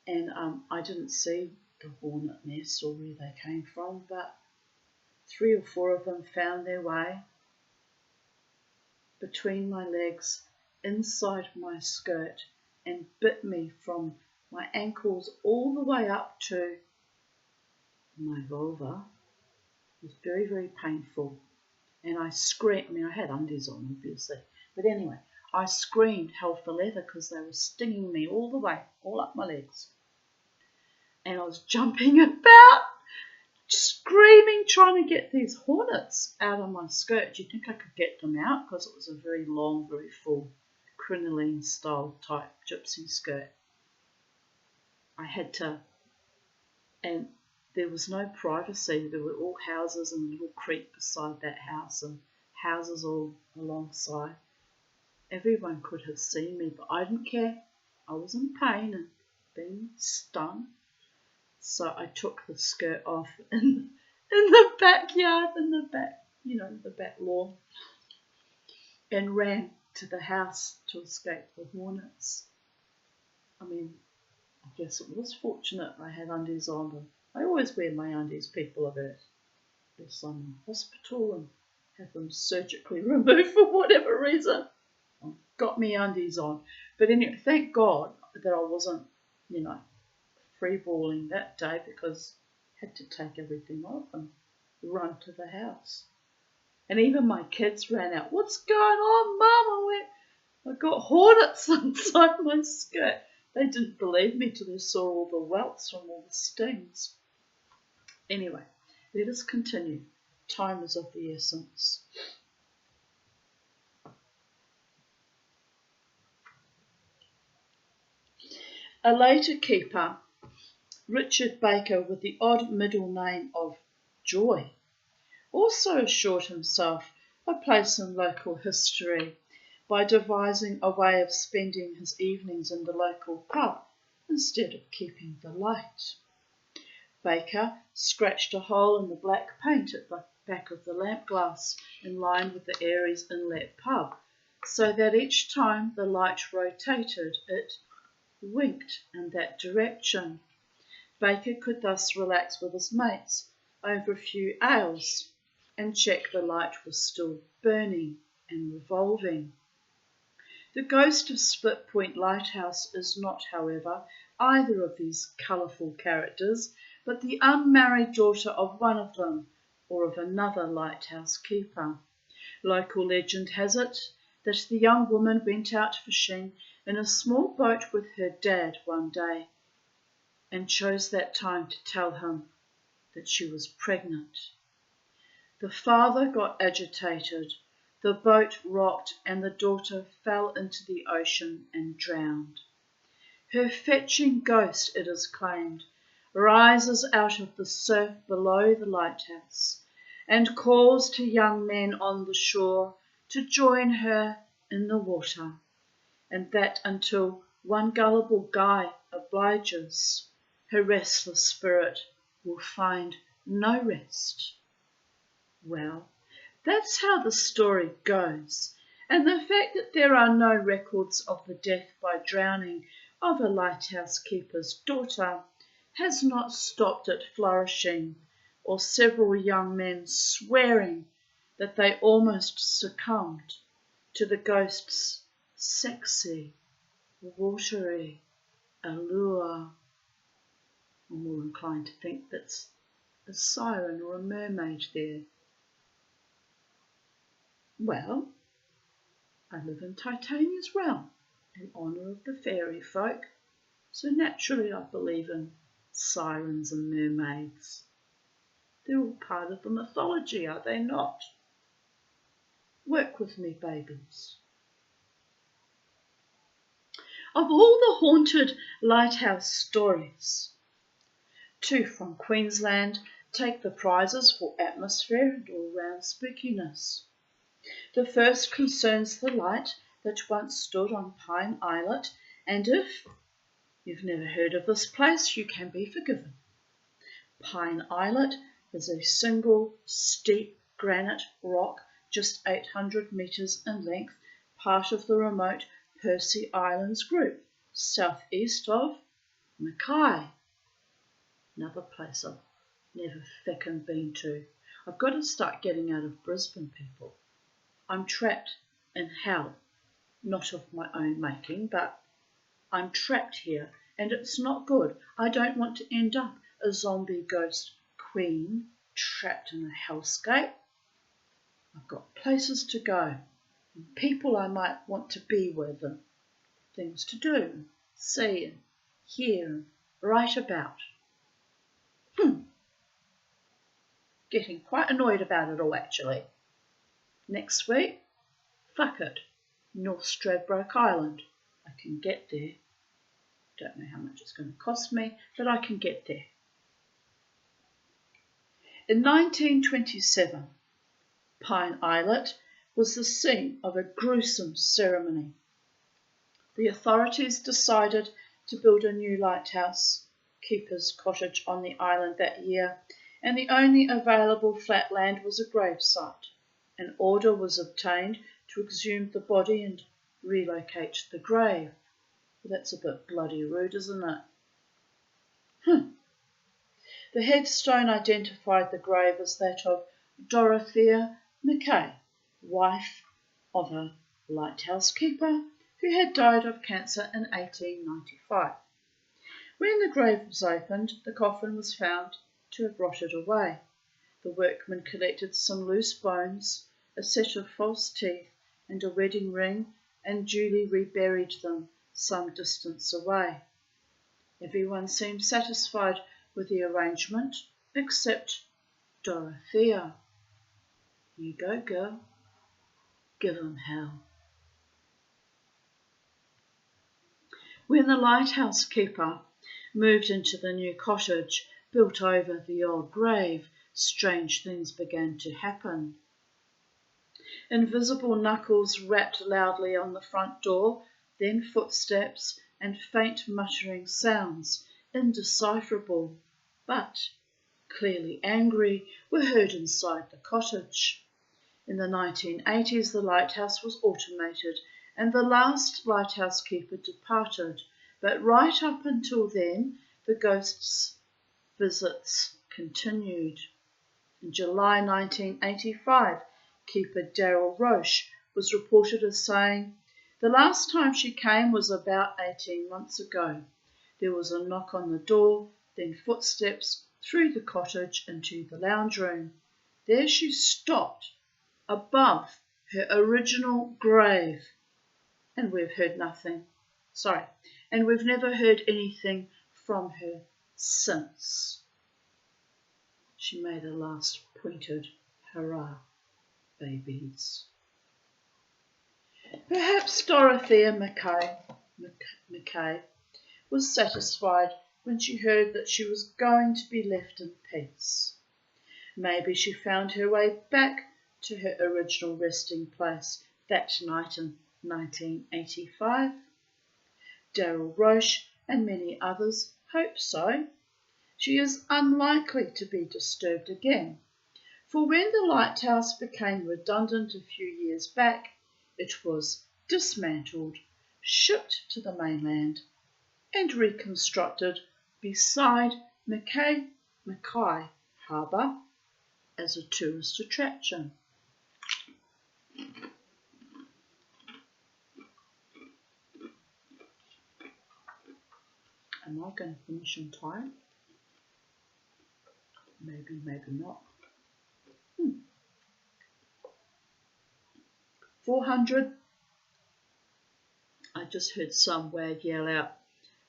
[SPEAKER 1] And I didn't see the hornet nest or where they came from, but 3 or 4 of them found their way between my legs, inside my skirt, and bit me from my ankles all the way up to my vulva. It was very, very painful. And I screamed. I mean, I had undies on, obviously. But anyway, I screamed hell for leather because they were stinging me all the way, all up my legs. And I was jumping about, screaming, trying to get these hornets out of my skirt. Do you think I could get them out? Because it was a very long, very full crinoline style type gypsy skirt. I had to, and there was no privacy. There were all houses and a little creek beside that house and houses all alongside. Everyone could have seen me, but I didn't care. I was in pain and being stung. So I took the skirt off in the backyard, in the back, the back lawn, and ran to the house to escape the hornets. I mean, I guess it was fortunate I had undies on them. I always wear my undies, people of Earth. Unless I'm in hospital and have them surgically removed for whatever reason. I've got me undies on. But anyway, thank God that I wasn't, free-balling that day, because I had to take everything off and run to the house. And even my kids ran out. What's going on, Mum? I got hornets inside my skirt. They didn't believe me till they saw all the welts from all the stings. Anyway, let us continue. Time is of the essence. A later keeper, Richard Baker, with the odd middle name of Joy, also assured himself a place in local history by devising a way of spending his evenings in the local pub instead of keeping the light. Baker scratched a hole in the black paint at the back of the lamp glass in line with the Aries Inlet pub, so that each time the light rotated, it winked in that direction. Baker could thus relax with his mates over a few ales and check the light was still burning and revolving. The ghost of Split Point Lighthouse is not, however, either of these colourful characters, but the unmarried daughter of one of them, or of another lighthouse keeper. Local legend has it that the young woman went out fishing in a small boat with her dad one day, and chose that time to tell him that she was pregnant. The father got agitated, the boat rocked, and the daughter fell into the ocean and drowned. Her fetching ghost, it is claimed, rises out of the surf below the lighthouse and calls to young men on the shore to join her in the water, and that until one gullible guy obliges, her restless spirit will find no rest. Well, that's how the story goes, and the fact that there are no records of the death by drowning of a lighthouse keeper's daughter has not stopped it flourishing, or several young men swearing that they almost succumbed to the ghost's sexy, watery allure. I'm more inclined to think that's a siren or a mermaid there. Well, I live in Titania's realm in honour of the fairy folk, so naturally I believe in sirens and mermaids. They're all part of the mythology, are they not? Work with me, babies. Of all the haunted lighthouse stories, 2 from Queensland take the prizes for atmosphere and all-round spookiness. The first concerns the light that once stood on Pine Islet, and if you've never heard of this place, you can be forgiven. Pine Islet is a single steep granite rock just 800 metres in length, part of the remote Percy Islands group, southeast of Mackay. Another place I've never feckin' been to. I've got to start getting out of Brisbane, people. I'm trapped in hell, not of my own making, but I'm trapped here, and it's not good. I don't want to end up a zombie ghost queen trapped in a hellscape. I've got places to go, and people I might want to be with, and things to do, see and hear and write about. Getting quite annoyed about it all, actually. Next week, fuck it, North Stradbroke Island. I can get there. Don't know how much it's going to cost me, but I can get there. In 1927, Pine Islet was the scene of a gruesome ceremony. The authorities decided to build a new lighthouse keeper's cottage on the island that year, and the only available flat land was a gravesite. An order was obtained to exhume the body and relocate the grave. Well, that's a bit bloody rude, isn't it? The headstone identified the grave as that of Dorothea Mackay, wife of a lighthouse keeper who had died of cancer in 1895. When the grave was opened, the coffin was found to have rotted away. The workmen collected some loose bones, a set of false teeth, and a wedding ring, and duly reburied them some distance away. Everyone seemed satisfied with the arrangement, except Dorothea. You go, girl. Give 'em hell. When the lighthouse keeper moved into the new cottage built over the old grave, strange things began to happen. Invisible knuckles rapped loudly on the front door, then footsteps and faint muttering sounds, indecipherable, but clearly angry, were heard inside the cottage. In the 1980s, the lighthouse was automated and the last lighthouse keeper departed, but right up until then, the ghosts' visits continued. In July 1985, keeper Daryl Roche was reported as saying, "The last time she came was about 18 months ago. There was a knock on the door, then footsteps through the cottage into the lounge room. There she stopped, above her original grave. And we've heard nothing. And we've never heard anything from her since." She made a last pointed hurrah, babies. Perhaps Dorothea Mackay was satisfied when she heard that she was going to be left in peace. Maybe she found her way back to her original resting place that night in 1985. Daryl Roche and many others hope so. She is unlikely to be disturbed again, for when the lighthouse became redundant a few years back, it was dismantled, shipped to the mainland, and reconstructed beside Mackay Harbour as a tourist attraction. Am I going to finish on time? Maybe, maybe not. 400. I just heard some wag yell out,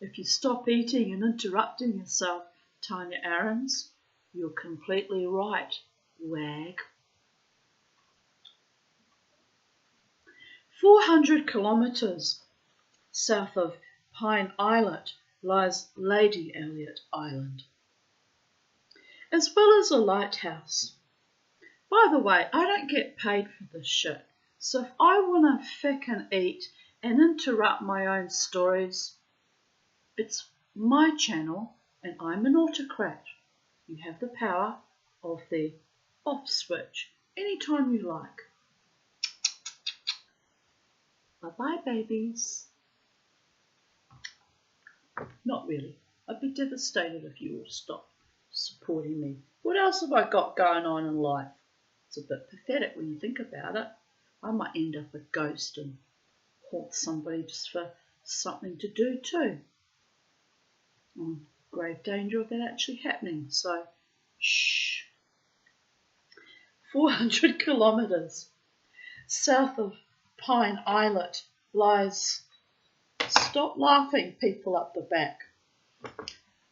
[SPEAKER 1] "If you stop eating and interrupting yourself, Tanya Aarons." You're completely right, wag. 400 kilometres south of Pine Islet lies Lady Elliot Island, as well as a lighthouse. By the way, I don't get paid for this shit, so if I want to frickin' eat and interrupt my own stories, it's my channel and I'm an autocrat. You have the power of the off switch anytime you like. Bye-bye, babies. Not really. I'd be devastated if you all stopped supporting me. What else have I got going on in life? It's a bit pathetic when you think about it. I might end up a ghost and haunt somebody just for something to do too. I'm grave danger of that actually happening, so shh. 400 kilometres south of Pine Islet lies, stop laughing people up the back,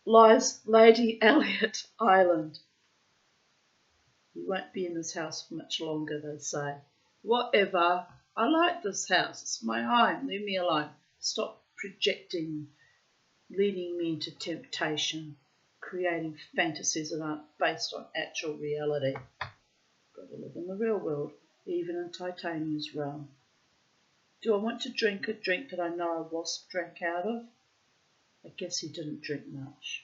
[SPEAKER 1] lies Lady Elliot Island. You won't be in this house for much longer, they say. Whatever, I like this house, it's my home, leave me alone. Stop projecting, leading me into temptation, creating fantasies that aren't based on actual reality. Got to live in the real world, even in Titania's realm. Do I want to drink a drink that I know a wasp drank out of? I guess he didn't drink much.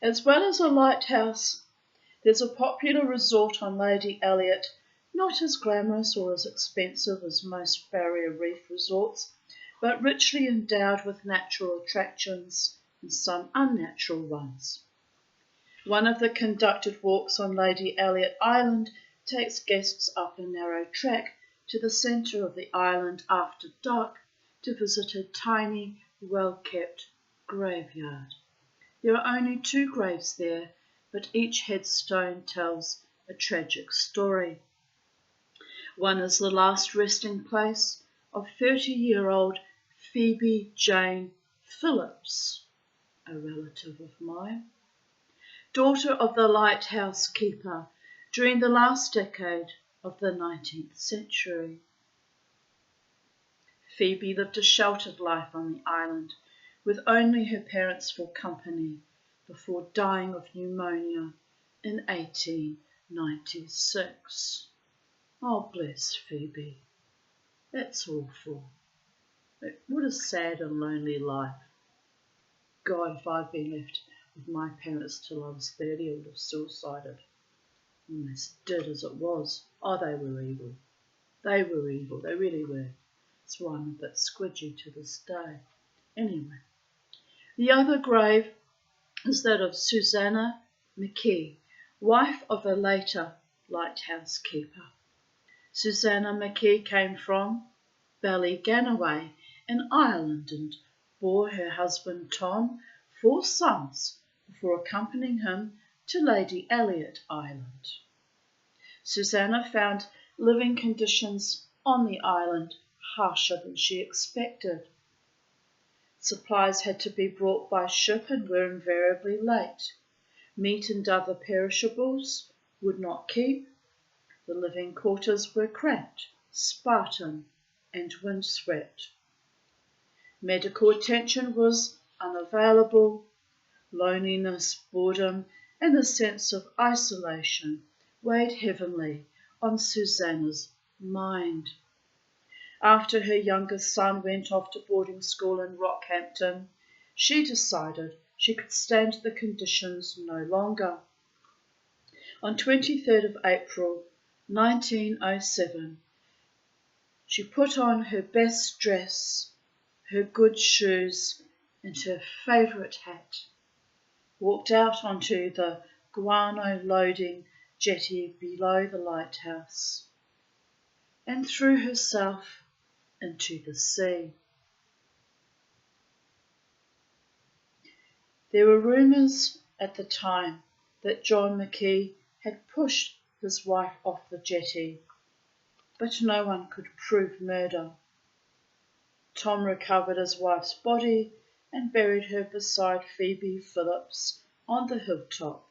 [SPEAKER 1] As well as a lighthouse, there's a popular resort on Lady Elliot, not as glamorous or as expensive as most barrier reef resorts, but richly endowed with natural attractions and some unnatural ones. One of the conducted walks on Lady Elliot Island takes guests up a narrow track to the centre of the island after dark to visit a tiny, well-kept graveyard. There are only 2 graves there, but each headstone tells a tragic story. One is the last resting place of 30-year-old Phoebe Jane Phillips, a relative of mine, daughter of the lighthouse keeper during the last decade of the 19th century. Phoebe lived a sheltered life on the island, with only her parents for company, before dying of pneumonia in 1896. Oh, bless Phoebe. That's awful. What a sad and lonely life. God, if I'd been left with my parents till I was 30, I would have suicided. And they did as it was. Oh, they were evil. They were evil. They really were. That's why I'm a bit squidgy to this day. Anyway. The other grave is that of Susanna McKee, wife of a later lighthouse keeper. Susanna McKee came from Ballyganaway in Ireland and bore her husband Tom 4 sons before accompanying him to Lady Elliot Island. Susanna found living conditions on the island harsher than she expected. Supplies had to be brought by ship and were invariably late. Meat and other perishables would not keep. The living quarters were cramped Spartan and windswept. Medical attention was unavailable. Loneliness, boredom, and the sense of isolation weighed heavily on Susanna's mind. After her youngest son went off to boarding school in Rockhampton, she decided she could stand the conditions no longer. On 23rd of April 1907, she put on her best dress, her good shoes, and her favourite hat, walked out onto the guano loading jetty below the lighthouse, and threw herself into the sea. There were rumours at the time that John McKee had pushed his wife off the jetty, but no one could prove murder. Tom recovered his wife's body and buried her beside Phoebe Phillips on the hilltop.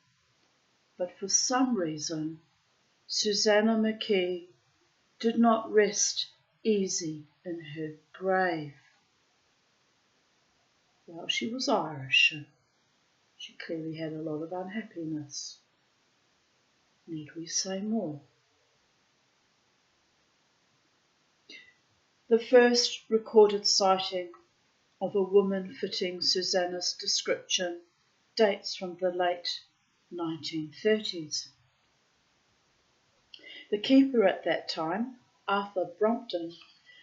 [SPEAKER 1] But for some reason, Susanna McKee did not rest easy in her grave. Well, she was Irish, and she clearly had a lot of unhappiness. Need we say more? The first recorded sighting of a woman fitting Susanna's description dates from the late 1930s. The keeper at that time, Arthur Brompton,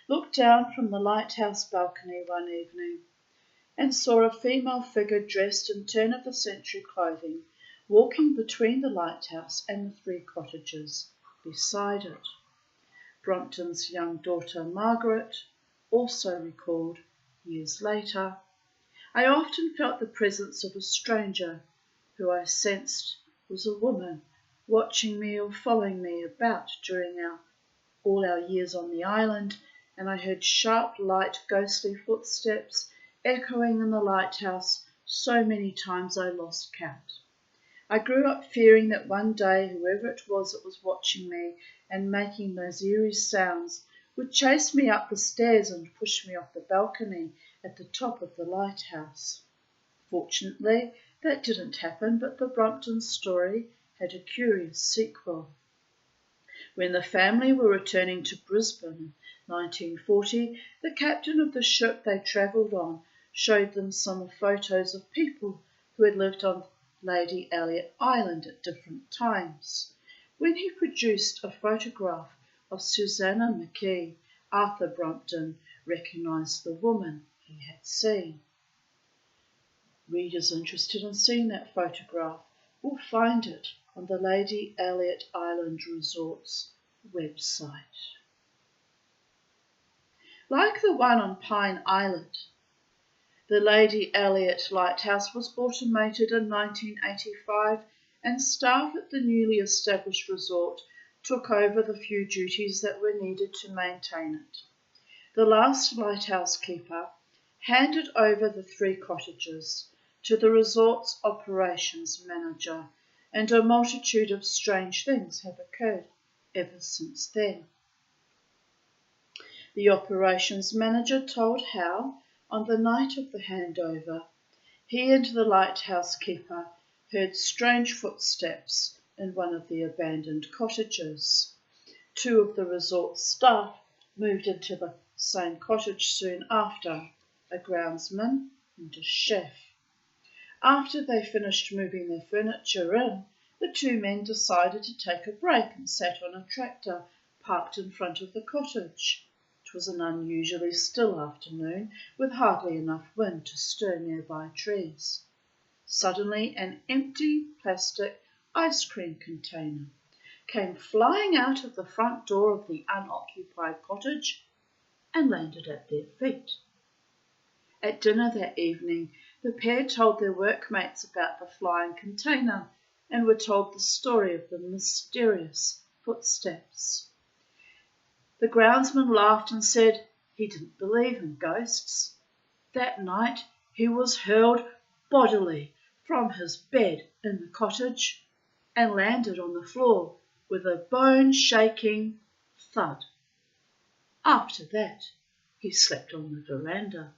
[SPEAKER 1] looked down from the lighthouse balcony one evening and saw a female figure dressed in turn-of-the-century clothing walking between the lighthouse and the three cottages beside it. Brompton's young daughter Margaret also recalled, years later, "I often felt the presence of a stranger who I sensed was a woman watching me or following me about during all our years on the island, and I heard sharp, light, ghostly footsteps echoing in the lighthouse so many times I lost count. I grew up fearing that one day whoever it was that was watching me and making those eerie sounds would chase me up the stairs and push me off the balcony at the top of the lighthouse. Fortunately, that didn't happen, but the Brompton story had a curious sequel. When the family were returning to Brisbane in 1940, the captain of the ship they travelled on showed them some photos of people who had lived on Lady Elliot Island at different times. When he produced a photograph of Susanna McKee, Arthur Brompton recognised the woman he had seen. Readers interested in seeing that photograph will find it on the Lady Elliot Island Resort's website. Like the one on Pine Island, the Lady Elliot Lighthouse was automated in 1985, and staff at the newly established resort took over the few duties that were needed to maintain it. The last lighthouse keeper handed over the three cottages to the resort's operations manager, and a multitude of strange things have occurred ever since then. The operations manager told how, on the night of the handover, he and the lighthouse keeper heard strange footsteps in one of the abandoned cottages. Two of the resort staff moved into the same cottage soon after, a groundsman and a chef. After they finished moving their furniture in, the two men decided to take a break and sat on a tractor parked in front of the cottage. It was an unusually still afternoon, with hardly enough wind to stir nearby trees. Suddenly, an empty plastic ice cream container came flying out of the front door of the unoccupied cottage and landed at their feet. At dinner that evening, the pair told their workmates about the flying container and were told the story of the mysterious footsteps. The groundsman laughed and said he didn't believe in ghosts. That night he was hurled bodily from his bed in the cottage and landed on the floor with a bone-shaking thud. After that, he slept on the veranda.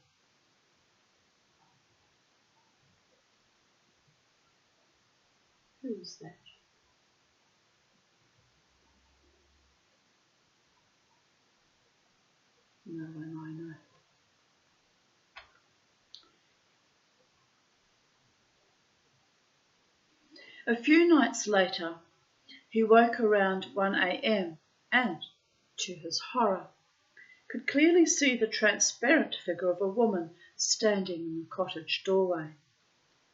[SPEAKER 1] Who is that? No one I know. A few nights later, he woke around 1 a.m. and, to his horror, could clearly see the transparent figure of a woman standing in the cottage doorway.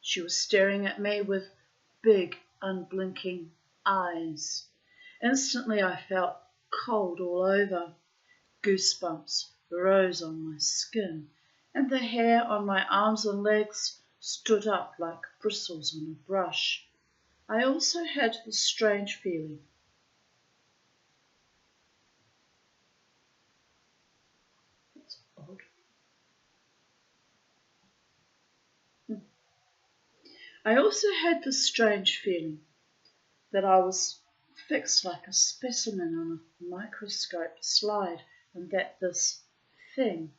[SPEAKER 1] She was staring at me with big, unblinking eyes. Instantly I felt cold all over. Goosebumps rose on my skin, and the hair on my arms and legs stood up like bristles on a brush. I also had the strange feeling. That's odd. I also had the strange feeling that I was fixed like a specimen on a microscope slide, and that this thing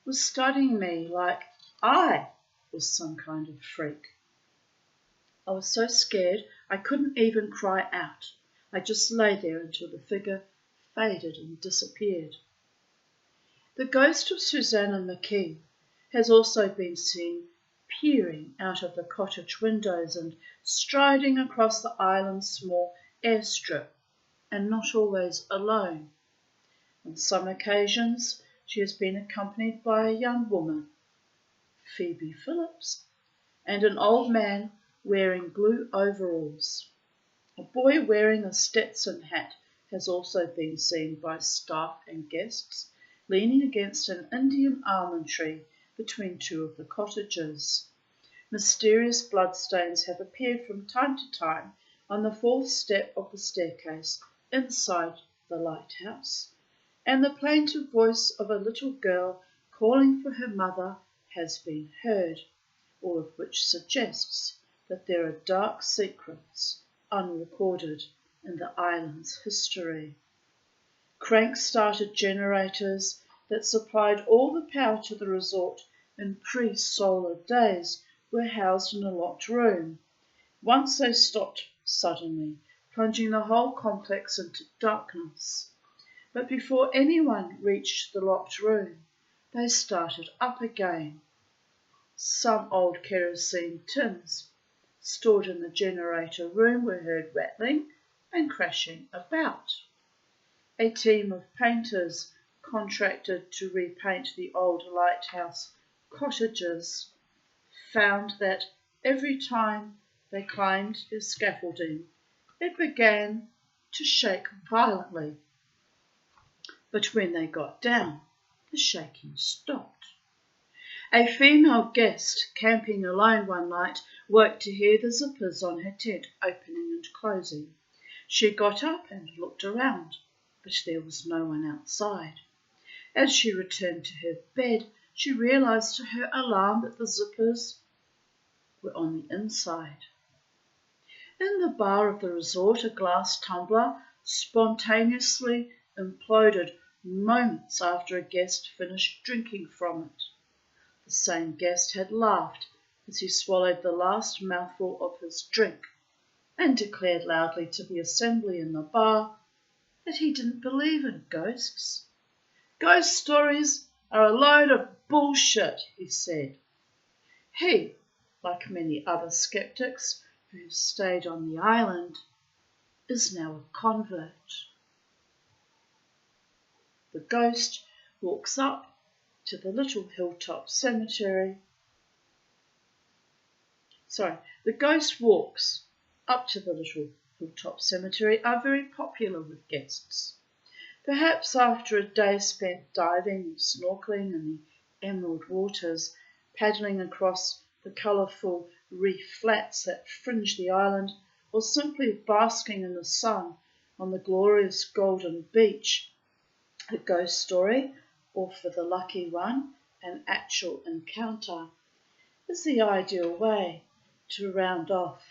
[SPEAKER 1] was studying me like I was some kind of freak. I was so scared I couldn't even cry out. I just lay there until the figure faded and disappeared. The ghost of Susanna McKee has also been seen peering out of the cottage windows and striding across the island's small airstrip, and not always alone. On some occasions, she has been accompanied by a young woman, Phoebe Phillips, and an old man wearing blue overalls. A boy wearing a Stetson hat has also been seen by staff and guests, leaning against an Indian almond tree between two of the cottages. Mysterious bloodstains have appeared from time to time on the fourth step of the staircase inside the lighthouse, and the plaintive voice of a little girl calling for her mother has been heard, all of which suggests that there are dark secrets unrecorded in the island's history. Crank-started generators that supplied all the power to the resort in pre-solar days were housed in a locked room. Once they stopped suddenly, plunging the whole complex into darkness. But before anyone reached the locked room, they started up again. Some old kerosene tins stored in the generator room were heard rattling and crashing about. A team of painters contracted to repaint the old lighthouse cottages found that every time they climbed their scaffolding, it began to shake violently. But when they got down, the shaking stopped. A female guest camping alone one night woke to hear the zippers on her tent opening and closing. She got up and looked around, but there was no one outside. As she returned to her bed, she realised to her alarm that the zippers were on the inside. In the bar of the resort, a glass tumbler spontaneously imploded moments after a guest finished drinking from it. The same guest had laughed as he swallowed the last mouthful of his drink and declared loudly to the assembly in the bar that he didn't believe in ghosts. Ghost stories are a load of bullshit, he said. He, like many other skeptics who have stayed on the island, is now a convert. The ghost walks up to the little hilltop cemetery. The ghost walks up to the little hilltop cemetery are very popular with guests. Perhaps after a day spent diving and snorkeling in the emerald waters, paddling across the colourful reef flats that fringe the island, or simply basking in the sun on the glorious golden beach, a ghost story, or for the lucky one, an actual encounter, is the ideal way to round off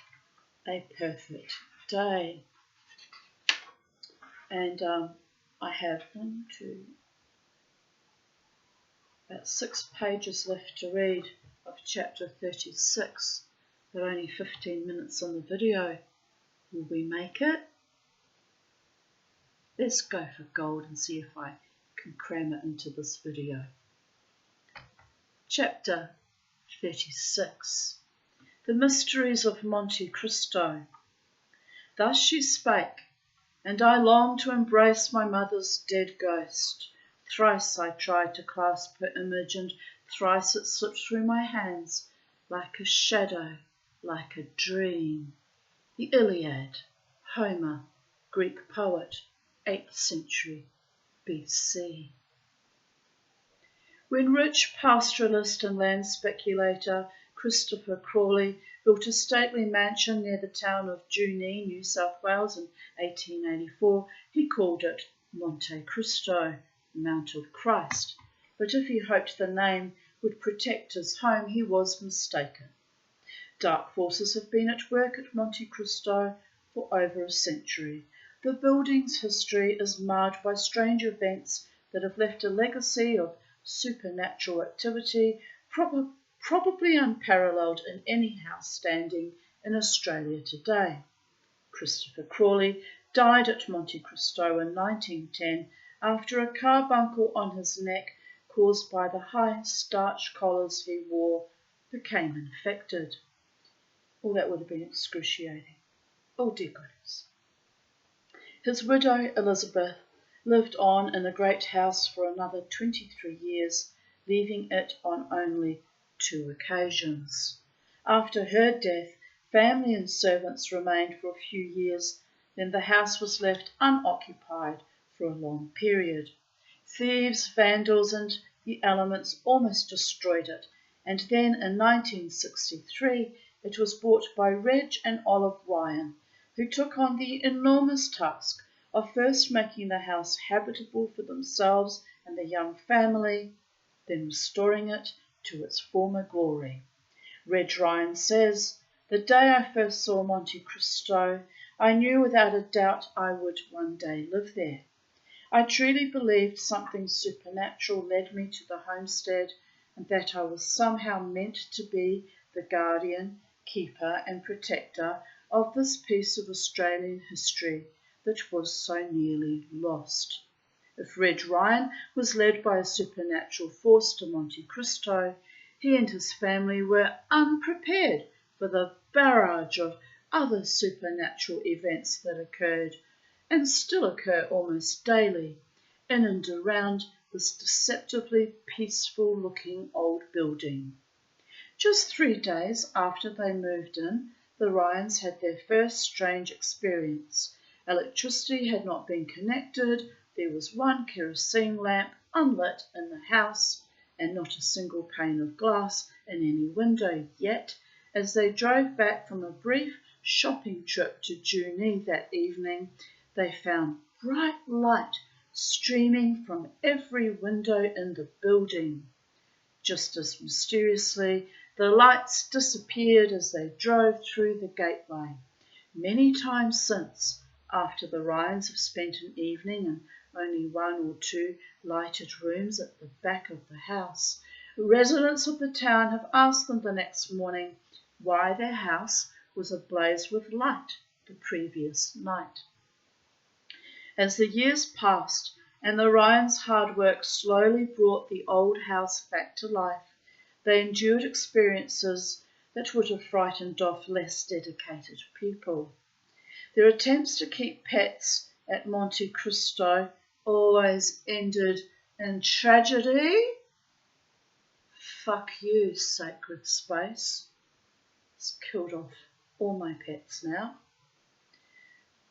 [SPEAKER 1] a perfect day. And I have 1, 2, About 6 pages left to read of chapter 36, but only 15 minutes on the video. Will we make it? Let's go for gold and see if I can cram it into this video. Chapter 36. The Mysteries of Monte Cristo. Thus she spake, and I longed to embrace my mother's dead ghost. Thrice I tried to clasp her image, and thrice it slipped through my hands, like a shadow, like a dream. The Iliad, Homer, Greek poet, 8th century BC. When rich pastoralist and land speculator Christopher Crawley built a stately mansion near the town of Junee, New South Wales in 1884, he called it Monte Cristo, Mount of Christ. But if he hoped the name would protect his home, he was mistaken. Dark forces have been at work at Monte Cristo for over a century. The building's history is marred by strange events that have left a legacy of supernatural activity, probably unparalleled in any house standing in Australia today. Christopher Crawley died at Monte Cristo in 1910 after a carbuncle on his neck caused by the high starch collars he wore became infected. Oh, that would have been excruciating. Oh, dear goodness. His widow, Elizabeth, lived on in the great house for another 23 years, leaving it on only 2 occasions. After her death, family and servants remained for a few years, then the house was left unoccupied for a long period. Thieves, vandals, and the elements almost destroyed it, and then in 1963 it was bought by Reg and Olive Ryan, who took on the enormous task of first making the house habitable for themselves and their young family, then restoring it to its former glory. Reg Ryan says, "The day I first saw Monte Cristo, I knew without a doubt I would one day live there. I truly believed something supernatural led me to the homestead, and that I was somehow meant to be the guardian, keeper and protector of this piece of Australian history that was so nearly lost." If Reg Ryan was led by a supernatural force to Monte Cristo, he and his family were unprepared for the barrage of other supernatural events that occurred, and still occur almost daily, in and around this deceptively peaceful-looking old building. Just 3 days after they moved in, the Ryans had their first strange experience. Electricity had not been connected, there was one kerosene lamp unlit in the house, and not a single pane of glass in any window, yet, as they drove back from a brief shopping trip to Junee that evening, they found bright light streaming from every window in the building. Just as mysteriously, the lights disappeared as they drove through the gateway. Many times since, after the Ryans have spent an evening in only 1 or 2 lighted rooms at the back of the house, residents of the town have asked them the next morning why their house was ablaze with light the previous night. As the years passed and the Ryans' hard work slowly brought the old house back to life, they endured experiences that would have frightened off less dedicated people. Their attempts to keep pets at Monte Cristo always ended in tragedy. Fuck you, sacred space. It's killed off all my pets now.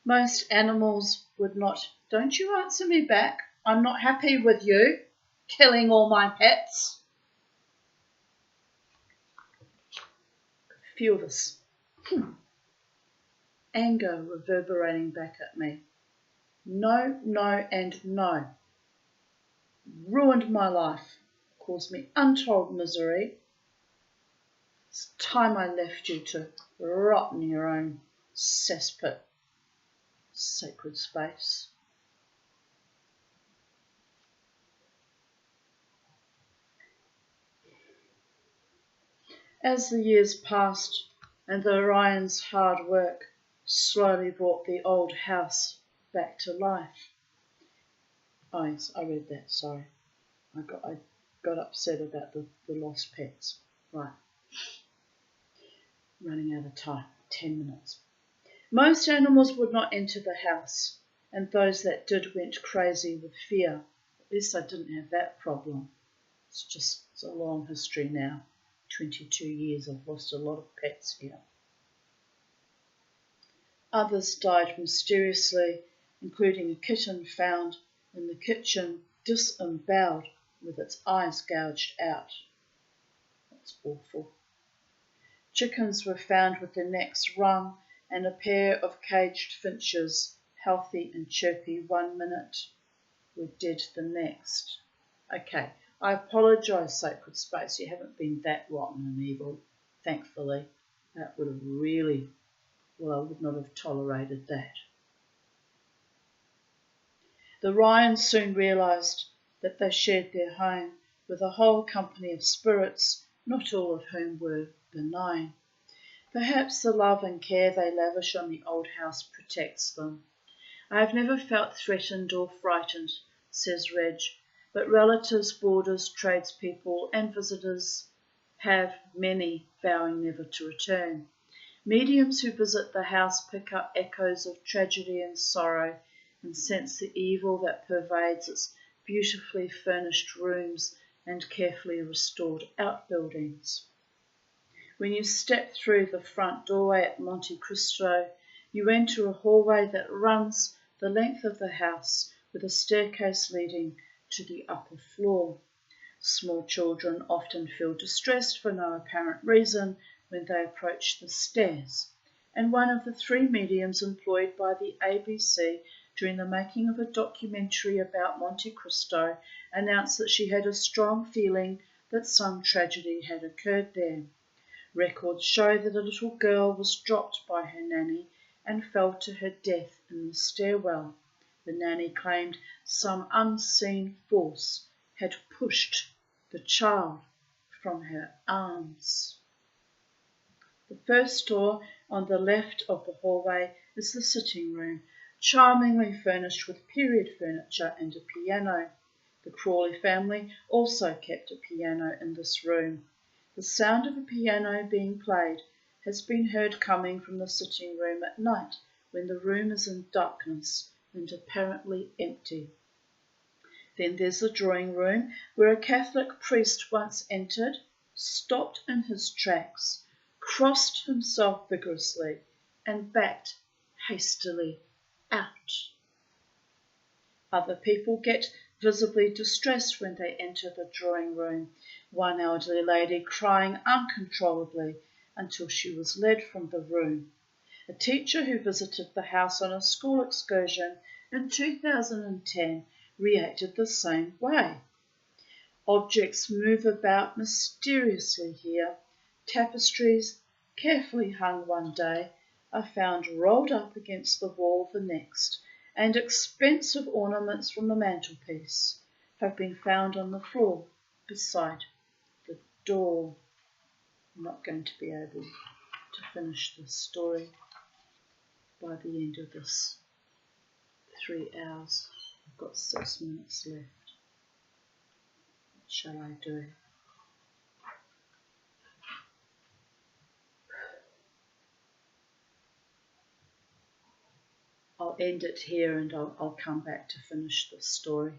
[SPEAKER 1] Most animals would not. Don't you answer me back. I'm not happy with you killing all my pets. Feel this anger reverberating back at me. No, no, and no. Ruined my life. Caused me untold misery. It's time I left you to rot in your own cesspit. Sacred space. As the years passed and the Orion's hard work slowly brought the old house back to life. Oh, yes, I read that, sorry. I got upset about the lost pets. Right. Running out of time. 10 minutes. Most animals would not enter the house, and those that did went crazy with fear. At least I didn't have that problem. It's a long history now. 22 years, I've lost a lot of pets here. Others died mysteriously, including a kitten found in the kitchen disemboweled with its eyes gouged out. That's awful. Chickens were found with their necks wrung, and a pair of caged finches, healthy and chirpy 1 minute, were dead the next. Okay, I apologise, Sacred Space, you haven't been that rotten and evil, thankfully. That would have really, I would not have tolerated that. The Ryans soon realised that they shared their home with a whole company of spirits, not all of whom were benign. Perhaps the love and care they lavish on the old house protects them. I have never felt threatened or frightened, says Reg, but relatives, boarders, tradespeople and visitors have, many vowing never to return. Mediums who visit the house pick up echoes of tragedy and sorrow and sense the evil that pervades its beautifully furnished rooms and carefully restored outbuildings. When you step through the front doorway at Monte Cristo, you enter a hallway that runs the length of the house with a staircase leading to the upper floor. Small children often feel distressed for no apparent reason when they approach the stairs, and one of the 3 mediums employed by the ABC during the making of a documentary about Monte Cristo announced that she had a strong feeling that some tragedy had occurred there. Records show that a little girl was dropped by her nanny and fell to her death in the stairwell. The nanny claimed some unseen force had pushed the child from her arms. The first door on the left of the hallway is the sitting room, charmingly furnished with period furniture and a piano. The Crawley family also kept a piano in this room. The sound of a piano being played has been heard coming from the sitting room at night when the room is in darkness and apparently empty. Then there's the drawing room where a Catholic priest once entered, stopped in his tracks, crossed himself vigorously and backed hastily out. Other people get visibly distressed when they enter the drawing room, one elderly lady crying uncontrollably until she was led from the room. A teacher who visited the house on a school excursion in 2010 reacted the same way. Objects move about mysteriously here. Tapestries, carefully hung one day, are found rolled up against the wall the next, and expensive ornaments from the mantelpiece have been found on the floor beside the door. I'm not going to be able to finish this story by the end of this 3 hours. I've got 6 minutes left. What shall I do? I'll end it here and I'll come back to finish the story.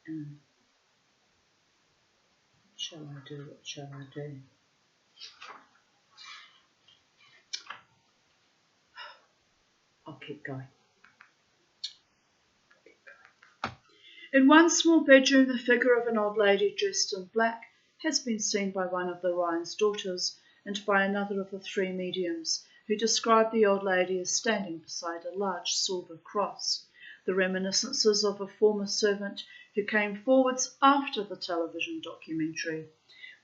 [SPEAKER 1] What shall I do? What shall I do? I'll keep going. In one small bedroom, the figure of an old lady dressed in black has been seen by one of the Ryan's daughters and by another of the 3 mediums, who described the old lady as standing beside a large silver cross. The reminiscences of a former servant who came forwards after the television documentary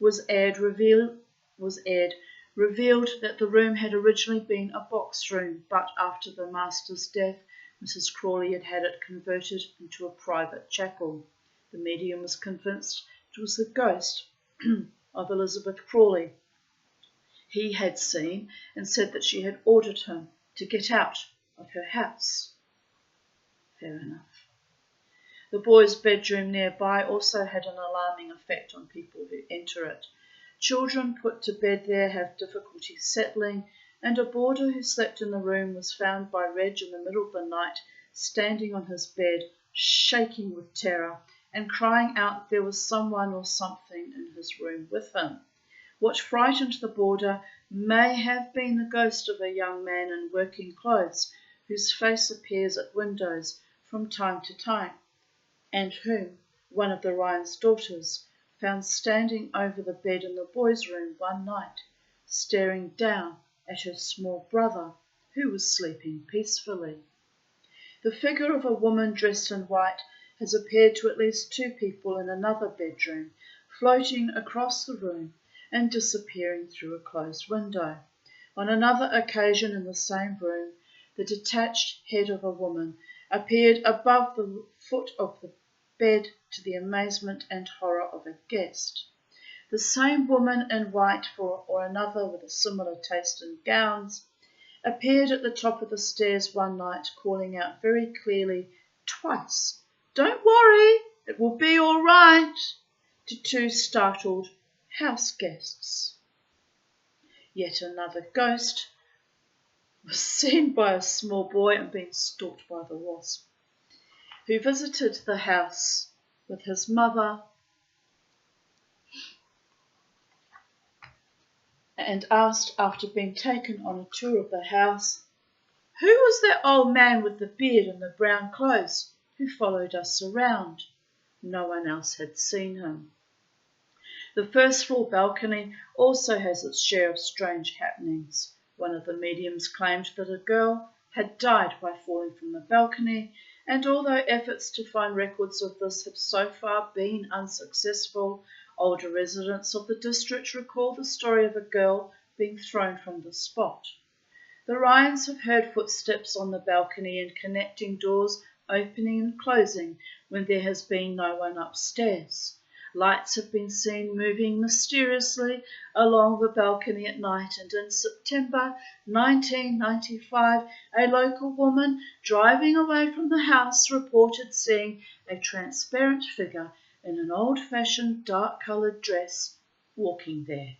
[SPEAKER 1] was aired revealed that the room had originally been a box room, but after the master's death, Mrs. Crawley had had it converted into a private chapel. The medium was convinced it was the ghost of Elizabeth Crawley, He had seen and said that she had ordered him to get out of her house. Fair enough. The boys' bedroom nearby also had an alarming effect on people who enter it. Children put to bed there have difficulty settling, and a boarder who slept in the room was found by Reg in the middle of the night, standing on his bed, shaking with terror, and crying out there was someone or something in his room with him. What frightened the boarder may have been the ghost of a young man in working clothes, whose face appears at windows from time to time, and whom one of the Ryans' daughters found standing over the bed in the boys' room one night, staring down at her small brother, who was sleeping peacefully. The figure of a woman dressed in white has appeared to at least 2 people in another bedroom, floating across the room and disappearing through a closed window. On another occasion in the same room, the detached head of a woman appeared above the foot of the bed to the amazement and horror of a guest. The same woman in white, or another with a similar taste in gowns, appeared at the top of the stairs one night, calling out very clearly twice, "Don't worry, it will be all right," to 2 startled house guests. Yet another ghost was seen by a small boy and being stalked by the wasp, who visited the house with his mother and asked, after being taken on a tour of the house, "Who was that old man with the beard and the brown clothes who followed us around?" No one else had seen him. The first floor balcony also has its share of strange happenings. One of the mediums claimed that a girl had died by falling from the balcony, and although efforts to find records of this have so far been unsuccessful, older residents of the district recall the story of a girl being thrown from the spot. The Ryans have heard footsteps on the balcony and connecting doors opening and closing when there has been no one upstairs. Lights have been seen moving mysteriously along the balcony at night, and in September 1995, a local woman driving away from the house reported seeing a transparent figure in an old-fashioned dark-coloured dress walking there.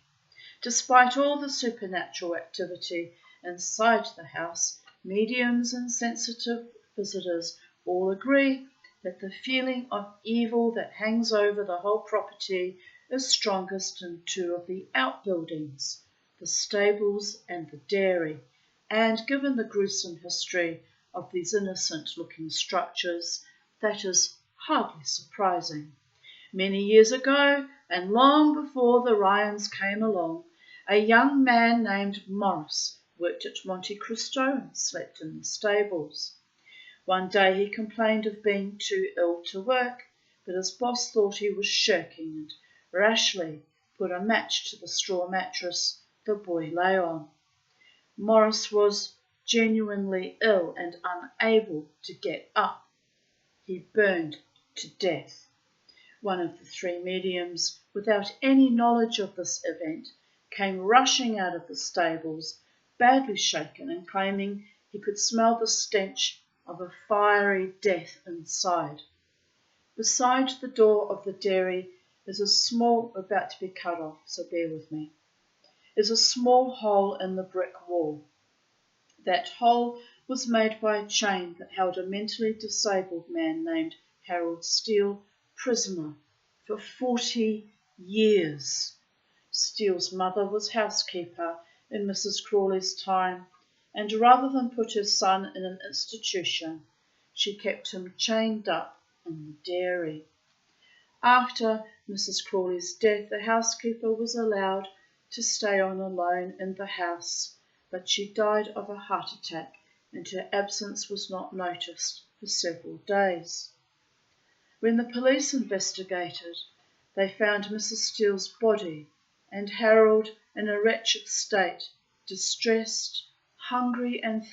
[SPEAKER 1] Despite all the supernatural activity inside the house, mediums and sensitive visitors all agree that the feeling of evil that hangs over the whole property is strongest in 2 of the outbuildings, the stables and the dairy, and given the gruesome history of these innocent-looking structures, that is hardly surprising. Many years ago, and long before the Ryans came along, a young man named Morris worked at Monte Cristo and slept in the stables. One day he complained of being too ill to work, but his boss thought he was shirking and rashly put a match to the straw mattress the boy lay on. Morris was genuinely ill and unable to get up. He burned to death. One of the 3 mediums, without any knowledge of this event, came rushing out of the stables, badly shaken and claiming he could smell the stench of a fiery death inside. Beside the door of the dairy is a small, about to be cut off, so bear with me, is a small hole in the brick wall. That hole was made by a chain that held a mentally disabled man named Harold Steele prisoner for 40 years. Steele's mother was housekeeper in Mrs. Crawley's time, and rather than put her son in an institution, she kept him chained up in the dairy. After Mrs. Crawley's death, the housekeeper was allowed to stay on alone in the house, but she died of a heart attack and her absence was not noticed for several days. When the police investigated, they found Mrs. Steele's body and Harold in a wretched state, distressed, hungry and thirsty.